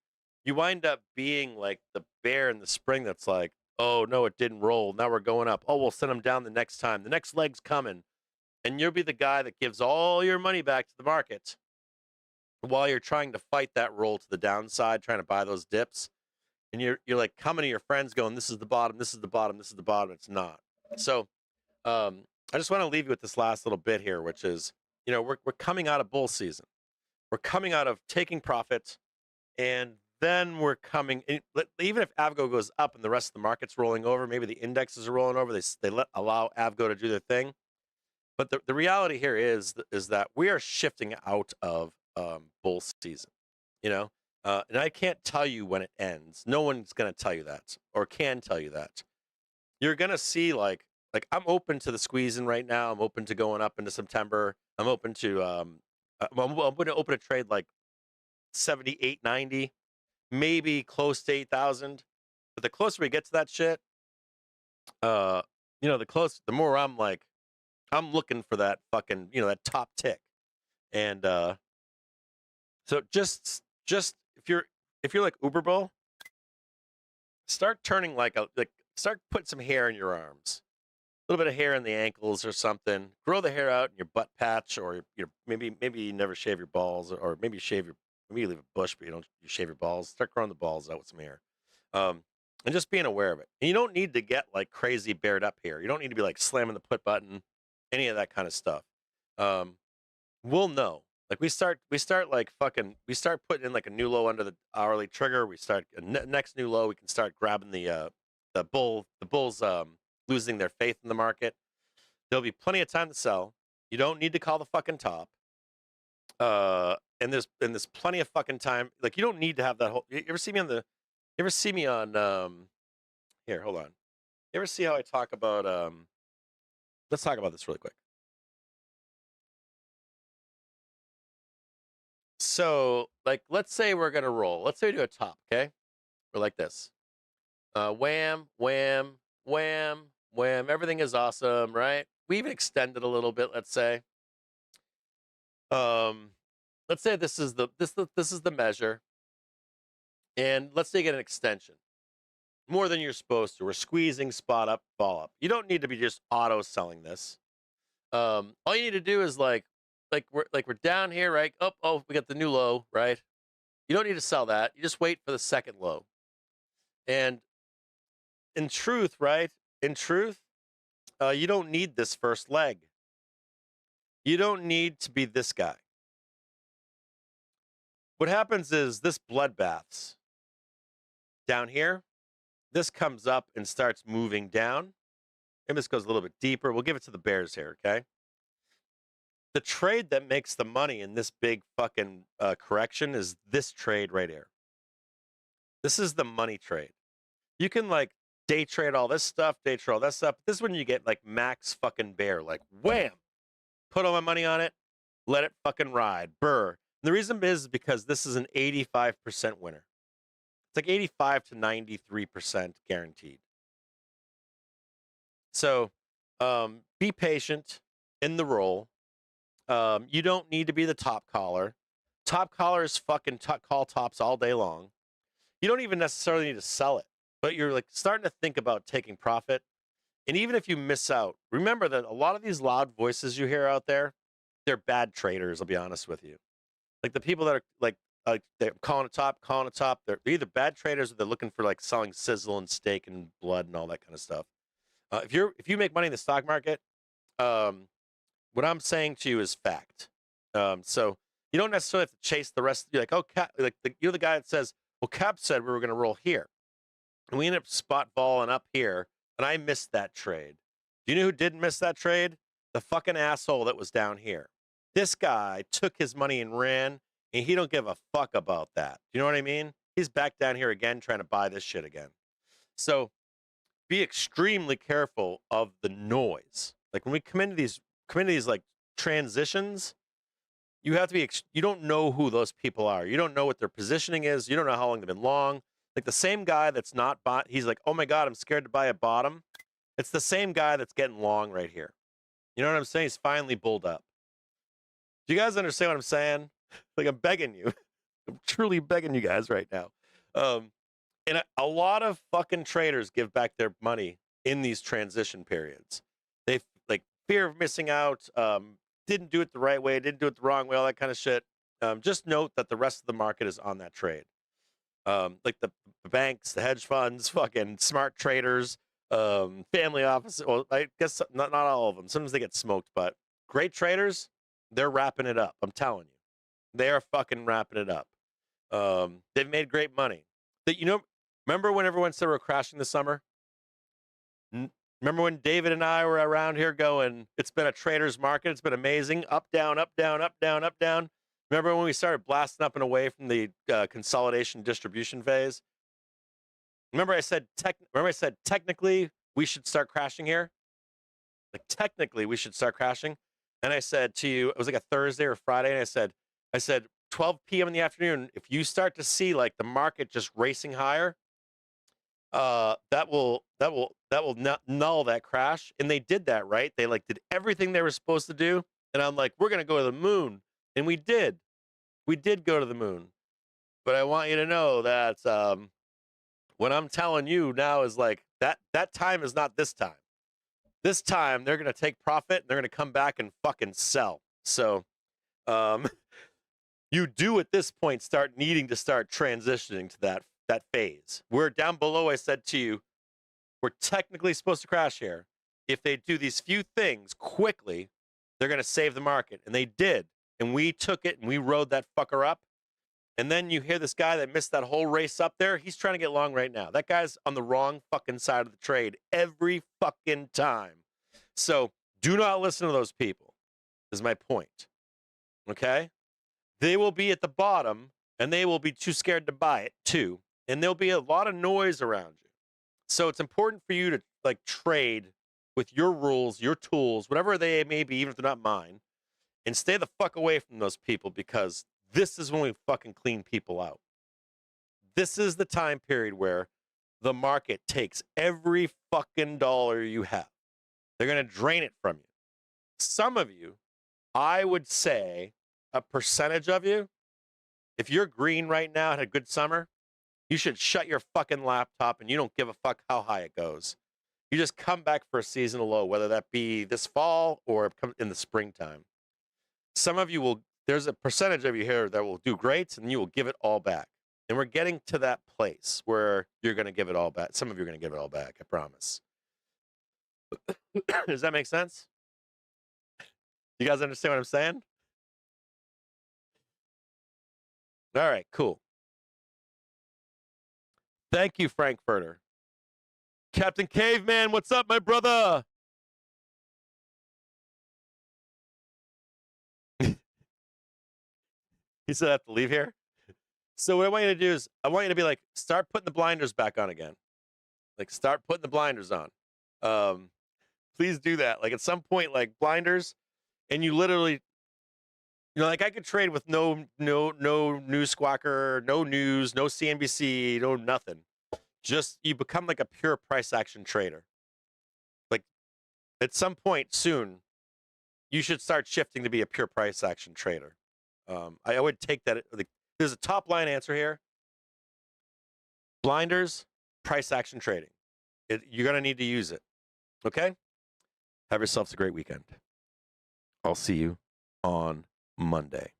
You wind up being like the bear in the spring that's like, oh, no, it didn't roll. Now we're going up. Oh, we'll send them down the next time. The next leg's coming. And you'll be the guy that gives all your money back to the market while you're trying to fight that roll to the downside, trying to buy those dips. And you're like coming to your friends going, this is the bottom, this is the bottom, this is the bottom. It's not. So I just want to leave you with this last little bit here, which is, we're coming out of bull season. We're coming out of taking profits, and then we're coming, even if Avgo goes up and the rest of the market's rolling over, maybe the indexes are rolling over, they allow Avgo to do their thing. But the reality here is that we are shifting out of bull season, and I can't tell you when it ends. No one's going to tell you that or can tell you that. You're going to see like I'm open to the squeezing right now. I'm open to going up into September. I'm open to I'm going to open a trade like 78, 90, maybe close to 8,000. But the closer we get to that shit, the more I'm like, I'm looking for that fucking, that top tick. And so just if you're like Uberbull, start turning start putting some hair in your arms. A little bit of hair in the ankles or something. Grow the hair out in your butt patch, or maybe you never shave your balls, or maybe you leave a bush, but you shave your balls. Start growing the balls out with some hair. And just being aware of it. And you don't need to get like crazy bared up here. You don't need to be like slamming the put button, any of that kind of stuff. We'll know. Like we start putting in like a new low under the hourly trigger. We start next new low. We can start grabbing the bulls losing their faith in the market. There'll be plenty of time to sell. You don't need to call the fucking top. And there's plenty of fucking time. Like you don't need to have that whole. You ever see me on here? Hold on. You ever see how I talk about Let's talk about this really quick. So, like, let's say we're gonna roll. Let's say we do a top, okay? We're like this. Wham, wham, wham, wham. Everything is awesome, right? We even extended a little bit, let's say. Let's say this is the measure. And let's say you get an extension. More than you're supposed to. We're squeezing spot up, ball up. You don't need to be just auto selling this. All you need to do is like we're down here, right? Oh, we got the new low, right? You don't need to sell that. You just wait for the second low. And in truth, right? In truth, you don't need this first leg. You don't need to be this guy. What happens is this bloodbaths down here. This comes up and starts moving down. And this goes a little bit deeper. We'll give it to the bears here, okay? The trade that makes the money in this big fucking correction is this trade right here. This is the money trade. You can like day trade all this stuff, day trade all that stuff. This is when you get like max fucking bear, like wham, put all my money on it, let it fucking ride, burr. And the reason is because this is an 85% winner. It's like 85 to 93% guaranteed. So be patient in the roll. You don't need to be the top caller. Top callers fucking call tops all day long. You don't even necessarily need to sell it, but you're like starting to think about taking profit. And even if you miss out, remember that a lot of these loud voices you hear out there, they're bad traders, I'll be honest with you. Like the people that are like they're calling a top, they're either bad traders or they're looking for like selling sizzle and steak and blood and all that kind of stuff. If you make money in the stock market, what I'm saying to you is fact. So you don't necessarily have to chase the rest. You're like, oh, you're the guy that says, well, Cap said we were going to roll here, and we ended up spot balling up here, and I missed that trade. Do you know who didn't miss that trade? The fucking asshole that was down here. This guy took his money and ran, and he don't give a fuck about that. You know what I mean? He's back down here again trying to buy this shit again. So be extremely careful of the noise. Like when we come into these like transitions, you have to be, you don't know who those people are. You don't know what their positioning is. You don't know how long they've been long. Like the same guy that's not bought, he's like, oh my God, I'm scared to buy a bottom. It's the same guy that's getting long right here. You know what I'm saying? He's finally bulled up. Do you guys understand what I'm saying? Like I'm begging you. I'm truly begging you guys right now. And a lot of fucking traders give back their money in these transition periods. They like fear of missing out, didn't do it the right way, didn't do it the wrong way, all that kind of shit. Just note that the rest of the market is on that trade. Like the banks, the hedge funds, fucking smart traders, family offices. Well, I guess not all of them. Sometimes they get smoked, but great traders, they're wrapping it up. I'm telling you. They are fucking wrapping it up. They've made great money. Remember when everyone said we're crashing this summer? Remember when David and I were around here going, it's been a trader's market. It's been amazing. Up, down, up, down, up, down, up, down. Remember when we started blasting up and away from the consolidation distribution phase? Remember I said technically we should start crashing here? Like technically we should start crashing. And I said to you, it was like a Thursday or Friday, and I said 12 p.m. in the afternoon, if you start to see like the market just racing higher, that will null that crash. And they did that, right? They like did everything they were supposed to do. And I'm like, we're gonna go to the moon. And we did. We did go to the moon. But I want you to know that what I'm telling you now is like that time is not this time. This time they're gonna take profit and they're gonna come back and fucking sell. So you do at this point start needing to start transitioning to that phase. We're down below, I said to you, we're technically supposed to crash here. If they do these few things quickly, they're going to save the market. And they did. And we took it and we rode that fucker up. And then you hear this guy that missed that whole race up there. He's trying to get long right now. That guy's on the wrong fucking side of the trade every fucking time. So do not listen to those people, is my point. Okay? They will be at the bottom and they will be too scared to buy it too. And there'll be a lot of noise around you. So it's important for you to like trade with your rules, your tools, whatever they may be, even if they're not mine, and stay the fuck away from those people because this is when we fucking clean people out. this is the time period where the market takes every fucking dollar you have. They're going to drain it from you. Some of you, I would say a percentage of you, if you're green right now, had a good summer, you should shut your fucking laptop and you don't give a fuck how high it goes. You just come back for a seasonal low, whether that be this fall or in the springtime. Some of you will, there's a percentage of you here that will do great and you will give it all back. And we're getting to that place where you're going to give it all back. Some of you are going to give it all back, I promise. Does that make sense? You guys understand what I'm saying? All right, cool. Thank you, Frankfurter. Captain Caveman, what's up, my brother? He said I have to leave here. So what I want you to do is I want you to be like, start putting the blinders back on again. Like, start putting the blinders on. Please do that. Like, at some point, like, blinders, and you literally, you know, like, I could trade with no news squawker, no news, no CNBC, no nothing. Just, you become like a pure price action trader. Like, at some point soon, you should start shifting to be a pure price action trader. I would take that. There's a top line answer here. Blinders, price action trading. You're going to need to use it. Okay? Have yourselves a great weekend. I'll see you on Monday.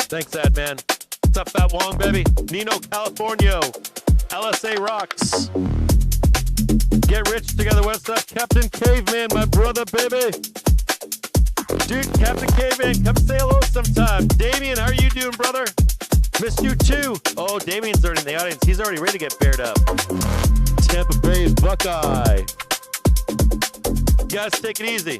Thanks, Adman. What's up, Fat Wong, baby? Nino, California. LSA rocks. Get rich together. What's up, Captain Caveman, my brother, baby? Dude, Captain Caveman, come say hello sometime. Damien, how are you doing, brother? Missed you too. Oh, Damien's already in the audience. He's already ready to get paired up. Tampa Bay Buckeye. You guys take it easy.